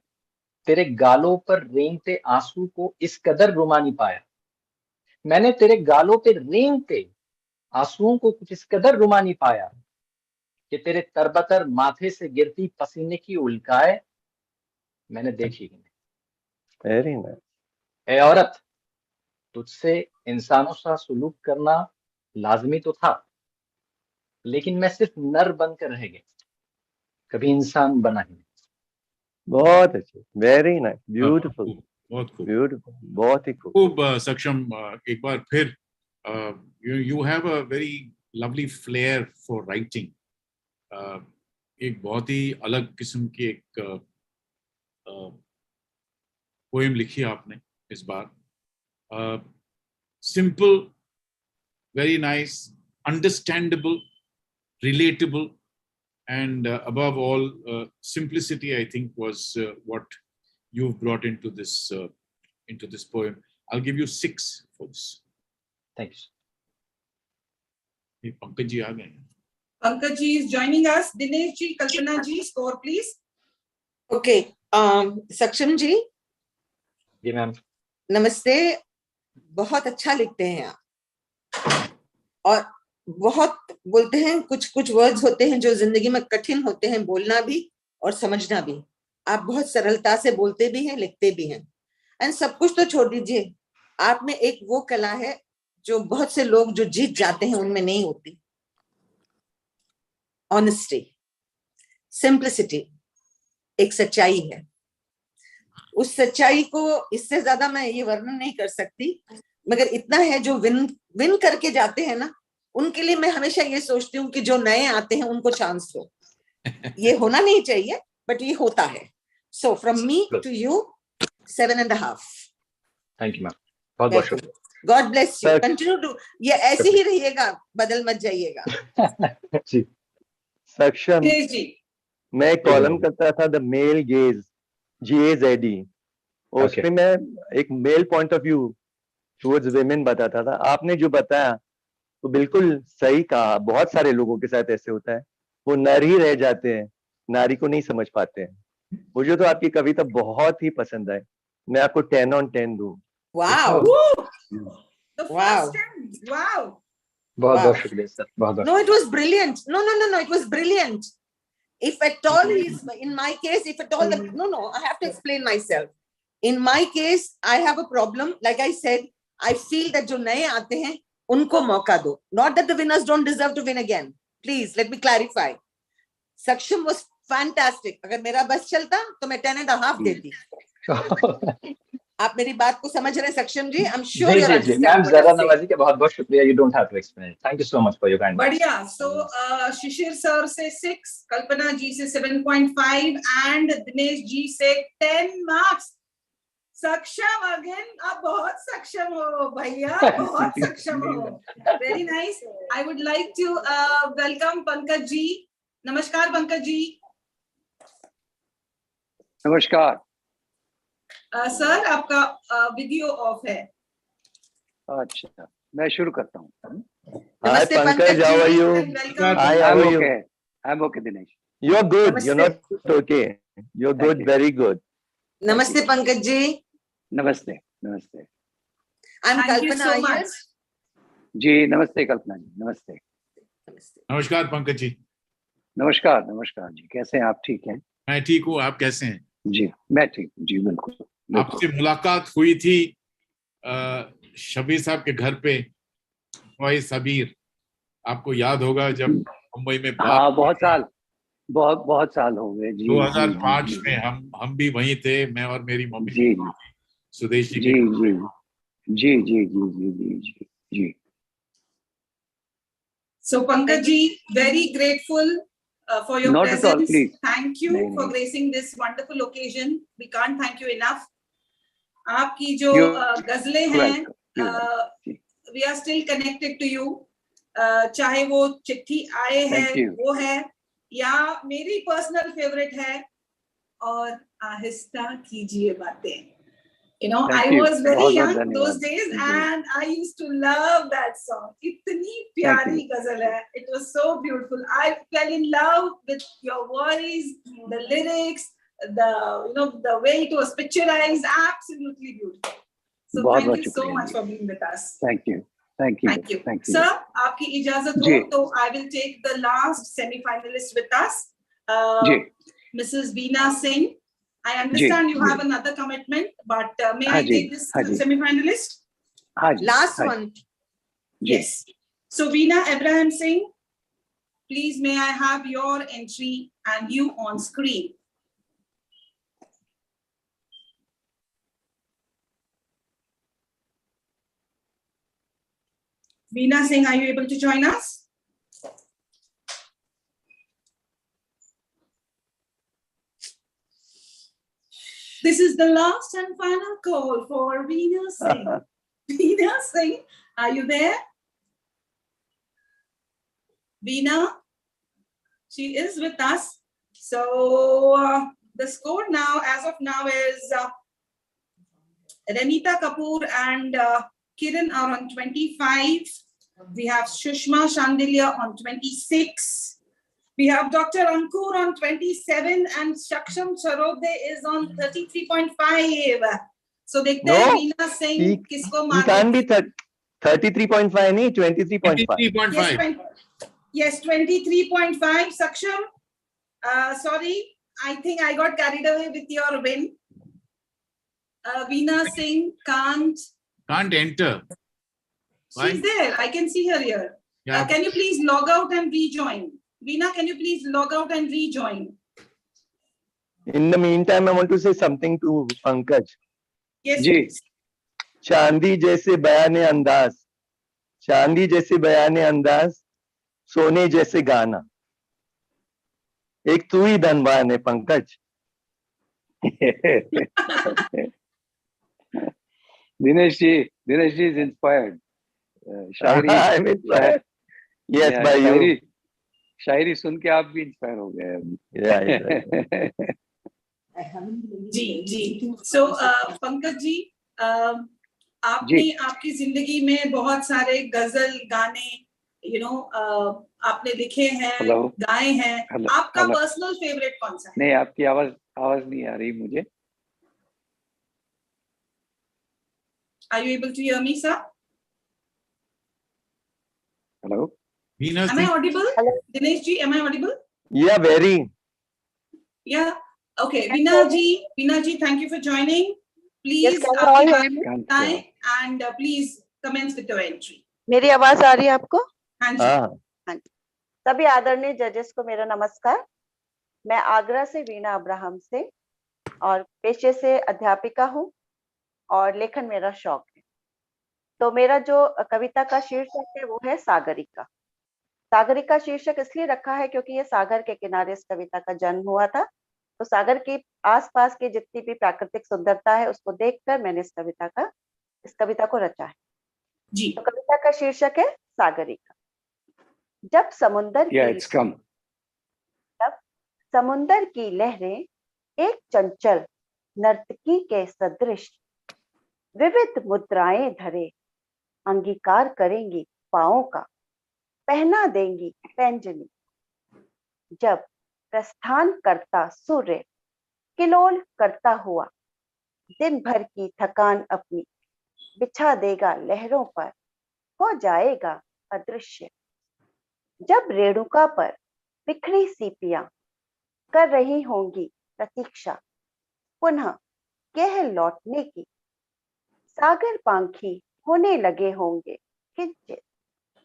तेरे गालों पर रेंगते आंसू को इस कदर रुमा नहीं पाया, मैंने तेरे गालों पे रेंगते आंसुओं को कुछ इस कदर रुमा नहीं पाया कि तेरे तरबतर माथे से गिरती पसीने की उल्काएं मैंने देखी ही नहीं। Very nice. ए औरत, तुझसे इंसानों सा सुलूक करना लाजमी तो था, लेकिन मैं सिर्फ नर बनकर रह गया, कभी इंसान बना ही नहीं। बहुत अच्छे, वेरी नाइस, ब्यूटीफुल, बहुत खूब, ब्यूटीफुल, बहुत ही खूब। खूब सक्षम, एक बार फिर you have a very lovely flair for writing. एक बहुत ही अलग किस्म की एक पोएम लिखी आपने इस बार। Simple, very nice, understandable, relatable, and above all, simplicity, I think, was what you've brought into this poem. I'll give you 6 for this. Thank you. Pankaj ji aa gaye. Pankaj ji is joining us. Dinesh ji, Kalpana ji, score please. Okay, सक्षम जी। जी ma'am. नमस्ते, बहुत अच्छा लिखते हैं आप, और बहुत बोलते हैं, कुछ कुछ वर्ड्स होते हैं जो जिंदगी में कठिन होते हैं बोलना भी और समझना भी। आप बहुत सरलता से बोलते भी हैं, लिखते भी हैं। एंड सब कुछ तो छोड़ दीजिए, आप में एक वो कला है जो बहुत से लोग जो जीत जाते हैं उनमें नहीं होती। ऑनेस्टी, सिंप्लिसिटी एक सच्चाई है। उस सच्चाई को इससे ज्यादा मैं ये वर्णन नहीं कर सकती, मगर इतना है, जो विन करके जाते हैं ना, उनके लिए मैं हमेशा ये सोचती हूँ कि जो नए आते हैं उनको चांस दो। ये होना नहीं चाहिए, बट ये होता है। So from me to you 7.5। Thank you ma'am, बहुत बहुत शुक्रिया। God bless you, continue to, ये ऐसे ही रहिएगा, बदल मत जाइएगा। जी सक्षम, मैं कॉलम करता था द मेल गेज, GAZE, और उसमें मैं एक male point of view towards women बताता था। आपने जो बताया तो बिल्कुल सही कहा। बहुत सारे लोगों के साथ ऐसे होता है, वो नर ही रह जाते हैं, नारी को नहीं समझ पाते हैं। मुझे तो आपकी कविता बहुत ही पसंद आई, मैं आपको 10 on 10 दूं। वाओ, वाओ, वाओ, बहुत बहुत शुक्रिया सर, बहुत बहुत। No, it was brilliant. No, it was brilliant. If at all is, in my case, if at all, no, I have to explain myself. In my case, I have a problem. Like I said, I feel that जो नए आते हैं उनको मौका दो. Not that the winners don't deserve to win again. Please, let me clarify. Saksham was fantastic. अगर मेरा बस चलता तो मैं 10.5 देती. आप मेरी बात को समझ रहे हैं सक्षम जी? I'm sure you're understanding. Ma'am जरा नवाजी का बहुत बहुत शुक्रिया. You don't have to explain. Thank you so much for your kind words. बढ़िया. So शिशिर सर से 6, कल्पना जी से 7.5 and दिनेश जी से 10 marks. सक्षम अगेन, आप बहुत सक्षम हो भैया, बहुत सक्षम हो. Very nice. I would like to welcome Pankaj ji. नमस्कार पंकज जी. नमस्कार सर, आपका वीडियो ऑफ है. अच्छा, मैं शुरू करता हूँ. नमस्ते Pankaj how are you? Hi, how are you? Okay. I'm okay, Dinesh. You're good. You're not okay. You're good. Very good. नमस्ते पंकज जी. नमस्ते, नमस्ते. I'm Thank you Kalpana so Iyer. much. जी नमस्ते कल्पना जी, नमस्ते. नमस्कार पंकज जी। नमस्कार, नमस्कार जी, कैसे हैं आप? ठीक हैं? मैं ठीक हूँ, आप कैसे हैं? जी, मैं ठीक हूँ जी, बिल्कुल, बिल्कुल। आपसे मुलाकात हुई थी शबीर साहब के घर पे, वही सबीर, आपको याद होगा जब मुंबई में हाँ, बहुत साल हो गए जी। 2005 में हम भी वहीं थे, मैं और मेरी मम्मी जी सुदेश जी जी के। जी जी जी जी जी जी जी जी। So Pankaj ji, very grateful for your Not at all, presence. please. Thank you नहीं, for नहीं। gracing this wonderful occasion. We can't thank you enough. आपकी जो गजलें हैं, we are still connected to you. चाहे वो चिट्ठी आए है वो है, या मेरी पर्सनल फेवरेट है, और आहिस्ता कीजिए बातें. You know, I was very young those days and I used to love that song. इतनी प्यारी गजल है. It was so beautiful. I fell in love with your voice, the lyrics, the way it was picturized. Absolutely beautiful. So thank you so much for being with us. Thank you. Thank you. Thank you. Thank you. Sir, आपकी इजाजत हो तो I will take the last semi-finalist with us. Mrs. Veena Singh. I understand you have another commitment, but may I take this semi-finalist? Last one. Yes. So Veena Abraham Singh, please may I have your entry and you on screen. Veena Singh, are you able to join us? This is the last and final call for Veena Singh. Veena Singh, are you there? Veena, she is with us. So the score now, as of now, is Ranita Kapoor and Kiran are on 25. We have Sushma Shandilya on 26. We have Dr. Ankur on 27 and Shaksham Charode is on 33.5. So देखते हैं वीना सिंह किसको He can't be 33.5 नहीं, 23.5. Yes, 23.5. Saksham, sorry, I think I got carried away with your win. Veena Singh can't enter. She's there. I can see her here. Yeah. Can you please log out and rejoin? Veena, can you please log out and rejoin? In the meantime, I want to say something to Pankaj. Yes, please. चांदी जैसे बयाने अंदाज, चांदी जैसे बयाने अंदाज, सोने जैसे गाना, एक तू ही धनवान है Pankaj. Dinesh ji is inspired. I'm inspired. Yes, by you. शायरी सुन के आप भी इंस्पायर हो गए. जी. So पंकज जी, आपने आपकी जिंदगी में बहुत सारे गजल गाने आपने लिखे हैं, गाए हैं. आपका पर्सनल फेवरेट कौन सा है? नहीं, आपकी आवाज नहीं आ रही मुझे. Are you able to hear me, sir? Hello. Am I audible? Dinesh ji, am I audible? Yeah, very. Yeah. Okay. Veena ji, thank you for joining. Please, time and please commence with your entry. मेरी आवाज आ रही है आपको? हाँ जी. सभी आदरणीय जजेस को मेरा नमस्कार. मैं आगरा से वीणा अब्राहम से और पेशे से अध्यापिका हूँ और लेखन मेरा शौक है. तो मेरा जो कविता का शीर्षक है वो है सागरिका. सागरिका शीर्षक इसलिए रखा है क्योंकि ये सागर के किनारे इस कविता का जन्म हुआ था. तो सागर के आसपास की जितनी भी प्राकृतिक सुंदरता है उसको देखकर मैंने इस कविता को रचा है. जी. तो कविता का शीर्षक है सागरिका. जब समुंदर की लहरें एक चंचल नर्तकी के सदृश विविध मुद्राएं धरे अंगीकार करेंगी पांवों का, पहना देंगी पैंजनी. जब प्रस्थान करता सूर्य किलोल करता हुआ दिन भर की थकान अपनी बिछा देगा लहरों पर, हो जाएगा अदृश्य. जब रेणुका पर बिखरी सीपियां कर रही होंगी प्रतीक्षा पुनः कह लौटने की, सागर पांखी होने लगे होंगे किंचित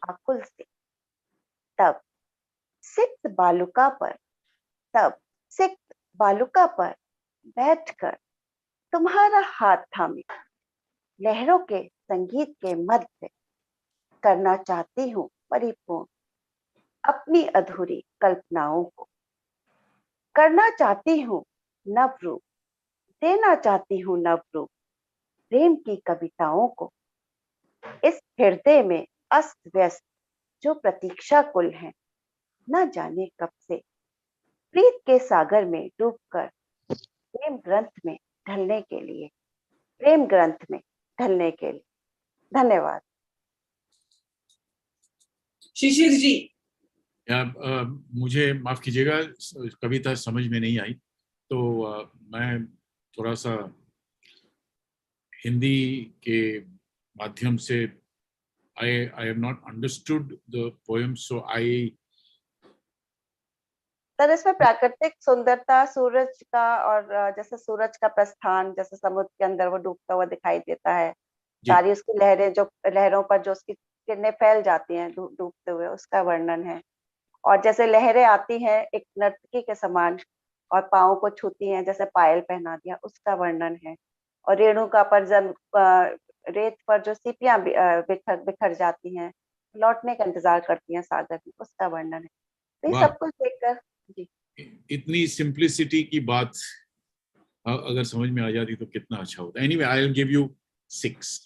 आकुल से, तब सिक्त बालुका पर बैठकर तुम्हारा हाथ थामे लहरों के संगीत के मध्य करना चाहती हूँ परिपूर्ण अपनी अधूरी कल्पनाओं को, करना चाहती हूँ नवरूप, देना चाहती हूँ नवरूप प्रेम की कविताओं को, इस हृदय में अस्त व्यस्त जो प्रतीक्षा कुल है, न जाने कब से प्रीत के सागर में डूबकर प्रेम ग्रंथ में ढलने के लिए, प्रेम ग्रंथ में ढलने के लिए। धन्यवाद। शिशिर जी। मुझे माफ कीजिएगा, कविता समझ में नहीं आई, तो मैं थोड़ा सा हिंदी के माध्यम से I have not understood the poem, so sir इसमें प्राकृतिक सुंदरता सूरज का, और जैसे सूरज का प्रस्थान, जैसे समुद्र के अंदर वो डूबता हुआ दिखाई देता है, सारी उसकी लहरें, जो लहरों पर जो उसकी किरणें फैल जाती हैं डूबते हुए, उसका वर्णन है। और जैसे लहरें आती हैं एक नर्तकी के समान और पाँव को छूती हैं, जैसे पायल पहना दिया, उसका वर्णन है। और रेणुका पर जब रेत पर जो सीपियां बिखर जाती हैं, लौटने का इंतजार करती हैं सागर में, उसका वर्णन है। तो ये सब कुछ देखकर जी, इतनी सिंप्लिसिटी की बात अगर समझ में आ जाती तो कितना अच्छा होता। Anyway, I will give you 6।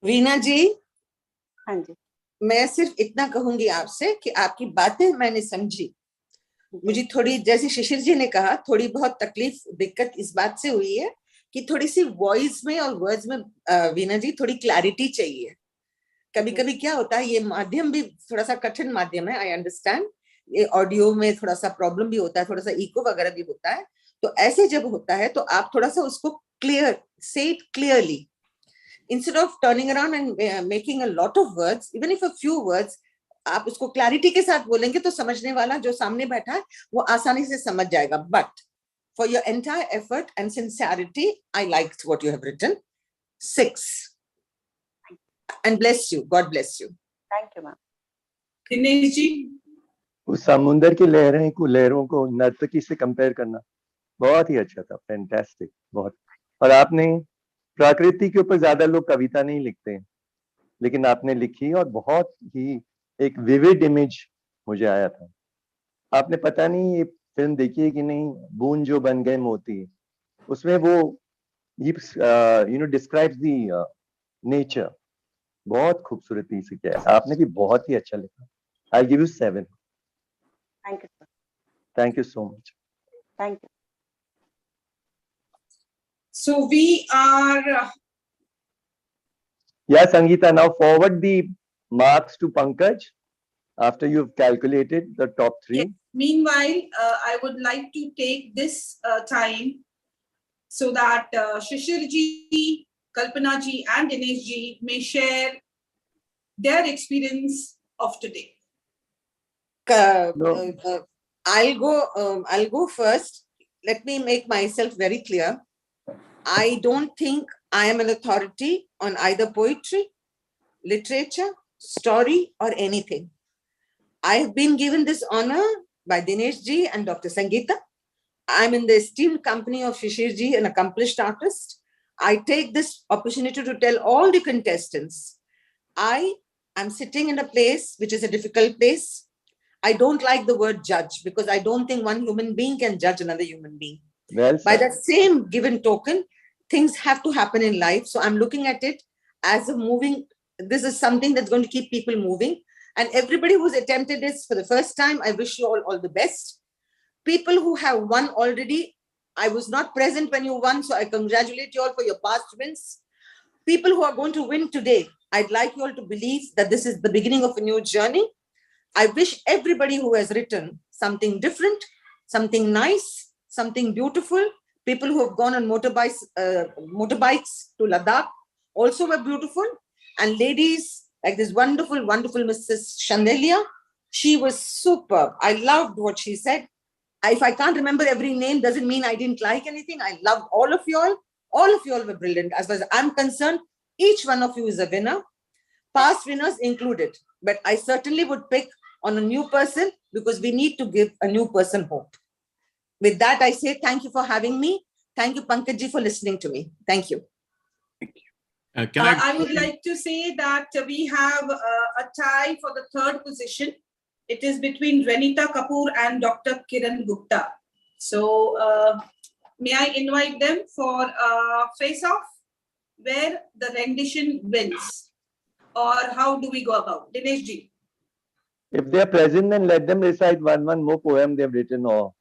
Veena ji. हाँ जी। मैं सिर्फ इतना कहूंगी आपसे कि आपकी बातें मैंने समझी। मुझे थोड़ी, जैसे शिशिर जी ने कहा, थोड़ी बहुत तकलीफ दिक्कत इस बात से हुई है कि थोड़ी सी वॉइस में और वर्ड्स में वीना जी थोड़ी क्लैरिटी चाहिए। कभी कभी क्या होता है, ये माध्यम भी थोड़ा सा कठिन माध्यम है, आई अंडरस्टैंड। ये ऑडियो में थोड़ा सा प्रॉब्लम भी होता है, थोड़ा सा इको वगैरह भी होता है। तो ऐसे जब होता है तो आप थोड़ा सा उसको क्लियर, से it clearly, instead of turning around and making a lot of words, even if a few words, आप उसको क्लैरिटी के साथ बोलेंगे तो समझने वाला जो सामने बैठा है वो आसानी से समझ जाएगा। But for your entire effort and sincerity, I liked what you have written. 6. And bless you. God bless you. Thank you, ma'am. Dinesh ji. उस समुंदर की लहरों को नर्तकी से कंपेयर करना बहुत ही अच्छा था, फैंटास्टिक, बहुत। और आपने प्रकृति के ऊपर ज्यादा लोग कविता नहीं लिखते हैं, लेकिन आपने लिखी और बहुत ही एक विविड इमेज मुझे आया था। आपने पता नहीं ये फिल्म देखी है कि नहीं, बूंद जो बन गए मोती, उसमें वो डिस्क्राइब्स द नेचर, बहुत खूबसूरती से किया है। आपने भी बहुत ही अच्छा लिखा। आई give you 7। Thank you sir. Thank you so much. Thank you. So we are. Yeah, Sangeeta, now forward the marks to Pankaj after you've calculated the top 3. Yes. Meanwhile, I would like to take this time so that Shishir ji, Kalpana ji and Dinesh ji may share their experience of today. I'll go first. Let me make myself very clear. I don't think I am an authority on either poetry, literature, story, or anything. I have been given this honor by Dinesh ji and Dr. Sangeeta. I'm in the esteemed company of Shishir ji, an accomplished artist. I take this opportunity to tell all the contestants, I am sitting in a place which is a difficult place. I don't like the word judge because I don't think one human being can judge another human being. Well, by that same given token, things have to happen in life. So I'm looking at it as a moving, this is something that's going to keep people moving. And everybody who's attempted this for the first time, I wish you all the best. People who have won already, I was not present when you won, so I congratulate you all for your past wins. People who are going to win today, I'd like you all to believe that this is the beginning of a new journey. I wish everybody who has written something different, something nice, something beautiful, people who have gone on motorbikes to Ladakh also were beautiful. And ladies, like this wonderful, wonderful Mrs. Shandelia. She was superb. I loved what she said. If I can't remember every name, doesn't mean I didn't like anything. I loved all of you all. All of you all were brilliant. As far as I'm concerned, each one of you is a winner, past winners included. But I certainly would pick on a new person because we need to give a new person hope. With that, I say thank you for having me. Thank you, Pankaj ji, for listening to me. Thank you. I would like to say that we have a tie for the third position. It is between Renita Kapoor and Dr. Kiran Gupta. So may I invite them for a face-off where the rendition wins? Or how do we go about? Dinesh ji. If they are present, then let them recite one more poem they have written, or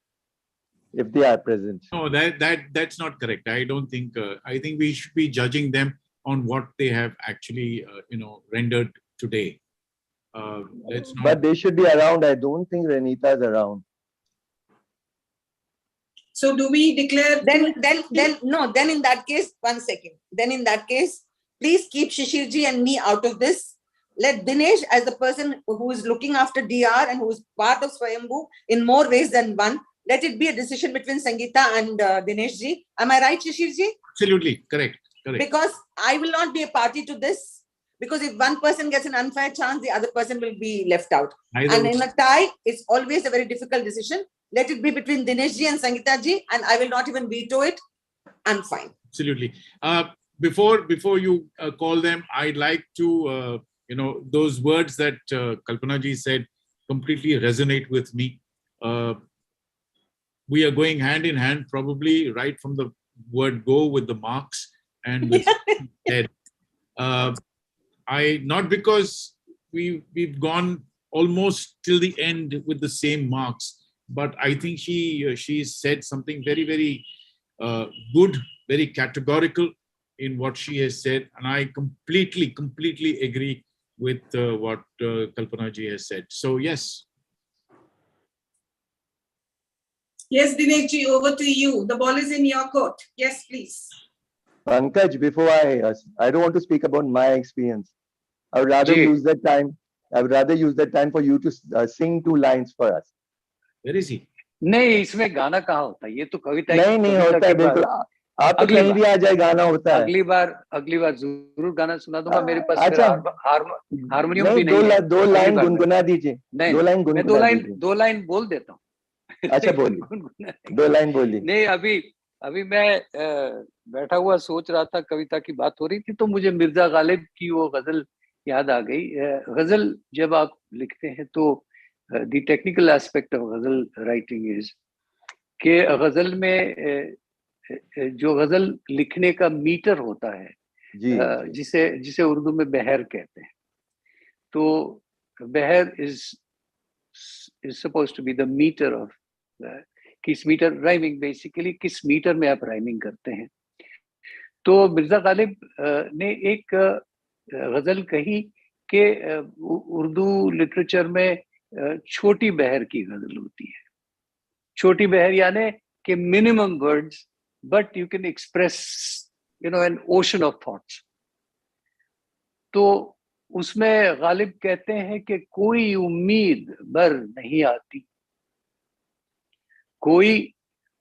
if they are present. No, that's not correct. I don't think. I think we should be judging them on what they have actually, rendered today. Let's not. But they should be around. I don't think Renita is around. So do we declare? Then in that case, 1 second. Then in that case, please keep Shishirji and me out of this. Let Dinesh, as the person who is looking after DR and who is part of Swayambhu in more ways than one, let it be a decision between Sangeeta and Dinesh ji. Am I right, Shishirji? Absolutely correct. Because I will not be a party to this. Because if one person gets an unfair chance, the other person will be left out. And in a tie, it's always a very difficult decision. Let it be between Dinesh ji and Sangeeta ji, and I will not even veto it. I'm fine. Absolutely. Before you call them, I'd like to, those words that Kalpana ji said completely resonate with me. We are going hand in hand, probably right from the word go with the marks and with head. Not because we've gone almost till the end with the same marks, but I think she said something very, very good, very categorical in what she has said, and I completely agree with what Kalpana ji has said. So yes. Yes, Dinesh ji, over to you. The ball is in your court. Yes, please. Pankaj, before I don't want to speak about my experience. I would rather use that time. I would rather use that time for you to sing 2 lines for us. Where is he? नहीं, इसमें गाना कहाँ होता है? ये तो कविता नहीं होता है बिल्कुल. आप तो कहीं भी आ जाए गाना होता है. अगली बार जरूर गाना सुना दूंगा. मेरे पास हारमोनियम भी नहीं है. 2 लाइन गुनगुना दीजिए. 2 लाइन गुनगुना दीजिए. 2 लाइन बोल देता हूँ. अच्छा बोलिए. 2 लाइन बोलिए. नहीं, अभी मैं बैठा हुआ सोच रहा था, कविता की बात हो रही थी, तो मुझे मिर्जा गालिब की वो गजल याद आ गई. गजल जब आप लिखते हैं तो the technical aspect of गजल writing is कि गजल में जो गजल लिखने का मीटर होता है, जिसे उर्दू में बहर कहते हैं, तो बहर is supposed to be the meter of किस मीटर राइमिंग, बेसिकली किस मीटर में आप राइमिंग करते हैं. तो मिर्जा गालिब ने एक गजल कही कि उर्दू लिटरेचर में छोटी बहर की गजल होती है. छोटी बहर यानी कि minimum words, but you can express an ocean of thoughts. तो उसमें गालिब कहते हैं कि कोई उम्मीद बर नहीं आती, कोई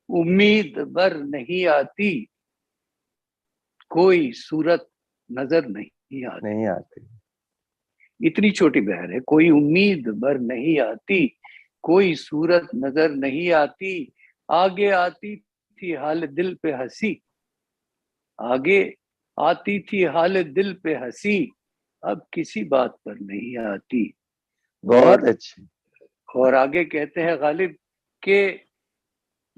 उम्मीद बर नहीं आती, कोई सूरत नजर नहीं आती. इतनी छोटी बहर है. कोई उम्मीद बर नहीं आती, कोई सूरत नजर नहीं आती, आगे आती थी हाल दिल पे हंसी, आगे आती थी हाल दिल पे हंसी, अब किसी बात पर नहीं आती. बहुत अच्छी. और आगे कहते हैं गालिब के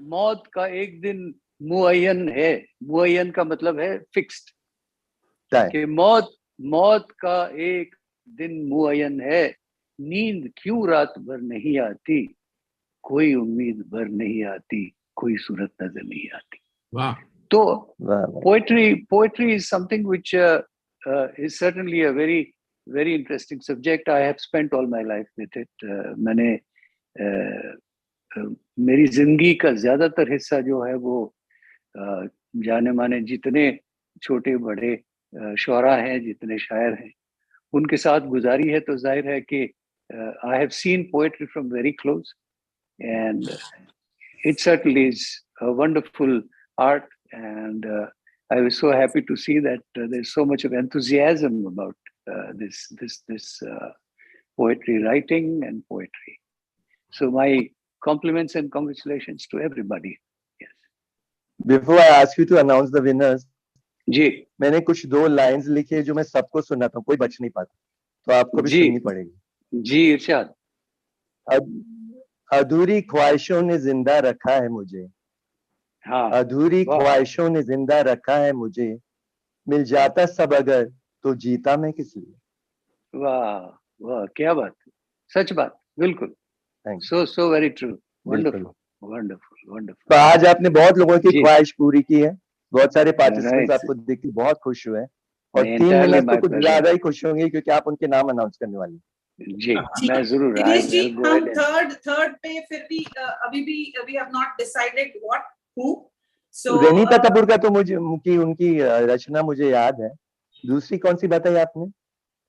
मौत का एक दिन मुअय्यन है. मुअय्यन का मतलब है फिक्स्ड, कि मौत का एक दिन मुअय्यन है, नींद क्यों रात भर नहीं आती, कोई उम्मीद भर नहीं आती, कोई सूरत नजर नहीं आती. वाह. तो poetry is something which is certainly a very, very interesting subject. I have spent all my life with it. मैंने मेरी जिंदगी का ज्यादातर हिस्सा जो है वो जाने माने जितने छोटे बड़े शुरा हैं, जितने शायर हैं, उनके साथ गुजारी है, तो जाहिर है कि I have seen poetry from very close and it certainly is a wonderful art, and I was so happy to see that there's so much of enthusiasm about this poetry writing and poetry. So my compliments and congratulations to everybody. Before I ask you to announce the winners, जी मैंने कुछ 2 lines लिखे जो मैं सबको सुनाता हूँ, कोई बच नहीं पाता, तो आपको भी जी सुननी पड़ेगी। जी इरशाद। अधूरी ख्वाहिशों ने जिंदा रखा है मुझे, हाँ अधूरी ख्वाहिशों ने जिंदा रखा है मुझे, मिल जाता सब अगर तो जीता मैं किस लिए। वाह वाह, क्या बात, सच बात, बिल्कुल, so very true, wonderful, wonderful, wonderful। तो आज आपने बहुत लोगों की जी। ख्वाहिश पूरी की है, बहुत सारे पार्टिसिपेंट्स Right। आपको देख के बहुत खुश हुए हैं, और नहीं, 3 entirely विनर्स my तो कुछ pleasure। ज्यादा ही खुश होंगे क्योंकि आप उनके नाम अनाउंस करने वाले हैं। जी मैं जरूर दिनेश जी, I'll go हम ahead and- थर्ड पे फिर भी अभी भी we have not decided what who, so Renita Kapoor का तो मुझे उनकी रचना मुझे याद है, दूसरी कौन सी बताई आपने?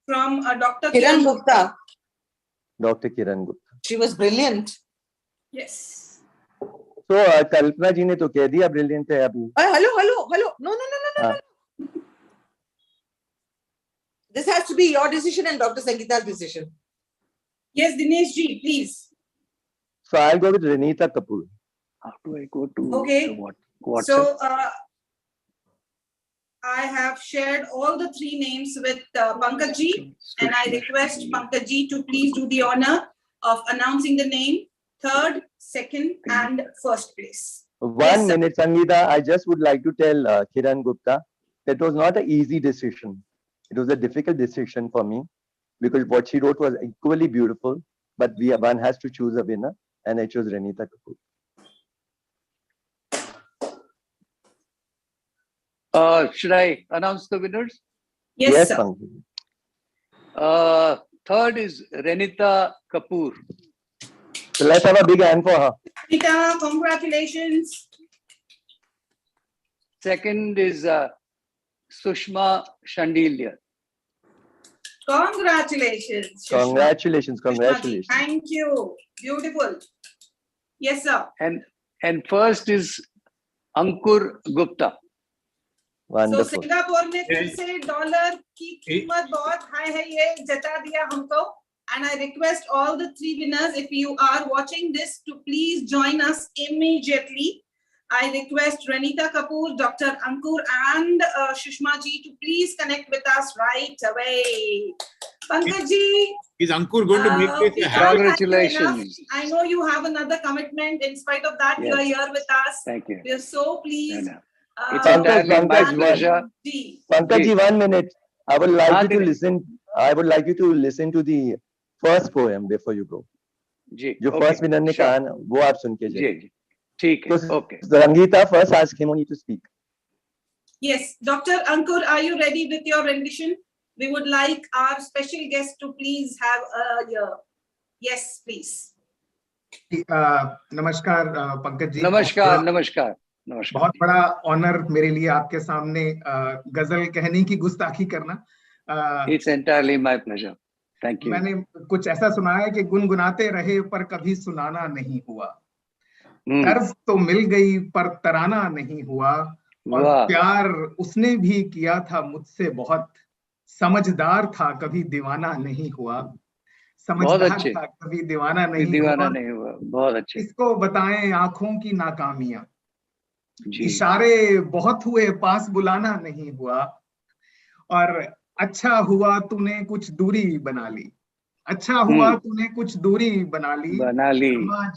from Dr. Kiran Gupta. Doctor Kiran Gupta. She was brilliant. Yes। तो कल्पना जी ने तो कह दिया ब्रिलियंट है अभी। Hello. No. This has to be your decision and Dr. Sangeeta's decision. Yes, Dinesh ji, please. So I'll go with Renita Kapoor. How do I go to Okay. WhatsApp? So I have shared all the 3 names with Pankaj ji, and I request Pankaj ji to please do the honor of announcing the name, 3rd, 2nd, and 1st place. One minute, Sangeeta. I just would like to tell Kiran Gupta that was not an easy decision. It was a difficult decision for me because what she wrote was equally beautiful, but one has to choose a winner, and I chose Renita Kapoor. Should I announce the winners? Yes, sir. Pankaj. 3rd is Renita Kapoor. So let's have a big hand for her. Renita, congratulations. 2nd is Sushma Shandilya. Congratulations. Sushma. Congratulations. Thank you. Beautiful. Yes, sir. And 1st is Ankur Gupta. So Singapore में फिर से dollar की कीमत बहुत high है, ये जता दिया हमको, and I request all the 3 winners, if you are watching this, to please join us immediately. I request Renita Kapoor, Dr. Ankur, and Sushma ji to please connect with us right away. Pankaj ji, is Ankur going to make this a happy? Congratulations. I know you have another commitment. In spite of that, you are here with us. Thank you. We are so pleased. It's entirely my pleasure. Pankaj ji, 1 minute. I would like you to listen. I would like you to listen to the first poem before you go. जी, जो first winner ने कहा ना, वो आप सुन के जाइए। जी, ठीक है, okay. Sangeeta, first ask him only to speak. Yes, Dr. Ankur, are you ready with your rendition? We would like our special guest to please have your. Yes, please. नमस्कार पंकज जी। नमस्कार। बहुत बड़ा ऑनर मेरे लिए आपके सामने गजल कहने की गुस्ताखी करना। It's entirely my pleasure. Thank you. मैंने कुछ ऐसा सुना है कि गुनगुनाते रहे पर कभी सुनाना नहीं हुआ, तर्ज तो मिल गई पर तराना नहीं हुआ, और प्यार उसने भी किया था मुझसे बहुत, समझदार था कभी दीवाना नहीं हुआ, समझदार था कभी दीवाना नहीं हुआ। बहुत अच्छे। इसको बताएं आंखों की नाकामियां, इशारे बहुत हुए पास बुलाना नहीं हुआ, और अच्छा हुआ तूने कुछ दूरी बना ली, अच्छा हुआ तूने कुछ दूरी बना ली,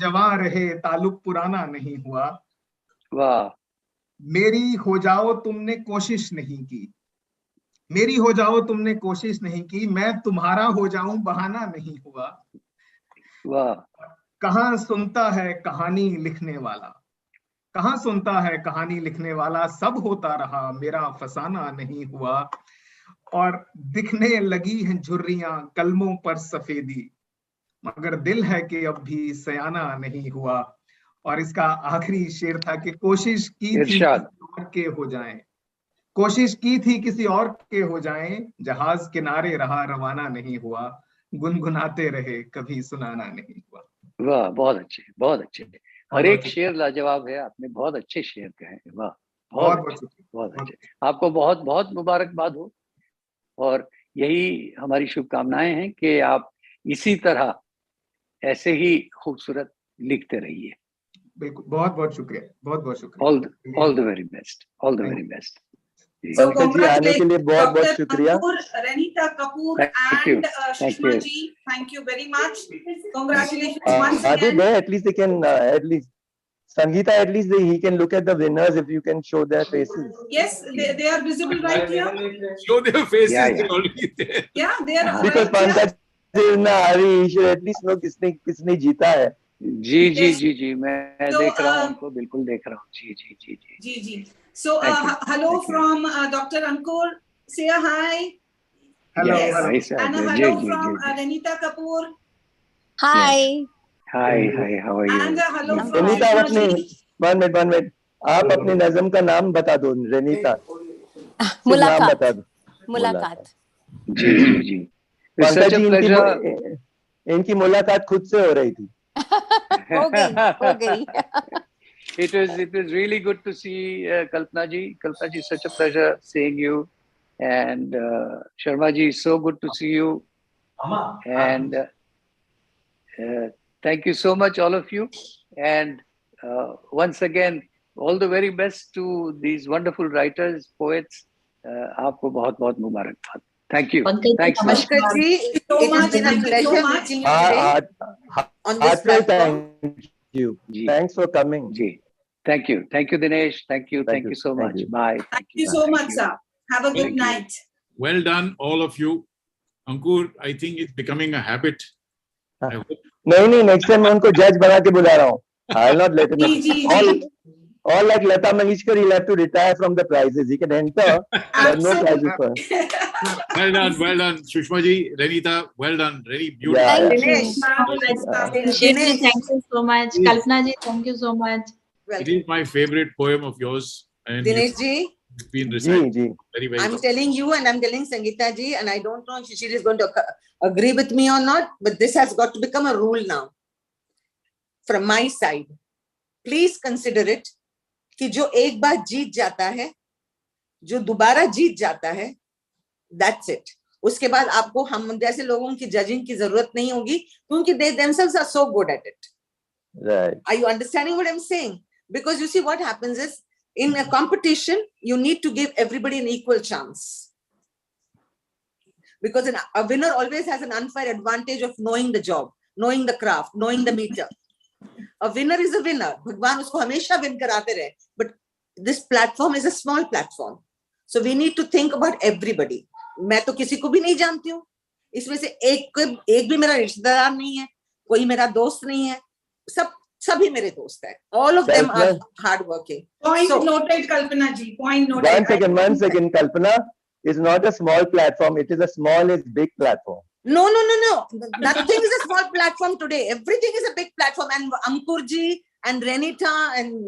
जवां रहे ताल्लुक पुराना नहीं हुआ। वाह। मेरी हो जाओ तुमने कोशिश नहीं की, मेरी हो जाओ तुमने कोशिश नहीं की, मैं तुम्हारा हो जाऊं बहाना नहीं हुआ। वाह। कहाँ सुनता है कहानी लिखने वाला, कहाँ सुनता है कहानी लिखने वाला, सब होता रहा मेरा फसाना नहीं हुआ, और दिखने लगी हैं झुर्रियां कलमों पर सफेदी, मगर दिल है कि अब भी सयाना नहीं हुआ। और इसका आखिरी शेर था कि कोशिश की थी के हो जाएं, कोशिश की थी किसी और के हो जाएं, जहाज किनारे रहा रवाना नहीं हुआ, गुनगुनाते रहे कभी सुनाना नहीं हुआ। वाह, बहुत अच्छे, बहुत अच्छे। हर एक शेर लाजवाब है, आपने बहुत अच्छे शेर कहे। वाह, बहुत अच्छे, बहुत अच्छे। आपको बहुत बहुत मुबारकबाद हो, और यही हमारी शुभकामनाएं हैं कि आप इसी तरह ऐसे ही खूबसूरत लिखते रहिए। बिल्कुल, बहुत बहुत शुक्रिया, बहुत बहुत शुक्रिया। All the very best, all the very best. So Pankaj ji आने के लिए बहुत बहुत Dr. शुक्रिया। Ankur, Renita Kapoor Thank you. and Thank Sushma you. ji, thank you very much. Congratulations once Are they again. there? At least they can, at least Sangeeta, at least he can look at the winners if you can show their faces. Yes, they are visible right here. Show their faces, Yeah, they're yeah. already there. Yeah, they are Because right here. Pankaj is in a hurry, he should at least know किसने जीता है। जी जी जी जी, मैं So, देख रहा हूँ उनको, बिल्कुल देख रहा हूँ। जी जी जी जी जी जी। So Thank you. hello Thank you. from Dr. Ankur. Say a hi. Hello, Yes. hello. Hi, sir. And a जी, hello जी, from जी, जी. Renita Kapoor. Hi. Hi, hi, how are you? And a hello from Renita आप Sushma अपने ji. 1 minute आप अपने नज़म का नाम बता दो रेनिता। सिर्फ नाम मुलाकात। बता दो। मुलाकात। जी जी जी। It's Pankaj such a ji pleasure. इनकी मुलाकात खुद से हो रही थी। हो गई। It was really good to see Kalpana ji. Kalpana ji, such a pleasure seeing you. And Sharma ji, so good to see you. And thank you so much, all of you. And once again, all the very best to these wonderful writers, poets. आपको बहुत बहुत मुबारकबाद. Thank you. Thanks. Pankaj ji, it has been a pleasure meeting you today on this platform. Thank you. Thanks for coming. Ji. Thank you. Thank you, Dinesh. Thank you. Thank you so much. Bye. Thank you so much, sir. Have a good night. Well done, all of you. Ankur, I think it's becoming a habit. I hope. नहीं next time मैं उनको जज बना के बुला रहा हूँ। I'll not let him. All like Lata Mangeshkar, he'll have to retire from the prizes. He can enter, but no prizes for him. Well done, Sushma ji, Renita, well done, really beautiful. Yeah, Dinesh, thank you so much. Kalpana ji, thank you so much. It is my favorite poem of yours. And Dinesh ji, it's been recited very, very I'm well. telling you and I'm telling Sangeeta ji, and I don't know if she is going to agree with me or not, but this has got to become a rule now. From my side, please consider it कि जो एक बार जीत जाता है, जो दोबारा जीत जाता है, that's it. उसके बाद आपको हम जैसे लोगों की जजिंग की जरूरत नहीं होगी, क्योंकि they themselves are so good at it. Right. Are you understanding what I'm saying? Because you see what happens is, in a competition, you need to give everybody an equal chance. Because a winner always has an unfair advantage of knowing the job, knowing the craft, knowing the meter. A winner is a winner. भगवान उसको हमेशा win कराते रहे. But this platform is a small platform. So we need to think about everybody. मैं तो किसी को भी नहीं जानती हूँ. इसमें से एक भी मेरा रिश्तेदार नहीं है, कोई मेरा दोस्त नहीं है. सभी मेरे दोस्त हैं. All of them are hardworking. Point noted, Kalpana ji. Point noted. One second, Kalpana. It's not a small platform. It is a small is big platform. No. Nothing is a small platform today. Everything is a big platform. And Ankur ji and Renita and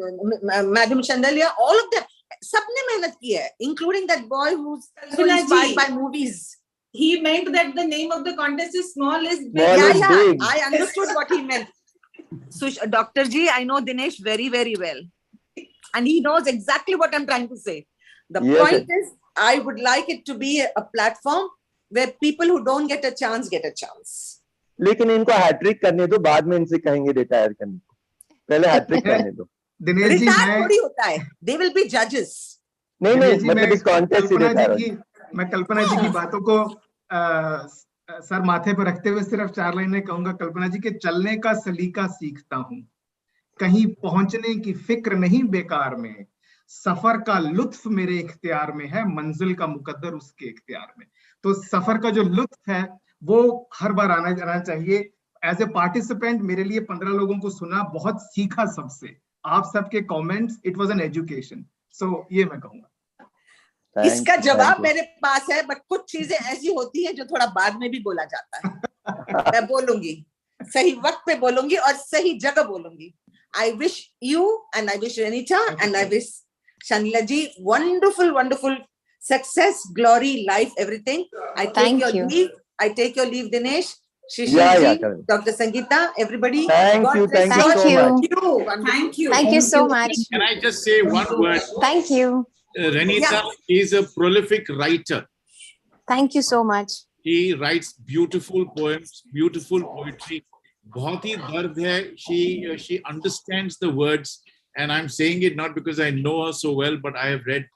Madam Chandaliya, all of them, सबने मेहनत की है, including that boy who's so inspired by movies. He meant that the name of the contest is small is big. Yeah. I understood what he meant. So, Dr. Ji, I know Dinesh very, very well. And he knows exactly what I'm trying to say. The point is, I would like it to be a platform where people who don't get a chance get a chance. लेकिन इनको hat trick करने दो, बाद में इनसे कहेंगे retire करने को. पहले हैट्रिक करने दो. दिनेश जी, थोड़ी होता है. They will be judges. नहीं मतलब इस कॉन्टेस्ट से रिटायर. मैं कल्पना जी की बातों को सर माथे पर रखते हुए सिर्फ 4 लाइनें कहूंगा. कल्पना जी के चलने का सलीका सीखता हूँ, कहीं पहुंचने की फिक्र नहीं बेकार में, सफर का लुत्फ मेरे इख्तियार में है, मंजिल का मुकद्दर उसके इख्तियार में. तो सफर का जो लुत्फ है वो हर बार आना जाना चाहिए. एज ए पार्टिसिपेंट मेरे लिए 15 लोगों को सुना, बहुत सीखा सबसे. आप सबके comments, it was an education. So ये मैं कहूंगा. इसका जवाब मेरे पास है, बट कुछ चीजें ऐसी होती हैं जो थोड़ा बाद में भी बोला जाता है. मैं बोलूंगी, सही वक्त पे बोलूंगी और सही जगह बोलूंगी. I wish you and I wish Renita and I wish Shanila ji wonderful Success, glory, life, everything. I take Thank your you. leave. I take your leave, Dinesh. Shishir Yeah, ji, correct. Dr. Sangeeta, everybody. Thank God you, bless thank you Thank so you. much. Thank you. Thank you so much. Can I just say one word? Thank you. Renita is a prolific writer. Thank you so much. He writes beautiful poems, beautiful poetry. बहुत ही दर्द है. She understands the words, and I'm saying it not because I know her so well, but I have read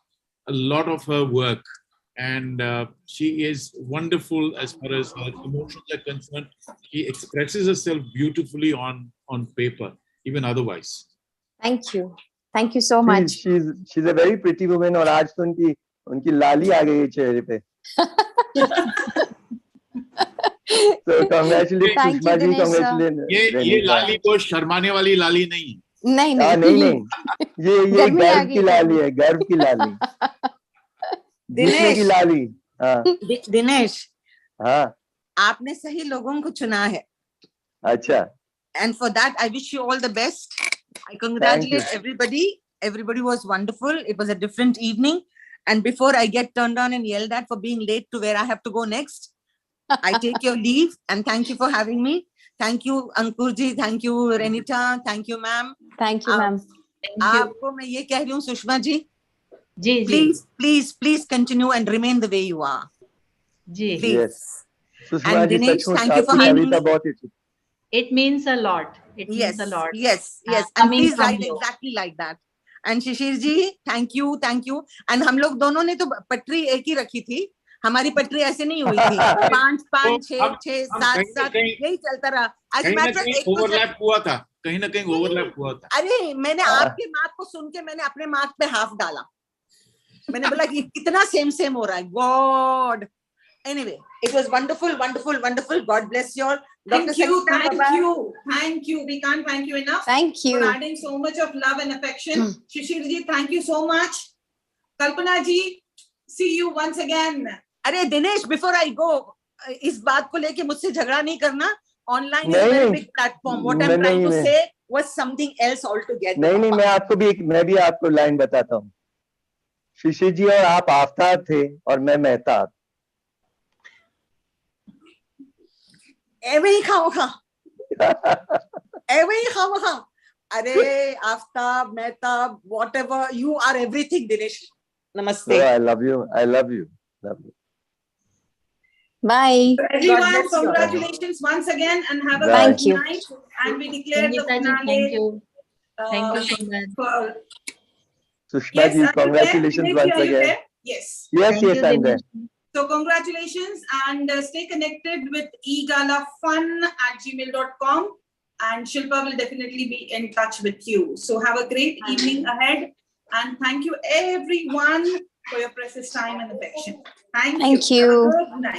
a lot of her work, and she is wonderful as far as her emotions are concerned. She expresses herself beautifully on paper, even otherwise. Thank you. Thank you so much. She's a very pretty woman, और आज तो उनकी लाली आ गई है चेहरे पे. So congratulations, Thank you, Sushma ji. Dinesh sir. Congratulations. ये लाली को शर्माने वाली लाली नहीं है. नहीं नहीं. ये गर्मी आ गर्व गई की लाली है, गर्व की लाली. जीतने की लाली. हाँ. दिनेश, हाँ. आपने सही लोगों को चुना है. अच्छा. And for that, I wish you all the best. I congratulate everybody. Everybody was wonderful. It was a different evening. And before I get turned on and yelled at for being late to where I have to go next, I take your leave and thank you for having me. Thank you, Ankur ji. Thank you, Renita. Thank you, ma'am. Thank you, ma'am. आपको मैं ये कह रही हूँ, सुषमा जी. जी. Please continue and remain the way you are. Ji. Please. Yes. Sushma And ji, Dinesh, सचमुच thank you for आपकी having कविता me. बहुत अच्छी. It means a lot. It means a lot. Yes. And coming please from write you. exactly like that. And Shishir ji, thank you. And हम लोग दोनों ने तो पटरी एक ही रखी थी. हमारी पटरी ऐसे नहीं हुई थी. 5, 6, 7 यही चलता रहा. कहीं ना कहीं ओवरलैप हुआ था. कहीं ना कहीं ओवरलैप हुआ था. अरे मैंने आपके मार्क को सुन के मैंने अपने मार्क पे हाफ डाला. मैंने बोला कि कितना सेम हो रहा है. God. Anyway, it was wonderful. God bless you all. Thank you. We can't thank you enough. Thank you. For adding so much of love and affection. Shishir ji, thank you so much. Kalpana ji, see you once again. अरे Dinesh, before I go, इस बात को लेके मुझसे झगड़ा नहीं करना. Online is a very big platform. What I'm trying to say was something else altogether. नहीं, मैं भी आपको लाइन बताता हूँ. शिशिर जी और आप आफ्ताब थे और मैं मेहताब. एवे ही खाओ. अरे Aftab, Mehtab, whatever, you are everything, Dinesh. Namaste. Oh, I love you. Bye. Everyone, congratulations once again and have a Thank good you. night. And we declare the finale. Thank you. Thank you so much. Sushma ji, congratulations once again. Yes. Yes, I'm there. So congratulations and stay connected with egalafun@gmail.com and Shilpa will definitely be in touch with you. So have a great evening ahead and thank you everyone for your precious time and affection. Thank you. Thank you. Have a good night.